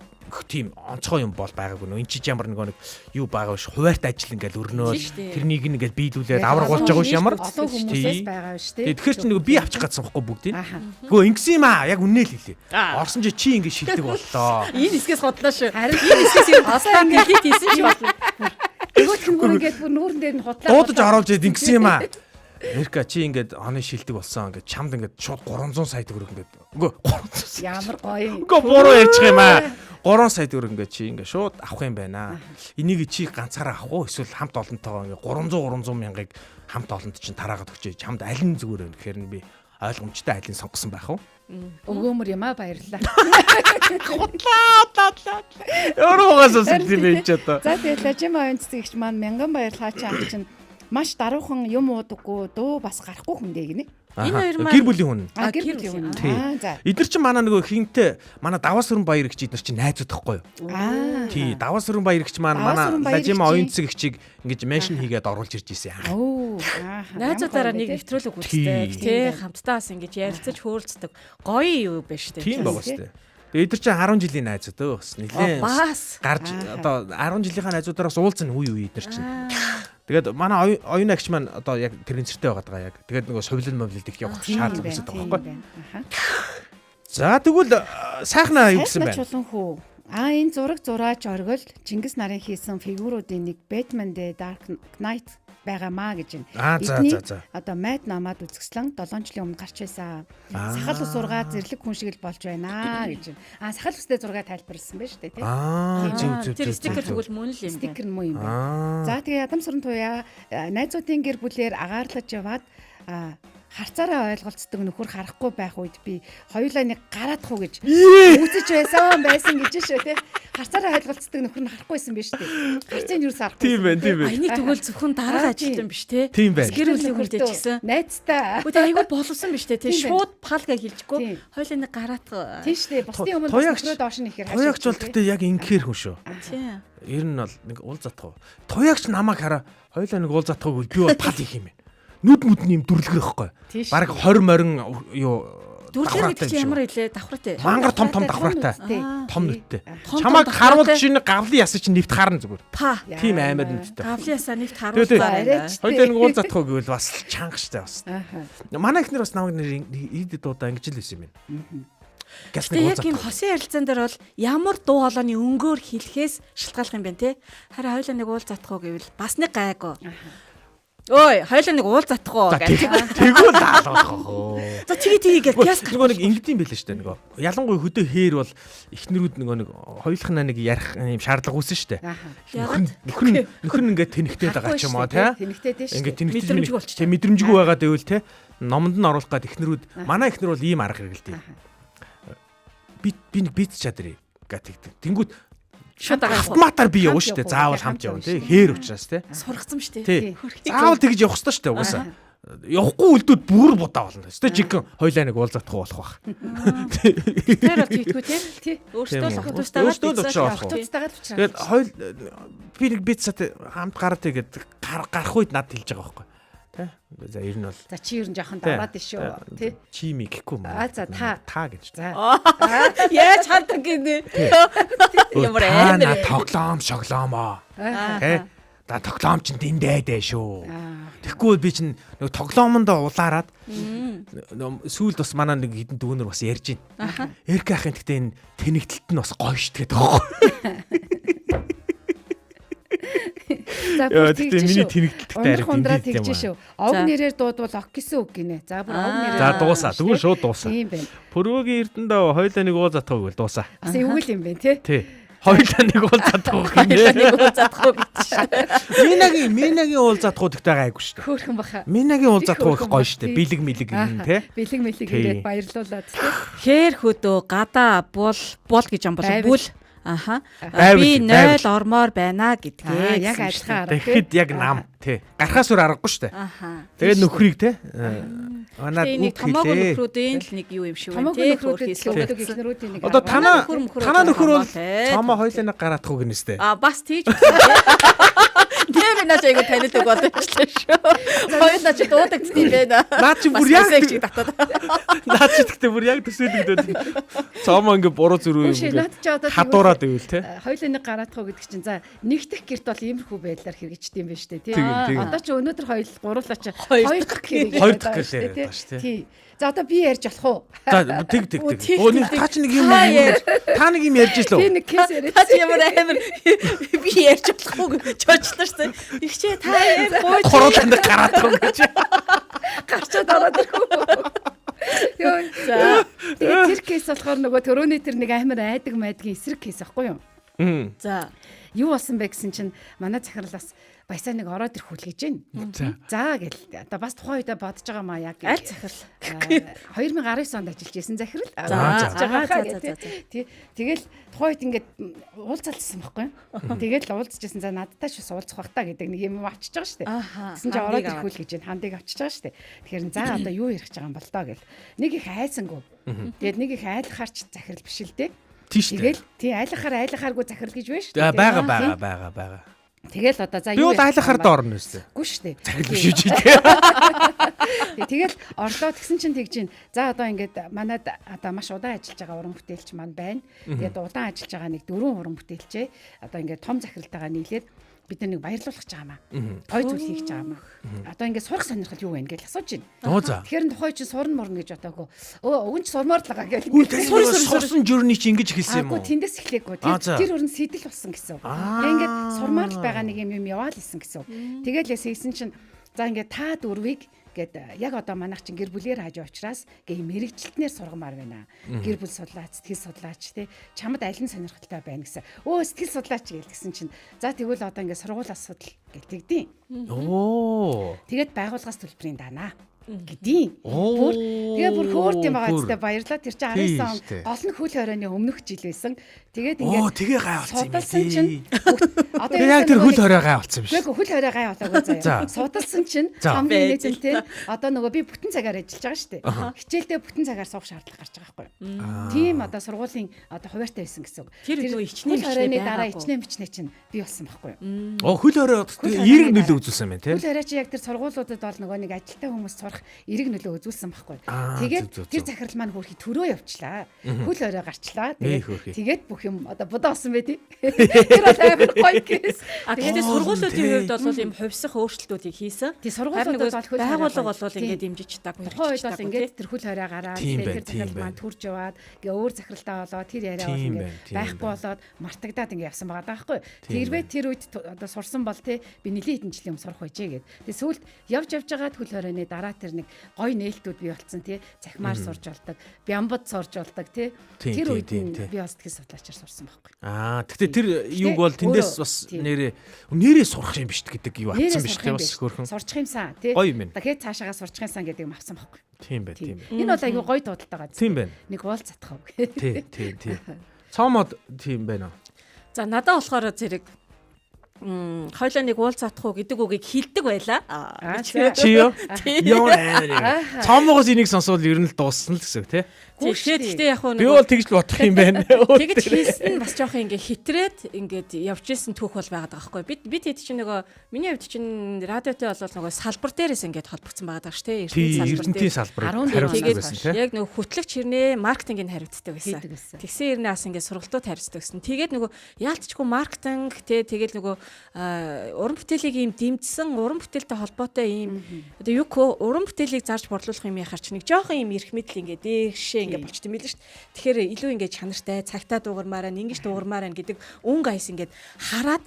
[SPEAKER 2] тийм онцгой юм бол байгаагүй нөө эн чинь ямар нэг юу байгаа биш хуваарт ажил ингээл өрнөөл тэрнийг ингээл биелүүлээд авраг болж байгаа ш ямар
[SPEAKER 4] олон хүмүүсээс байгаа шүү дээ.
[SPEAKER 2] тэгэхээр чи нөгөө би авчих гадсан бохгүй бүгдийг гөө ингэсэн юм аа яг үнэ л хэлээ орсон чи ингэ шилдэг боллоо
[SPEAKER 3] Энэ хэсгээс хотлоо шүү.
[SPEAKER 4] Харин
[SPEAKER 3] Энэ хэсгээс юм хосоо ингээд хит хийсэн ч болно.
[SPEAKER 4] нөгөөх нь бүр ингээд бүр нүүрэн дээр нь худлаа.
[SPEAKER 2] дуудаж оруулж яд ингэсэн юм аа Эрка чи ингээд оны шилдэг болсон ингээд чамд ингээд шууд 300 сая төгрөг ингээд үгүй 300
[SPEAKER 4] Ямар гоё.
[SPEAKER 2] үгүй буруу ярьчих юм аа 3 сая төгрөг ингээд чи ингээд шууд авах юм байна. Энийг чи ганцаараа авах уу эсвэл хамт олонтойгоо ингээд 300 мянгаыг хамт олонт чинь тараагаад өгчээ. Чамд аль нь зүгээр вэ гэхээр нь би ойлгомжтой алийг сонгосон байх уу?
[SPEAKER 4] Өгөөмөр юм аа баярлалаа.
[SPEAKER 2] Өөрөөс өсөлтөй байж одоо.
[SPEAKER 4] За тэгээд Лажима онцгийгч маань мянган баярлалаа чи авч чинь маш даруухан юм уудаггүй дөө бас гарахгүй хүн дээ гинэ.
[SPEAKER 3] Энэ хоёр маань
[SPEAKER 2] гэр бүлийн хүн.
[SPEAKER 4] Гэр бүлийн хүн.
[SPEAKER 2] Тий.
[SPEAKER 4] За.
[SPEAKER 2] Эдгэр чинь манай нөгөө хинтээ манай даваас өрн баяр гिच эдгэр чинь найзууд тахгүй юу? Тий, даваас өрн баяр гिच маань манай Лажима оюнцэг гिचийг ингэж меншн хийгээд оруулж ирж ийсэн.
[SPEAKER 4] Оо.
[SPEAKER 3] найзуудаараа нэг нэвтрүүлэг үздэг тий хамтдаа бас ингэж ярилцаж хөөрөлцдөг гоё юу байна шүү дээ.
[SPEAKER 2] Тийм байгаа шүү дээ. Эдгэр чинь 10 жилийн найзууд өө бас нилээн
[SPEAKER 3] бас
[SPEAKER 2] гарч одоо 10 жилийнхаа найзуудаараас уулзсан үе эдгэр чинь. Тэгээд манай оюун агч маань одоо яг тэрэн цэртэй байгаад байгаа яг. Тэгээд нөгөө совлон мовлд их явах шаардлага үүсэж байгаа байхгүй. За тэгвэл сайхнаа юу гэсэн байна?
[SPEAKER 4] Чулуун хүү. Энэ зураач оргил Чингис нарын хийсэн фигуруудын нэг Batman the Dark Knight байгаамаа гэж байна.
[SPEAKER 2] За.
[SPEAKER 4] Одоо Mad намаад үзэсгэлэн 7 жилийн өмнө гарч байсан. Сахал ус ургаа зэрлэг хүн шиг л болж байна гэж байна. Сахал устэй зураг тайлбарласан байна шүү дээ тий.
[SPEAKER 3] тэр стикер тэгвэл мөн л юм байна.
[SPEAKER 4] Стикер нь муу юм байна. За тэгээ Ядам Сүрэн туяа найзуудын гэр бүлээр агаарлаж яваад харцаараа ойлголцдог нөхөр харахгүй байх үед би хоёулаа нэг гараадах уу гэж үзэж байсан гэж шүү тий. Харцаараа ойлголцдог нөхөр нь харахгүйсэн биз дээ. Харцын юус харахгүй.
[SPEAKER 2] Тийм байна.
[SPEAKER 3] Аяны тэгвэл зөвхөн дарга ажилтан биш те.
[SPEAKER 2] Тийм байна.
[SPEAKER 3] Гэр бүлийн хүн дэжсэн.
[SPEAKER 4] Найцтай.
[SPEAKER 3] Гэхдээ айгүй боловсон биш те. Шууд палга хэлчихгүй. Хоёлаа нэг гараадах.
[SPEAKER 4] Тийм шүү дээ. Бусдын өмнө нөхрөө доош нь ихээр
[SPEAKER 2] хашиж. Туягч бол гэхдээ яг ингээр хүн шүү.
[SPEAKER 3] Тийм.
[SPEAKER 2] Ер нь бол нэг уул затах. Туягч намайг хараа. Хоёлаа нэг уул затах би бол пал их юм байна. Нүд мүдний юм дүрлгэр ихгүй. Бараг 20 морин юу
[SPEAKER 3] дүрлгэр гэдэг чинь ямар илээ давхраатай.
[SPEAKER 2] Мангар том давхраатай. Том нүдтэй. Чамайг харуулж чинь гавлын ясаа чинь нэвт харна зүгээр. Тийм амар нүдтэй.
[SPEAKER 3] Гавлын ясаа нэвт харуулсан.
[SPEAKER 2] Хоёул нэг уул затах гэвэл бас чанга штэ бас. Манай ихнэр бас намайг ийд дуудаа ингэж л байсан юм байна.
[SPEAKER 3] Гэхдээ яг юм хосын ярилцсан дээр бол ямар дуу хоолойны өнгөөр хэлэхээс шалтгаалх юм бэ те. Харин хоёлаа нэг уул затах уу гэвэл бас нэг гайгүй. Ой, хоёлаа нэг уул затах уу гэж.
[SPEAKER 2] Тэгвэл даалгах уу.
[SPEAKER 3] За тэгээ гэж пяс
[SPEAKER 2] нөгөө нэг ингэдэм байлаа шүү дээ нөгөө. Ялангуяа хөдөө хээр бол ихнэрүүд нөгөө нэг хоёулахнаа нэг ярих юм шаардлага үүсэн шүү дээ. Нөхөр нь ингээд тэнхтэй байгаа ч юм уу те.
[SPEAKER 4] Тэнхтэй дээ шүү.
[SPEAKER 2] Ингээд тэнхтэй мэдрэмжгүй байгаа дэвэл те. Номонд нь оруулах гээд ихнэрүүд манай ихнэр бол ийм арга хэрэгэлдэг. би нэг бит чадрыг гатгдаг. Тэнгүүд
[SPEAKER 3] шууд
[SPEAKER 2] автоматар би явна штэ. Заавал хамт явна тий. Хээр учраас тий.
[SPEAKER 3] сургацсан шүү
[SPEAKER 2] Тий.
[SPEAKER 3] дээ.
[SPEAKER 2] Заавал тэгж явах хэрэгтэй штэ угаасаа. Явахгүй үлдүүд бүр будаа болно. Тэ жигэн хойлоо нэг уулзах болох байх.
[SPEAKER 3] Тэр бол тийггүй тий. Өөртөө л
[SPEAKER 2] Өөртөө л
[SPEAKER 4] Туцтайгаад уучраа.
[SPEAKER 2] Тэгээд хойл би нэг бицсат хамт гараад тэгээд гарах үед над хэлж байгаа байхгүй. Тэ? За ер нь бол
[SPEAKER 4] За чи ер нь жоохон даваад шүү. Тий.
[SPEAKER 2] чими гэхгүй маа.
[SPEAKER 4] За та
[SPEAKER 2] гэж.
[SPEAKER 4] За.
[SPEAKER 3] Яаж хардаг гинэ. Ямар
[SPEAKER 2] амир тоглоом шоглоомоо. Тэ? Да тоглоом чинь дэндээдэ шүү. Тэгэхгүй би чинь нэг тоглоомонд улаарад сүүлд бас манай нэг хідэн дүүнэр бас ярьж байна. Эрк ахын гэхдээ энэ тэнэгдэлт нь бас гоё шүү гэдэг байгаа.
[SPEAKER 4] За
[SPEAKER 2] тэгтээ миний тэнэгдэлттэй
[SPEAKER 4] арай хундраа тэгж шүү. Ог нэрээр дуудвал ог гэсэн үг гинэ. За бүр ог нэрээр.
[SPEAKER 2] За дуусаа. Тэгвэл шууд дуусаа.
[SPEAKER 4] Тийм байна.
[SPEAKER 2] Пөрөөгийн эрдэндээ хойлоо нэг уулзах үгүй дуусаа.
[SPEAKER 4] Бас эвгүй юм байна тий.
[SPEAKER 2] Тий. Хойлоо нэг уулзах үгүй гинэ. Минагийн уулзах уу гэдэгтэй гайгүй шүү дээ.
[SPEAKER 4] Хөөрхөн баха.
[SPEAKER 2] Минагийн уулзах уу гоё шүү дээ. Бэлэг мэлэг юм тий.
[SPEAKER 4] Бэлэг мэлэг ирээд баярлуулаад тий.
[SPEAKER 3] Хээр хөдөө гадаа бол гэж юм бол бүл. Аха.
[SPEAKER 2] Байвал,
[SPEAKER 3] Би 0 ормоор байна гэдгээ.
[SPEAKER 4] Яг адилхан арга.
[SPEAKER 2] Тэгэхэд яг нам тий. Гарахаас өөр аргагүй шүү дээ.
[SPEAKER 3] Аха.
[SPEAKER 2] Тэгээд нөхрийг тий. Манад
[SPEAKER 3] Тэгээ нэг
[SPEAKER 2] үг
[SPEAKER 3] томоогийн
[SPEAKER 2] хэлээ.
[SPEAKER 3] нөхрүүдийн л нэг юу юм шиг байна
[SPEAKER 4] Томоогийн
[SPEAKER 3] тий.
[SPEAKER 4] нөхрүүдийн эхнэрүүдийн нэг.
[SPEAKER 2] Одоо танаа нөхөр бол
[SPEAKER 3] тий.
[SPEAKER 2] цаамаа хойлоо нэг гараадах уу гинэстэй.
[SPEAKER 3] Бас тийж. Тэр наач айгу танилдаг болчихлоо шүү. Хоёулаа чи дуудагдсан юм байна.
[SPEAKER 2] Наа чи бүр яг
[SPEAKER 3] чиг татаад.
[SPEAKER 2] наа чи гэхдээ бүр яг төсөөлөгдөд. Цаамаа ингээ буруу зүрүү юм ингээ хадуураад ивэл те.
[SPEAKER 4] Хоёулаа нэг гараадах уу гэдэг чинь за нэгдэх герт бол иймэрхүү байдлаар хэрэгждэг юм байна шүү дээ тий.
[SPEAKER 2] Тийм.
[SPEAKER 4] Одоо чи өнөөдөр гуруулаа чи хоёр дахь хэрэг.
[SPEAKER 2] Хоёр дахь гэлээ байна шүү дээ.
[SPEAKER 4] Тий. За одоо би ярьж болох уу?
[SPEAKER 2] За тэг. Өөний та ч нэг юм та нэг юм ярьж
[SPEAKER 4] Би
[SPEAKER 2] лөө.
[SPEAKER 4] нэг кейс яриад.
[SPEAKER 3] Та чи ямар амир би ярьж болохгүй чочлоо шүү дээ. Их чи та бууж
[SPEAKER 2] Хорооланд гараад байгаа гэж.
[SPEAKER 4] гарчаад ороод ирэхгүй. Йоо. За. Тэгээд тэр кейс болохоор нөгөө төрөний тэр нэг амар айдаг майдгийн эсрэг кейс аахгүй юу?
[SPEAKER 3] За.
[SPEAKER 4] Юу болсон бэ гэсэн чинь манай захирлаас баясаа нэг ороод ирэх хүлээж байна. За гэл. Одоо бас тухайн үедээ бодож байгаа маа яг.
[SPEAKER 3] Аль захирал?
[SPEAKER 4] 2019 онд ажиллаж байсан захирал.
[SPEAKER 3] За.
[SPEAKER 4] Тэгэл тухайн үед ингээд уулзалтсан байхгүй. Тэгэл уулзчихсан. За надтай ч бас уулзах бах та гэдэг нэг юм авчиж байгаа шүү дээ. Гэсэн чинь ороод ирэх хүлээж байна. Хандыг авчиж байгаа шүү дээ. Тэгэхээр за одоо юу ярих гэж байгаа юм бол тоо гэл. Нэг их айсангүй. Тэгээд нэг их айлахаарч захирал биш л дээ.
[SPEAKER 2] Тийш дээ.
[SPEAKER 4] Тэгэл тий айлахааргүй захирал гэж байна шүү
[SPEAKER 2] За
[SPEAKER 4] дээ.
[SPEAKER 2] байгаа.
[SPEAKER 4] Тэгэл одоо за
[SPEAKER 2] Би бол айлахаар доорно өстэй.
[SPEAKER 4] Үгүй шүү дээ.
[SPEAKER 2] Захирал биш үү чи.
[SPEAKER 4] Тэгэл орлоо тэгсэн чинь тэгж гин. За одоо ингээд манад одоо маш удаан ажиллаж байгаа уран бүтээлч маань байна. Тэгээд удаан ажиллаж байгаа нэг 4 уран бүтээлчээ одоо ингээд том захиралтайгаа нийлээд бид нэг баярлуулах гэж байгаа маа. Гой зүйл хийж байгаа маа. Одоо ингээд сурах сонирхол юу вэ гэж асууж байна. Тэгэхээр тухай чи сурна морно гэж бодоагүй. Уг нь ч сурмаар л байгаа гэх.
[SPEAKER 2] Сурсан журны чи ингэж хэлсэн юм уу?
[SPEAKER 4] Агүй тэндээс эхлэхгүй. Тэр өрн сэтэл болсон гэсэн. Тэгээ ингээд сурмаар л байгаа нэг юм яваал исэн гэсэн. Тэгээл яасан чинь за ингээд та дөрвийг гэд яг одоо манайх чинь гэр бүлээр хажуу учраас гээ мэрэгчлэтнэр сургамаар байна. Гэр бүл судлаач, сэтгэл судлаач тий чамд аль нь сонирхолтой байна гэсэн. Өө сэтгэл судлаач гэлсэн чинь за тэгвэл одоо ингээд сургуулиас судал гэлтэгдیں۔ Тэгээд байгууллагаас төлбөрийн данаа гэдیں۔ Тэгээ бүр хөөрт юм байгаа зү баярлаа. Тэр чинь 19 он гол нь хөл хорионы өмнөх жил байсан. Тэгээд ингээд
[SPEAKER 2] тэгээ гай болсон юм
[SPEAKER 4] чинь
[SPEAKER 2] одоо яг тэр хөл хорой гай болсон юм шиг.
[SPEAKER 4] Хөл хорой гай болоогүй заяа. Судалсан чинь хамгийн нэгэнтэй одоо нөгөө би бүтэн цагаар ажиллаж байгаа шүү дээ. Хичээлдээ бүтэн цагаар суух шаардлага гарч байгаа байхгүй юу? Тийм одоо сургуулийн одоо хуваартай байсан гэсэн үг.
[SPEAKER 3] Тэр ичнээн
[SPEAKER 4] хоройны дараа ичнээн бичнээ чинь би болсон байхгүй юу?
[SPEAKER 2] Хөл хорой эерэг нөлөө үзүүлсэн юм тий.
[SPEAKER 4] Хөл хорой чи яг тэр сургуулиудад бол нөгөө нэг ажилтай хүмүүс сурах эерэг нөлөө үзүүлсэн байхгүй юу? Тэгээд тэр захирал маань хөрхи төрөө явчлаа. Хөл хорой гарчлаа. Тэгээд бүх юм одоо будаа болсон бай тий. Тэр бол амар гоё кейс.
[SPEAKER 3] Тэгээд сургуулиудын хувьд бол юм хувьсах өөрчлөлтүүдийг хийсэн.
[SPEAKER 4] Тий сургуулиудад бол хөл
[SPEAKER 3] байгууллага бол ингээд дэмжиж чадаагүй.
[SPEAKER 4] Тухайн үед бол ингээд тэр хөл хорой гараад тэр захирал маань төрж яваад гээ өөр захиралтай болоод тэр яриа бол ингээд байхгүй болоод мартагдаад ингээд явсан байгаа даахгүй. Тэрвээ тэр үед одоо сурсан бол тий би нэлийн хэдэн жилийн өмнө сурах байжээ гэд. Тэгээ сүүлд явж байгаад хөл хоройны дараа тэр нэг гоё нээлтүүд бий болцсон тий. Захимаар сурж болдог, бямбад сурж болдог тий. Тэр үед би бас тэгэхээр судлаачаар сурсан байхгүй.
[SPEAKER 2] Тэгтээ тэр юуг бол тэндээс бас нэрээ сурах юм биш гэдэг юу атсан биш тий бас хөрхөн.
[SPEAKER 4] Сурчих юмсан тий. Тэгээд цаашаагаа сурчих юмсан гэдэг юм авсан байхгүй.
[SPEAKER 2] Тийм бай, тийм бай.
[SPEAKER 4] Энэ бол айгүй гоё дуудалтайгаа.
[SPEAKER 2] Тийм байна.
[SPEAKER 4] Нэг уул цатхав.
[SPEAKER 2] Тийм. Цаамод тийм байна.
[SPEAKER 3] За надад болохоор зэрэг хойлоо нэг уул цатах уу гэдэг үгийг хэлдэг байла.
[SPEAKER 2] Чи юу? Цаамогоос энийг сонсвол ер нь л дууссан л гэсэн үг тий.
[SPEAKER 3] Гэхдээ яг
[SPEAKER 2] би бол тэгж л бодох юм байна.
[SPEAKER 3] Тэгж хийсэн нь бас жоох ингээ хитрээд ингээд явж исэн түүх бол байгаад байгаа байхгүй. Бид хэд чинь нөгөө миний хувьд чинь радиотой болол нөгөө салбар дээрээс ингээд холбогдсон байгаад байгаа шүү дээ.
[SPEAKER 2] Эрдэнтийн салбар
[SPEAKER 3] хариуцдаг байсан тий. Яг нөгөө хөтлөгч хэрнээ маркетингийг хариуцдаг байсан. Тэгсэн хэрнээ бас ингээд сургалтууд хариуцдаг гэсэн. Тэгээд нөгөө яалтчгүй маркетинг тий тэгээд нөгөө уран бүтээлийг ийм дэмжсэн уран бүтээлтэй холбоотой ийм одоо юу гэх уран бүтээлийг зарж борлуулах юм яхаар чи нэг жоохон ийм эрх мэдэл ингээд дээшээ ингээд болчт юм билээ шүү дээ. Тэгэхээр илүү ингээд чанартай цагтаа дуугармаараа ингэж дуугармаараа гэдэг өнгө айс ингээд хараад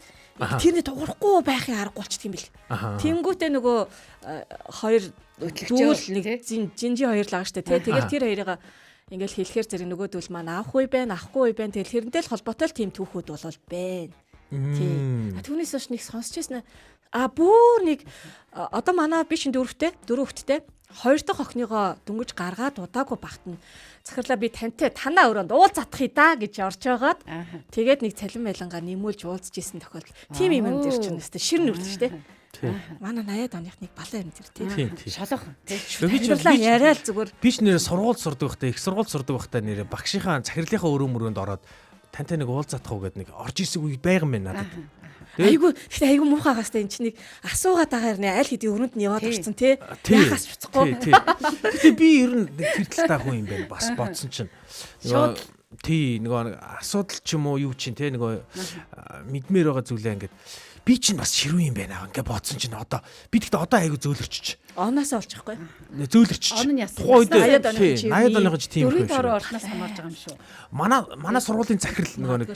[SPEAKER 3] тэрний дуурахгүй байхын аргагүй болчт юм бэл. Тэнгүүтээ нөгөө хоёр өтлөгчөөл нэг жинжи хоёр л байгаа шүү дээ. Тэгээд тэр хоёрыг ингээл хэлэхээр зэрэг нөгөөдөл маань авах үе байна, авахгүй үе байна. Тэгэл хэрэнтэй л холбоотой л тийм түүхүүд болвол байна. Тийм. Түүнээс хойш нэг сонсч байсан. Бүр нэг одоо манай би чинь 4 хүүхэдтэй 2 дахь охиныгоо дөнгөж гаргаад удаагүй багтана. Захирлаа би тантай танаа өрөөнд уул затхий да гэж орж байгаад тэгээд нэг цалин байлангаа нэмүүлж уулзж исэн тохиолдол. Тим юм дэр чинь өстэй ширн үрдэж штэ. Манай 80-аад оных нэг балан юм дэр тий.
[SPEAKER 4] Шалах.
[SPEAKER 3] Захирлаа яриад зүгээр.
[SPEAKER 2] Би ч нэрээ сургууль сурдаг байхдаа их сургууль сурдаг байхдаа нэрээ багшийнхаа захирлынхаа өрөө мөрөөнд ороод тантай нэг уул затах уу гэд нэг орж ирсэн үе байгаан байна надад.
[SPEAKER 3] Айгу муухай гастай эн чинь нэг асуугаад байгаа хэрнээ аль хэдийн өрөөнд нь яваад орсон тий. Яхаас буцахгүй.
[SPEAKER 2] Гэтэ би ер нь тэр талтай хүн юм байна бас бодсон чинь. Нөгөө тий нөгөө асуудал ч юм уу юу чинь тий нөгөө мэдмээр байгаа зүйлээ ингээд би чинь бас ширүү юм байна ингээ бодсон чинь одоо би тэгтээ одоо айгу зөөлөрчч.
[SPEAKER 3] Оноосоо олчихгүй.
[SPEAKER 2] Зөөлөрчч.
[SPEAKER 4] Он нь яасан.
[SPEAKER 2] 80-аад оных ч тийм
[SPEAKER 4] юм шүү. 4-р орноос хамаарж байгаа юм шүү.
[SPEAKER 2] Манай сургуулийн захирал нөгөө нэг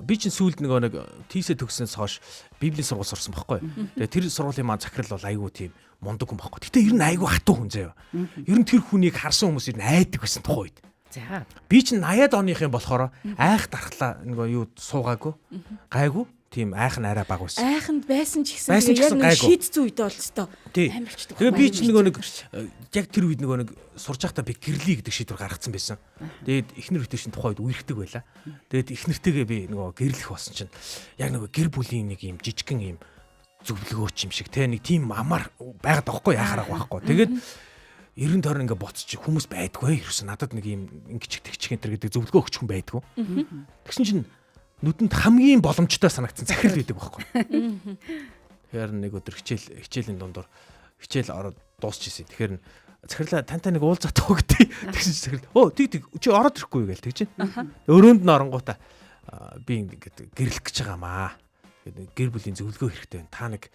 [SPEAKER 2] би чинь сүүлд нөгөө нэг тийсэ төгснөөс хойш библийн сургууль сурсан байхгүй. Тэгээ тэр сургуулийн маань захирал бол айгу тийм мундаг хүн байхгүй. Гэтэ ер нь айгу хатуу хүн заяа. Ер нь тэр хүнийг харсан хүмүүс ер нь айдаг байсан тухай үед.
[SPEAKER 4] За.
[SPEAKER 2] Би чинь 80-аад оных юм болохоор айх дархлаа нөгөө юу суугаагүй. Гайгүй. Тийм айхан арай баг байсан.
[SPEAKER 3] Айханд байсан ч гэсэн яг нэг шийдц үедээ бол өстой амарчдаг.
[SPEAKER 2] Тэгээ би ч нөгөө нэг яг тэр үед нөгөө нэг сурж байхдаа би гэрлий гэдэг шийдвэр гаргацсан байсан. Тэгээд эхнэр хөтөшин тухайд үерхдэг байла. Тэгээд эхнэртэйгээ би нөгөө гэрлэх болсон чинь яг нөгөө гэр бүлийн нэг юм жижигхэн юм зөвлөгөөч юм шиг те нэг тийм амар байгаад байгаа байхгүй яхаарах байхгүй. Тэгээд 90 тойрон ингээ боцчих хүмүүс байдгүй ерөөс надад нэг юм ингэчих тэгчих энэ гэдэг зөвлөгөө өгч хүн байдгүй. Тэгсэн чинь нүдэнд хамгийн боломжтой санагдсан захирал байдаг байхгүй. Тэгэхээр нэг өдөр хичээлийн дундор хичээл ороод дуусчихсэн. Тэгэхээр захирлаа тантай нэг уул затах өгдөө тэгсэн захирал тэг чи ороод ирэхгүй гээл тэгж чинь. Өрөөнд нь оронгуудаа би ингээд гэрлэх гэж байгаамаа. Тэгээд гэр бүлийн зөвлөгөө хэрэгтэй байна. Та нэг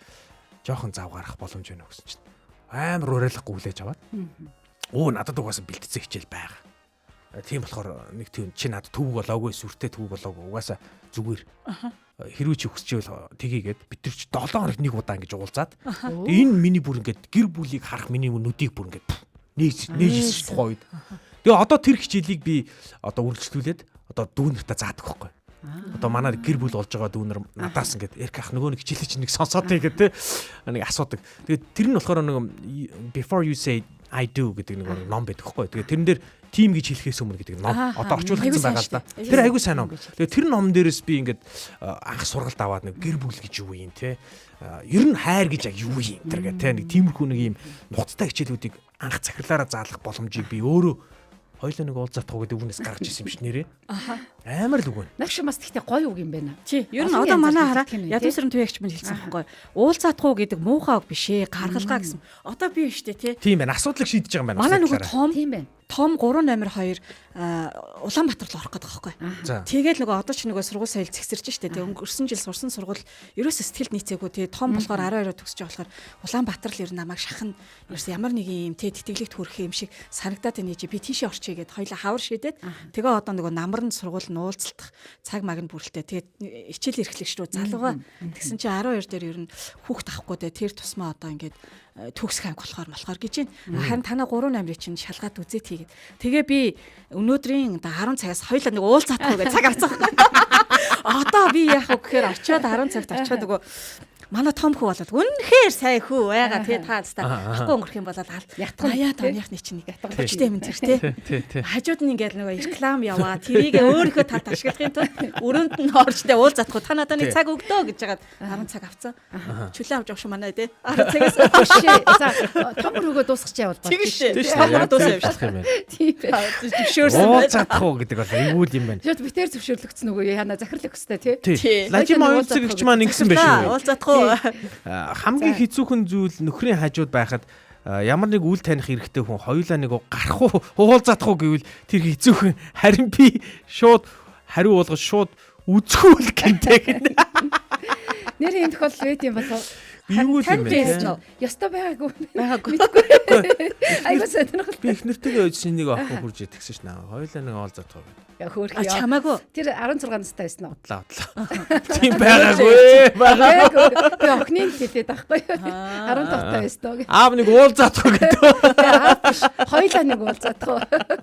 [SPEAKER 2] жоохон зав гарах боломж байна гэсэн чинь амар уриалахгүй хүлээж аваад. Надад угаасаа бэлтцээ хичээл байгаа. Тийм болохоор нэг тийм чи надад төвөг болоогүй сүртэй төвөг болоогүй угаасаа зүгээр. Хэрвээ чи хүсчихвэл тгийгээд бид нар чи 7 хоног нэг удаа ингэж уулзаад энэ миний бүр ингээд гэр бүлийг харах миний нүдийг бүр ингээд нээжсэн тухай үед. Тэгээ одоо тэр хичээлийг би одоо үргэлжлүүлээд одоо дүүнэртээ заадаг байхгүй. Одоо манай гэр бүл болж байгаа дүүнэр надаас ингээд эрх ах нөгөө нэг хичээлээ чи нэг сонсоод тэгээд те нэг асуудаг. Тэгээд тэр нь болохоор нэг before you say I do гэдэг нэг ном байдаг хгүй. Тэгээд тэрэн дээр тим гэж хэлэхээс өмнө гэдэг ном одоо орчуулсан байгаа л да. Тэр айгүй сайн ном. Тэгээд тэр ном дээрээс би ингээд анх сургалт аваад нэг гэр бүл гэж юу юм те. Ер нь хайр гэж яг юу юм тэр гэх те нэг тиймэрхүү нэг юм нуцтай хичээлүүдийг анх захирлаараа заалах боломжийг би өөрөө хоёлоо нэг уулзах гэдэг үгнээс гаргаж ирсэн юм биш нэрээ. Амар л үг байна.
[SPEAKER 4] Нагш бас тэгтээ гоё үг юм байна.
[SPEAKER 3] Чи ер нь одоо манай хараа ядуусрын төвөгч мань хэлсэн байхгүй. Уулзаадах уу гэдэг муухай үг биш ээ. Гаргалгаа гэсэн. Одоо би штэ тий.
[SPEAKER 2] Тийм байна. Асуудлыг шийдэж байгаа юм байна.
[SPEAKER 3] Манай нөгөө том
[SPEAKER 4] тийм байна.
[SPEAKER 3] том 3 номер 2 Улаанбаатар руу орох гэдэг байхгүй. Тэгээд нөгөө одоо ч нөгөө сургууль соёл зэгсэрч штэ. Тэгээд өнгөрсөн жил сурсан сургууль ерөөсөө сэтгэл нийцээгүй. Тэгээд том болохоор 12-оор төгсөж байгаа болохоор Улаанбаатар л ер нь намайг шахна. Ерөөсөө ямар нэг юм тэтгэлэгт хүрэх юм шиг санагдаад байна чи би тийшээ орчихъя гэд хоёлаа хавар шидэд. Тэгээ одоо нөгөө намрын сургууль нь уулзалтах цаг маг нь бүрэлдээ. Тэгээд хичээл эрхлэгч рүү залууга. Тэгсэн чи 12 дээр ер нь хүүхд авахгүй дээ. Тэр тусмаа одоо ингээд төгсөх анги болохоор гэж байна. Харин танаа 3 номерыг чинь шалгаад үзээд хийгээд. Тэгээ би өнөөдрийн 10 цагаас хоёулаа нэг уулзаахгүй гэж цаг авцгаа. Одоо би яах вэ гэхээр очиод 10 цагт очиод нөгөө манай том хүү болоод үнэхээр сайн хүү байга тэгээ таастаа ахгүй өнгөрөх юм болоод ятгаяад оныхны чинь нэг ятгалчтай юм зэрэг тий. Хажууд нь ингээл нөгөө реклам яваа тэрийг өөрийнхөө талд ашиглахын тулд өрөөнд нь орчтой уулзахгүй та надад нэг цаг өгдөө гэж жагаад 10 цаг авцсан. Чөлөө авч явах шүү манай тий. 10 цагаас өшөө. За том рүүгээ дуусгачих явал тийм шүү. Том дуусах юм байна. Тийм зөвшөөрсөн
[SPEAKER 2] байна. Уулзах уу гэдэг бол эвгүй юм байна.
[SPEAKER 4] Шууд битээр зөвшөөрлөгцсөн үгүй яана захирлах хөстэй тий.
[SPEAKER 2] Лажим уулзагч маань ингэсэн байх шүү.
[SPEAKER 3] Уулзах
[SPEAKER 2] хамгийн хэцүүхэн зүйл нөхрийн хажууд байхад ямар нэг үл таних хэрэгтэй хүн хоёулаа нэг гарах уу уулзах уу гэвэл тэр хэцүүхэн харин би шууд хариу болгож шууд үзэхгүй л гэнтэй гэнэ.
[SPEAKER 4] Нэр энэ тохиолдол байт юм болов.
[SPEAKER 2] Юу юм бэ?
[SPEAKER 4] Яста байгаагүй.
[SPEAKER 2] Айгуу сонирхол. Би их нэртэйгээ өжсөн нэг охин хурж идэгсэн ш наа. Хоёулаа нэг уулзаад байгаа.
[SPEAKER 4] Я хөөрхий.
[SPEAKER 3] Чамаагүй.
[SPEAKER 4] Тэр 16 настай байсан уу?
[SPEAKER 2] Удлаа. Тийм байгаагүй.
[SPEAKER 4] Би охины хэлээд байхгүй. 15 таа байсан уу?
[SPEAKER 2] Аав нэг уулзаад байгаа гэдэг.
[SPEAKER 4] Хоёулаа нэг уулзаад байгаа.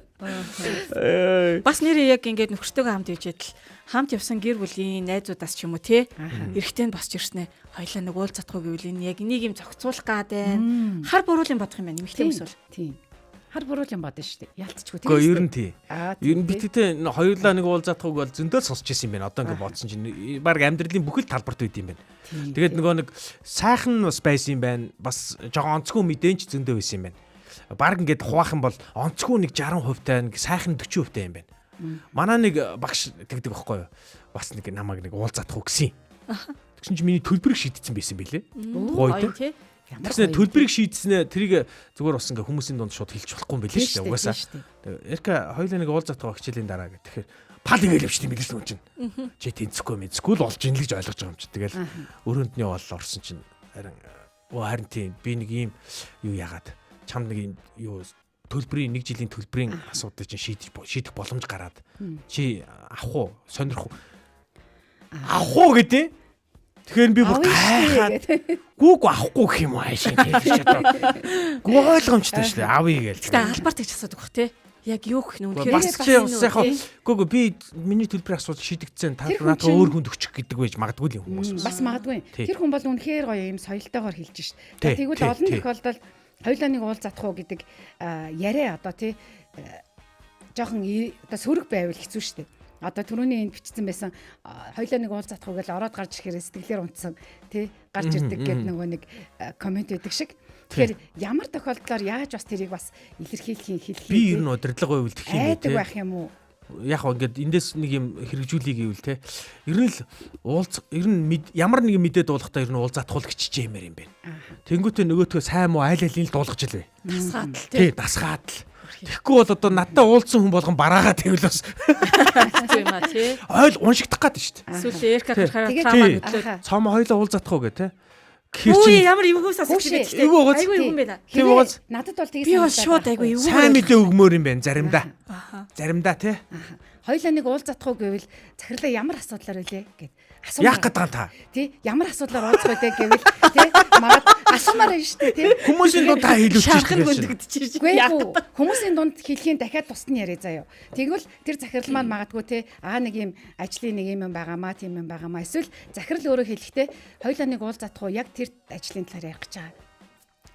[SPEAKER 3] Бас нэр яг ингээд нөхөртөөгөө хамт ижидэл хамт явсан гэр бүлийн найзуудаас ч юм уу те эрэгтэй нь босч ирснэ хоёлаа нэг уулзахгүй гэвэл энэ яг нэг юм зохицуулах гад байна. Хар буруулын бодох юм байна. Эмэгтэй хүмүүс бол.
[SPEAKER 4] Тийм. Хар буруулын бодно шүү дээ. Ялцчихгүй
[SPEAKER 2] тийм. Гэхдээ ер нь тий. Ер нь битгтэй хоёулаа нэг уулзаадахыг бол зөндөө сонсч ирсэн юм байна. Одоо ингээд бодсон чинь баг амьдралын бүхэл талбарт үйд юм байна. Тэгээд нөгөө нэг сайхан бас байсан юм байна. Бас жоо онцгүй мэдэнч зөндөө байсан юм байна. Баг ингээд хуваах юм бол онцгүй нэг 60% таа нэг сайхан 40% таа юм байна. Манай нэг багш тэгдэг байхгүй юу? Бас нэг намайг нэг уулзаадах уу гэсэн. Тэгсэн чинь миний төлбөрийг шийдсэн байсан байлээ. Тухайд. Тэгсэн төлбөрийг шийдснээ тэрийг зүгээр бас ингээ хүмүүсийн дунд шууд хэлж болохгүй юм байлээ шүү дээ. Угаасаа. Эрка хоёулаа нэг уулзаадах хичээлийн дараа гэх. Тэгэхээр пал ингээл явчихсан юм билээ л чинь. Чи тэнцэхгүй мэдсгүй л болж ин л гэж ойлгож байгаа юм чи. Тэгэл өрөөндний бол орсон чинь харин тийм би нэг ийм юу яагаад чамд нэг ийм юу төлбөрийн 1 жилийн төлбөрийн асуудыг чинь шийдэх боломж гараад чи авах уу сонирх уу авах уу гэдэг. Тэгэхээр би бүр гайхаад гүүг авахгүй гэх юм аа шиг хэлж чадаа. Гүү ойлгомжтой шүү дээ авъя гээл.
[SPEAKER 3] Гэтэ албарт гэж асуудаг бах тий. Яг юу гэх нүн
[SPEAKER 2] тэгэхээр бас яг гүү би миний төлбөрийн асуудал шийдэгдсэн та надад өөр хүнд өгчих гэдэг байж магадгүй юм хүмүүс.
[SPEAKER 4] Бас магадгүй. Тэр хүн бол үнэхээр гоё юм соёлтойгоор хэлж шít. Тэгвэл олон тохиолдолд хоёулаа нэг уулзаадах уу гэдэг яриа одоо тий жоохон одоо сөрөг байвал хэцүү шít. Одоо түрүүний энд бичсэн байсан хоёулаа нэг уулзаадах уу гэж ороод гарч ирэхээр сэтгэлээр унтсан тий гарч ирдэг гэдэг нөгөө нэг комент өгдөг шиг. Тэгэхээр ямар тохиолдлоор яаж бас тэрийг бас илэрхийлэх хэлхий.
[SPEAKER 2] Би ер нь удирдлага байвал тэх юм
[SPEAKER 4] тий. Байх юм уу?
[SPEAKER 2] Яг ингээд эндээс нэг юм хэрэгжүүлэх гэвэл те ер нь л ер нь ямар нэгэн мэдээ дуулахдаа ер нь уулзаадах уу гэж чимээр юм байна. Тэнгүүтээ нөгөөтгөө сайн муу айл алийг дуулгаж илвэ.
[SPEAKER 3] Дасгаад л
[SPEAKER 2] тий дасгаад л. Тэгэхгүй бол одоо надтай уулзсан хүн болгон бараагаа тэгвэл бас
[SPEAKER 3] хэцүү юм аа тий.
[SPEAKER 2] Ойл уншигдах гээд шүү дээ.
[SPEAKER 3] Эсвэл эрка гарахаараа цаамаа хөдлөө.
[SPEAKER 2] Цаамаа хоёлаа уулзаадах уу гэ те.
[SPEAKER 3] Хөөе ямар юм хөөс асууж байдаг. Айгүй юм байна.
[SPEAKER 2] Тийм ууз.
[SPEAKER 4] Надад бол тэгээд
[SPEAKER 3] би бол шууд айгүй юм.
[SPEAKER 2] Сайн мэдээ өгмөр юм байна заримдаа. Заримдаа тий.
[SPEAKER 4] Хоёлаа нэг уулзаадах уу гэвэл захирлаа ямар асуудлаар үлээ гэд асуух.
[SPEAKER 2] Яах гээд байгаа та?
[SPEAKER 4] Тий, ямар асуудлаар уулзах вэ гэвэл тий магад асуумаар байна шүү дээ тий.
[SPEAKER 2] Хүмүүсийн дунд та хэлүүлж
[SPEAKER 3] шахах гүндэгдчихэж.
[SPEAKER 4] Хүмүүсийн дунд хэлхийн дахиад тусна яриа заяа. Тэгвэл тэр захирал маань магадгүй тий нэг юм ажлын нэг юм байгаамаа тийм юм байгаамаа эсвэл захирал өөрөө хэлэхдээ хоёлаа нэг уулзаадах уу яг тэр ажлын талаар ярих гэж байгаа.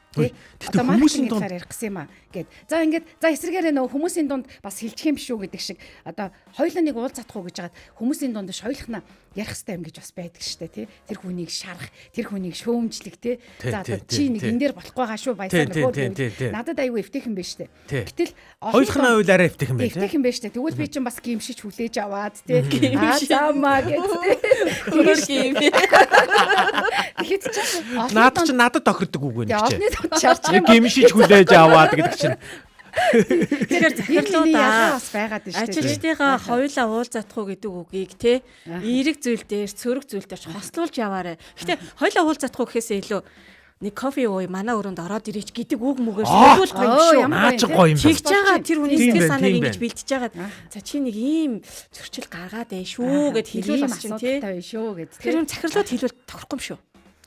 [SPEAKER 2] Тэгтээ хүмүүсийн дунд
[SPEAKER 4] ярих гэсэн юм аа гэд. За ингээд за эсрэгээрээ нөгөө хүмүүсийн дунд бас хэлчих юм биш үү гэдэг шиг одоо хоёулаа нэг уулзаадах уу гэж хагаад хүмүүсийн дунд шойлохна ярих хэрэгтэй юм гэж бас байдаг шүү дээ тий. Тэр хүнийг шарах, тэр хүнийг шөөмжлэх тий. За одоо чи нэг энэ дээр болохгүй байгаа шүү баясаа нөгөө. Надад аюу эвтэйхэн байж тээ. Гэтэл
[SPEAKER 2] хоёулахны хувьд арай эвтэйхэн байж тээ.
[SPEAKER 4] Эвтэйхэн байж тээ. Тэгвэл би чинь бас гимшиж хүлээж аваад тий. Заамаа гэд тий. Тэгэхэд чи
[SPEAKER 2] надад тохирдог үг вэ гэж.
[SPEAKER 4] Чарч
[SPEAKER 2] гимшиж хүлээж аваад гэдэг чинь
[SPEAKER 3] Тэгэхээр захирлуудаа
[SPEAKER 4] бас байгаад байна шүү дээ.
[SPEAKER 3] ажилчдыгаа хоёулаа уулзах уу гэдэг үгийг те эерэг зүйл дээр, цөрөг зүйл дээр хослуулж яваарэ. Гэтэ хоёулаа уулзах уу гэхээсээ илүү нэг кофе ууй манай өрөөнд ороод ирээч гэдэг үг мүгээр хэлбэл гоё юм шүү.
[SPEAKER 2] Наач гоё юм байна.
[SPEAKER 3] Тэгж байгаа тэр хүний
[SPEAKER 2] Тийм
[SPEAKER 3] сэтгэл
[SPEAKER 2] байна,
[SPEAKER 3] санааг
[SPEAKER 2] тийм
[SPEAKER 3] ингэж
[SPEAKER 2] байна.
[SPEAKER 3] бэлтэж байгаад за чи нэг ийм зөрчил гаргаад байна шүү гэд хэлвэл бас чинь тий.
[SPEAKER 4] Асуулттай шүү гэд.
[SPEAKER 3] Тэр юм захирлууд хэлвэл тохирохгүй юм шүү.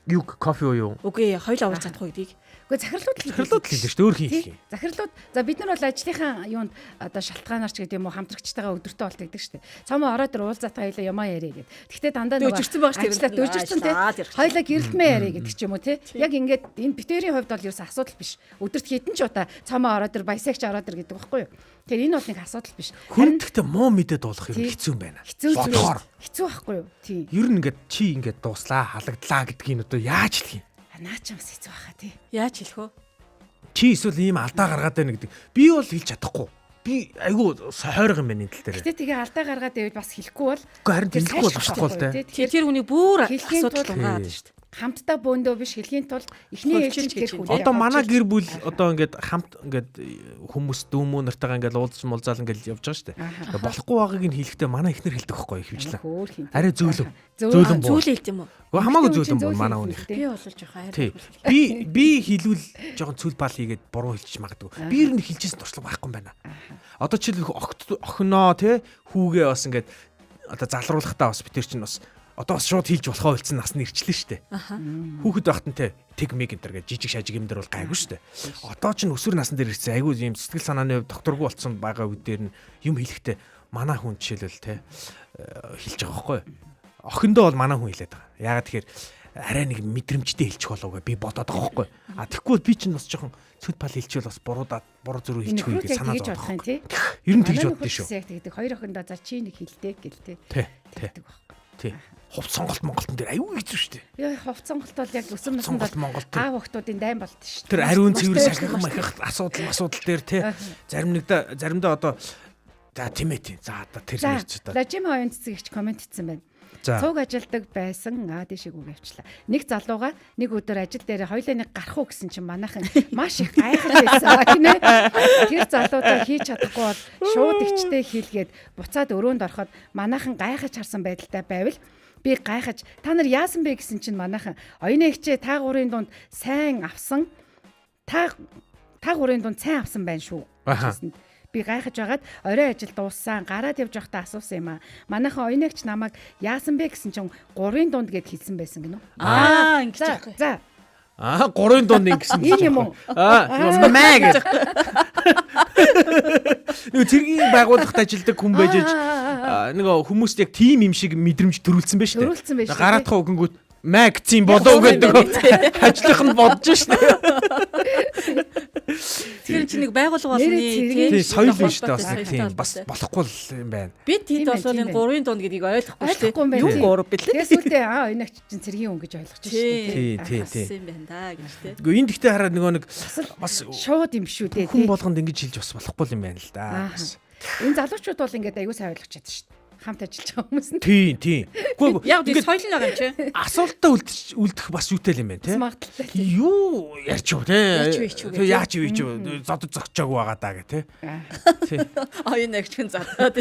[SPEAKER 2] Юг кофе уу юу?
[SPEAKER 3] Үгүй хоёулаа уулзах уу гэдгийг.
[SPEAKER 4] Гэхдээ
[SPEAKER 2] Захирлууд хэлдэг шүү дээ. Өөр хин хэлхий.
[SPEAKER 4] Захирлууд за бид нар бол ажлынхаа юунд одоо шалтгаанаар ч гэдэг юм уу хамтрагчтайгаа өдөртөө болт гэдэг шүү дээ. Цаамаа ороод ир уулзаад хоёлаа ямаа яриа гэд. Гэхдээ дандаа
[SPEAKER 3] Дөжирсэн баг шүү дээ.
[SPEAKER 4] Дөжирсэн тий. Хоёлаа гэрэлтмээ яриа гэдэг ч юм уу тий. Яг ингээд энэ битэрийн хувьд бол ерөөс асуудал биш. Өдөрт хитэн ч удаа цаамаа ороод ир баясагч ороод ир гэдэг байхгүй юу? Тэгэхээр энэ бол нэг асуудал биш.
[SPEAKER 2] Хүндэгтэй муу мэдээд болох юм хэцүү юм байна. Бодохоор.
[SPEAKER 4] Хэцүү байхгүй юу? Тийм.
[SPEAKER 2] Ер нь ингээд чи ингээд дууслаа, халагдлаа гэдгийг одоо яаж хэлэх юм?
[SPEAKER 4] Наа ч юмс хэцүү байхаа тий.
[SPEAKER 3] Яаж хэлэх вэ?
[SPEAKER 2] Чи эсвэл ийм алдаа гаргаад байна гэдэг. Би бол хэлж чадахгүй. Би айгүй хойрог юм байна энэ тал дээр.
[SPEAKER 4] Гэтэ тэгээ алдаа гаргаад байвал бас хэлэхгүй бол
[SPEAKER 2] Харин дэлгэхгүй бол болохгүй л дээ.
[SPEAKER 3] Тэгэхээр тэр хүний бүр
[SPEAKER 4] Хэлхийн
[SPEAKER 3] асуудал
[SPEAKER 4] тулд-
[SPEAKER 3] унгаад шүү дээ.
[SPEAKER 4] хамтдаа бөөндөө биш хэлхийн тулд эхний ээлжинд гэр хүлээ.
[SPEAKER 2] Одоо манай гэр бүл одоо ингээд хамт ингээд хүмүүс дүүмүү нартайгаа ингээд уулзч мулзаал ингээд явж байгаа шүү дээ. Болохгүй байгааг нь хэлэхдээ манай ихнэр хэлдэг байхгүй хөвчлээ. Арай зөөлөв. Зөөлөн буу.
[SPEAKER 3] Зүүл хэлт юм уу?
[SPEAKER 2] Гэхдээ хамаагүй зөөлөн буу манай хүн.
[SPEAKER 3] Би болож байгаа
[SPEAKER 2] Тий.
[SPEAKER 3] хайр.
[SPEAKER 2] Би хэлвэл жоохон цүл баал хийгээд буруу хэлчих магадгүй. Би ер нь хэлжсэн туршлага байхгүй юм байна. Одоо жишээл охиноо те хүүгээ бас ингээд одоо залруулахтаа бас битэр чинь бас одоо бас шууд хэлж болохоо хэлсэн нас нь ирчлээ штэ. Хүүхэд байхад нь те тэг миг энэ төр гэж жижиг шажиг юм дээр бол гайгүй штэ. Одоо чинь өсвөр насны дээр ирсэн айгүй юм сэтгэл санааны хувьд докторгүй болсон байгаа үед дээр нь юм хэлэхдээ манай хүн жишээлбэл те хэлж байгаа байхгүй. Охиндоо бол манай хүн хэлээд байгаа. Яагаад тэгэхээр арай нэг мэдрэмжтэй хэлчих болов гэ би бодоод байгаа байхгүй. А тэгвэл би чинь бас жоохон цөд пал хэлчихвэл бас буруу зөрүү хэлчихгүй гэж санаа
[SPEAKER 4] тэгж бодох юм тий.
[SPEAKER 2] Ер нь тэгж боддоо шүү.
[SPEAKER 4] Яг тэгдэг. Хоёр охиндоо за чи нэг хэлдэг гэлтэй.
[SPEAKER 2] Тий. Тий. Хувц сонголт Монголтон дээр аюу хэцүү шүү дээ.
[SPEAKER 4] Яа хувц сонголт бол яг өсвөр наснд
[SPEAKER 2] Сонголт Монголд тэр
[SPEAKER 4] аав охтуудын дайм болд шүү.
[SPEAKER 2] тэр ариун цэвэр сахих махих асуудал дээр тий. Заримдаа одоо за тийм ээ тий. За одоо тэр нэрч одоо.
[SPEAKER 4] Лажим хоёрын цэцэг ихч комент хийсэн байна. Цуг ажилдаг байсан дэшиг үг явчлаа. Нэг залууга нэг өдөр ажил дээр хоёлаа нэг гарах уу гэсэн чинь манайхан маш их гайхаж байсан гинэ. Тэр залуудаа хийж чадахгүй бол шууд ичтэй хийлгээд буцаад өрөөнд ороход манайхан гайхаж харсан байдалтай байвал би гайхаж та нар яасан бэ гэсэн чинь манайхан оюуны хичээ та гурийн дунд сайн авсан та гурийн дунд сайн авсан байна шүү гэсэн. Би гайхаж байгаад орой ажил дууссан гараад явж байхдаа асуусан юм аа. Манайхан оюунагч намайг яасан бэ гэсэн чинь 3-ын дунд гэд хэлсэн байсан гинөө.
[SPEAKER 3] Ингэж яах вэ?
[SPEAKER 4] За.
[SPEAKER 2] 3-ын дунд ингэсэн.
[SPEAKER 4] Энэ юм уу?
[SPEAKER 2] Маа гэж. Нэг цэргийн байгууллагт ажилладаг хүн байж нэг хүмүүст яг тим юм шиг мэдрэмж төрүүлсэн байж тээ.
[SPEAKER 4] Төрүүлсэн байж.
[SPEAKER 2] Гараадах өгөнгүүт магазин болов гэдэг ажлынх нь бодож шнэ.
[SPEAKER 3] Тэр чинь нэг байгууллага болно
[SPEAKER 2] тий соёл биш дээ бас
[SPEAKER 3] холбоотой
[SPEAKER 2] тийм
[SPEAKER 3] соёлтой
[SPEAKER 2] бас болохгүй юм байна.
[SPEAKER 3] Бид хэд бол
[SPEAKER 4] Тийм
[SPEAKER 3] энэ 3-ын дунд гэдгийг ойлгохгүй шүү
[SPEAKER 4] Ойлгохгүй юм
[SPEAKER 3] дээ.
[SPEAKER 4] байна.
[SPEAKER 3] Юу гурав бэлээ.
[SPEAKER 4] Тэгээс үлдээ оюунагч чинь цэргийн хүн гэж ойлгож шүү дээ.
[SPEAKER 2] Тий.
[SPEAKER 3] юм байна да гэж тий.
[SPEAKER 2] Гэхдээ энэ гэхдээ хараад нөгөө нэг бас
[SPEAKER 4] Шууд юм шүү дээ.
[SPEAKER 2] хүн болгонд ингэж хэлж бас болохгүй юм байна л да.
[SPEAKER 4] Энэ залуучууд бол ингээд аягүй сайн ойлгож чадсан шүү дээ. Хамт ажиллаж байгаа хүмүүс нь.
[SPEAKER 2] Тийм. Гэхдээ
[SPEAKER 3] Яг тийм соёл нь байгаа юм чи.
[SPEAKER 2] асуултаа үлдэх бас юутэй юм байна те.
[SPEAKER 4] Магадaltaй.
[SPEAKER 2] Юу ярьч юу те.
[SPEAKER 3] Ярьч юу
[SPEAKER 2] Тэгээ яач юу ч зодод зогчоогүй байгаа даа гэ те. Тий.
[SPEAKER 3] Оюун агч хүн задаад.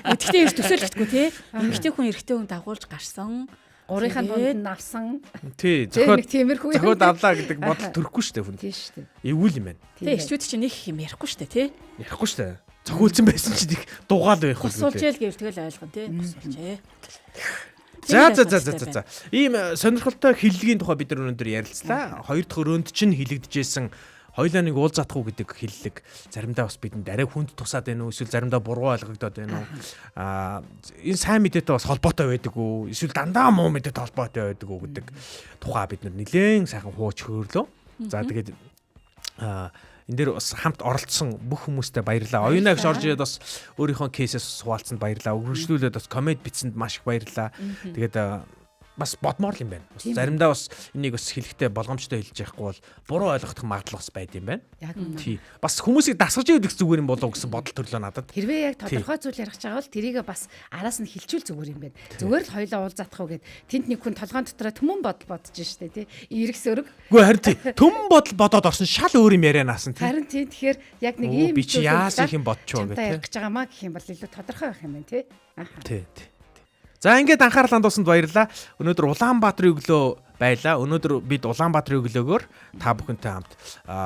[SPEAKER 3] Гэхдээ их төсөөлөхгүй тий. Эмэгтэй хүн эрэгтэй хүн дагуулж гарсан.
[SPEAKER 4] Гурийнхаа дунд нь авсан.
[SPEAKER 2] Тий.
[SPEAKER 4] Нэг тиймэрхүү юм.
[SPEAKER 2] Зохиод авлаа гэдэг бодол төрөхгүй шүү дээ хүн.
[SPEAKER 4] Тийм шүү дээ.
[SPEAKER 2] Эвгүй юм байна.
[SPEAKER 3] Тий, эхчүүд чинь нэг юм ярихгүй шүү дээ тий.
[SPEAKER 2] Ярихгүй шүү дээ. Зохиулсан байсан ч их дугаал байх үү.
[SPEAKER 3] Босуулж ял гэвэл тэгэл ойлгон тий. Босуулж.
[SPEAKER 2] За. Ийм сонирхолтой хиллэгийн тухай бид нар өнөөдөр ярилцлаа. Хоёр дахь өрөөнд чинь хилэгдэжсэн хоёлаа нэг уулзаадах уу гэдэг хиллэг заримдаа бас бидэнд арай хүнд тусаад байна уу эсвэл заримдаа буруу ойлгогдоод байна уу энэ сайн мэдээтэй бас холбоотой байдаг уу эсвэл дандаа муу мэдээтэй холбоотой байдаг уу гэдэг тухай бид нар нэлээд сайхан хууч хөөрлөө. За тэгээд энэ дээр бас хамт оролцсон бүх хүмүүстээ баярлалаа. Оюунагч орж ирээд бас өөрийнхөө кейсээс суулцсанд баярлалаа. Өргөжлүүлээд бас комент бичсэнд маш их баярлалаа. Тэгээд бас бодмоор л юм байна. Заримдаа бас энийг бас хэлэхдээ болгоомжтой хэлж яахгүй бол буруу ойлгох магадлал бас байд юм байна.
[SPEAKER 4] Яг үнэ.
[SPEAKER 2] Тий. Бас хүмүүсийг дасгаж явах зүгээр юм болов гэсэн бодол төрлөө надад.
[SPEAKER 4] Хэрвээ яг тодорхой зүйл ярих чагаа бол тэрийг бас араас нь хилчүүл зүгээр юм байна. Зүгээр л хоёлоо уулзаадах уу гэд тэнд нэг хүн толгойн дотроо төмөн бодол бодож штэ тий. Эргэс өрөг.
[SPEAKER 2] Үгүй харин тий. Төмөн бодол бодоод орсон шал өөр юм яриа наасан тий.
[SPEAKER 4] Харин тий тэгэхээр яг нэг ийм
[SPEAKER 2] би чи яаж их юм бодчихоо гэх тий.
[SPEAKER 4] Ярих гэж байгаамаа гэх юм бол илүү тодорхой байх юм байна тий.
[SPEAKER 2] Тий. За ингээд анхаарал хандуулсанд баярлалаа. Өнөөдөр Улаанбаатарын өглөө байлаа. Өнөөдөр бид Улаанбаатарын өглөөгөөр та бүхэнтэй хамт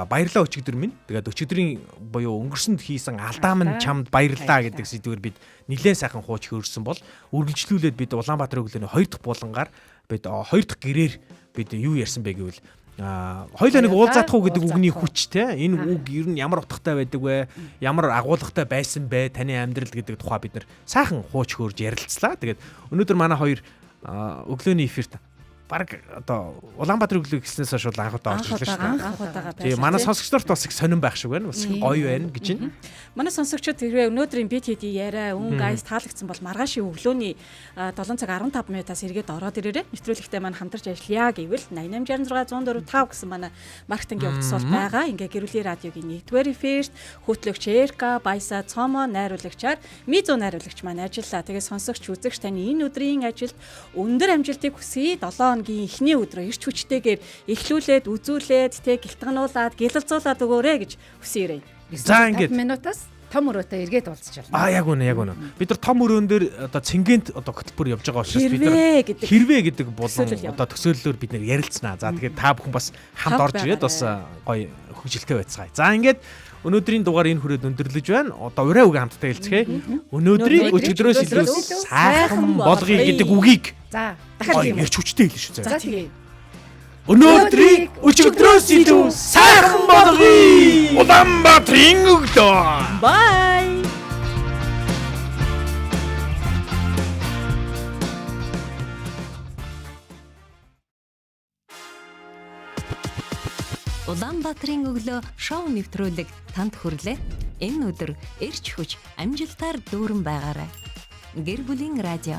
[SPEAKER 2] баярлалаа өчигдөр минь. Тэгээд өчигдрийн буюу өнгөрсөнд хийсэн алдаа минь чамд баярлалаа гэдэг сэдвээр бид нэлээд сайхан хууч хөрсөн бол үргэлжлүүлээд бид Улаанбаатарын өглөөний 2 дахь булангаар бид 2 дахь гэрээр бид юу ярьсан бэ гэвэл хоёулаа нэг уулзаадах уу гэдэг үгний хүч те энэ үг ер нь ямар утгатай байдаг вэ? Ямар агуулгатай байсан бэ? Таны амьдрал гэдэг тухай бид нэр сайхан хууч хөөрж ярилцлаа. Тэгээд өнөөдөр манай хоёр өглөөний эфирт баг одоо Улаанбаатар өглөө гэснээс хойш анх удаа орж ирлээ шүү дээ. Тийм манай сонсогчдорт бас их сонирн байх шиг байна. Бас гоё байна гэж байна.
[SPEAKER 3] Манай сонсогчид хэрвээ өнөөдрийн бид хэдий яриа гайс таалагдсан бол маргаашийн өглөөний 7 цаг 15 минутаас эргээд ороод ирээрэй. Нэвтрүүлэгтээ маань хамтарч ажиллая гэвэл 8866 104 5 гэсэн манай маркетингийн утас бол байгаа. Ингээ гэрүүлийн радиогийн нэгдүгээр эфирт хөтлөгч Эрка, Баяса, Цомо найруулагчаар Мизо найруулагч маань ажиллаа. Тэгээ сонсогч үзэгч таны энэ өдрийн ажилд өндөр амжилтыг хүсье. 7 хоногийн эхний өдрөө эрч хүчтэйгээр эхлүүлээд, үзүүлээд, гэлтгнуулаад, гэлэлцуулаад өгөөрэй гэж хүсье.
[SPEAKER 2] За ингээд
[SPEAKER 4] 5 минутаас том өрөөтэй эргээд уулзч байна.
[SPEAKER 2] Яг үнэ. Бид нар том өрөөн дээр одоо цэнгэнт одоо хөтөлбөр явж байгаа учраас бид нар хэрвээ гэдэг болон одоо төсөөллөөр бид нар ярилцсанаа. За тэгэхээр та бүхэн бас хамт орж ирээд бас гоё хөгжилтэй байцгаая. За ингээд өнөөдрийн дугаар энэ хүрээд өндөрлөж байна. Одоо ураа үг хамтдаа хэлцгээе. Өнөөдрийг өчигдрөөс илүү сайхан болгоё гэдэг үгийг
[SPEAKER 4] за
[SPEAKER 2] дахиад ярьч хүчтэй хэлнэ шүү.
[SPEAKER 4] За тэгээ.
[SPEAKER 2] Өнөөдрийг өчигдрөөс илүү сайхан болгоё. Улаанбаатарын өглөө.
[SPEAKER 3] Bye.
[SPEAKER 5] Улаанбаатарын өглөө шоу нэвтрүүлэг танд хүрлээ. Энэ өдөр эрч хүч амжилтаар дүүрэн байгаарай. Гэр бүлийн радио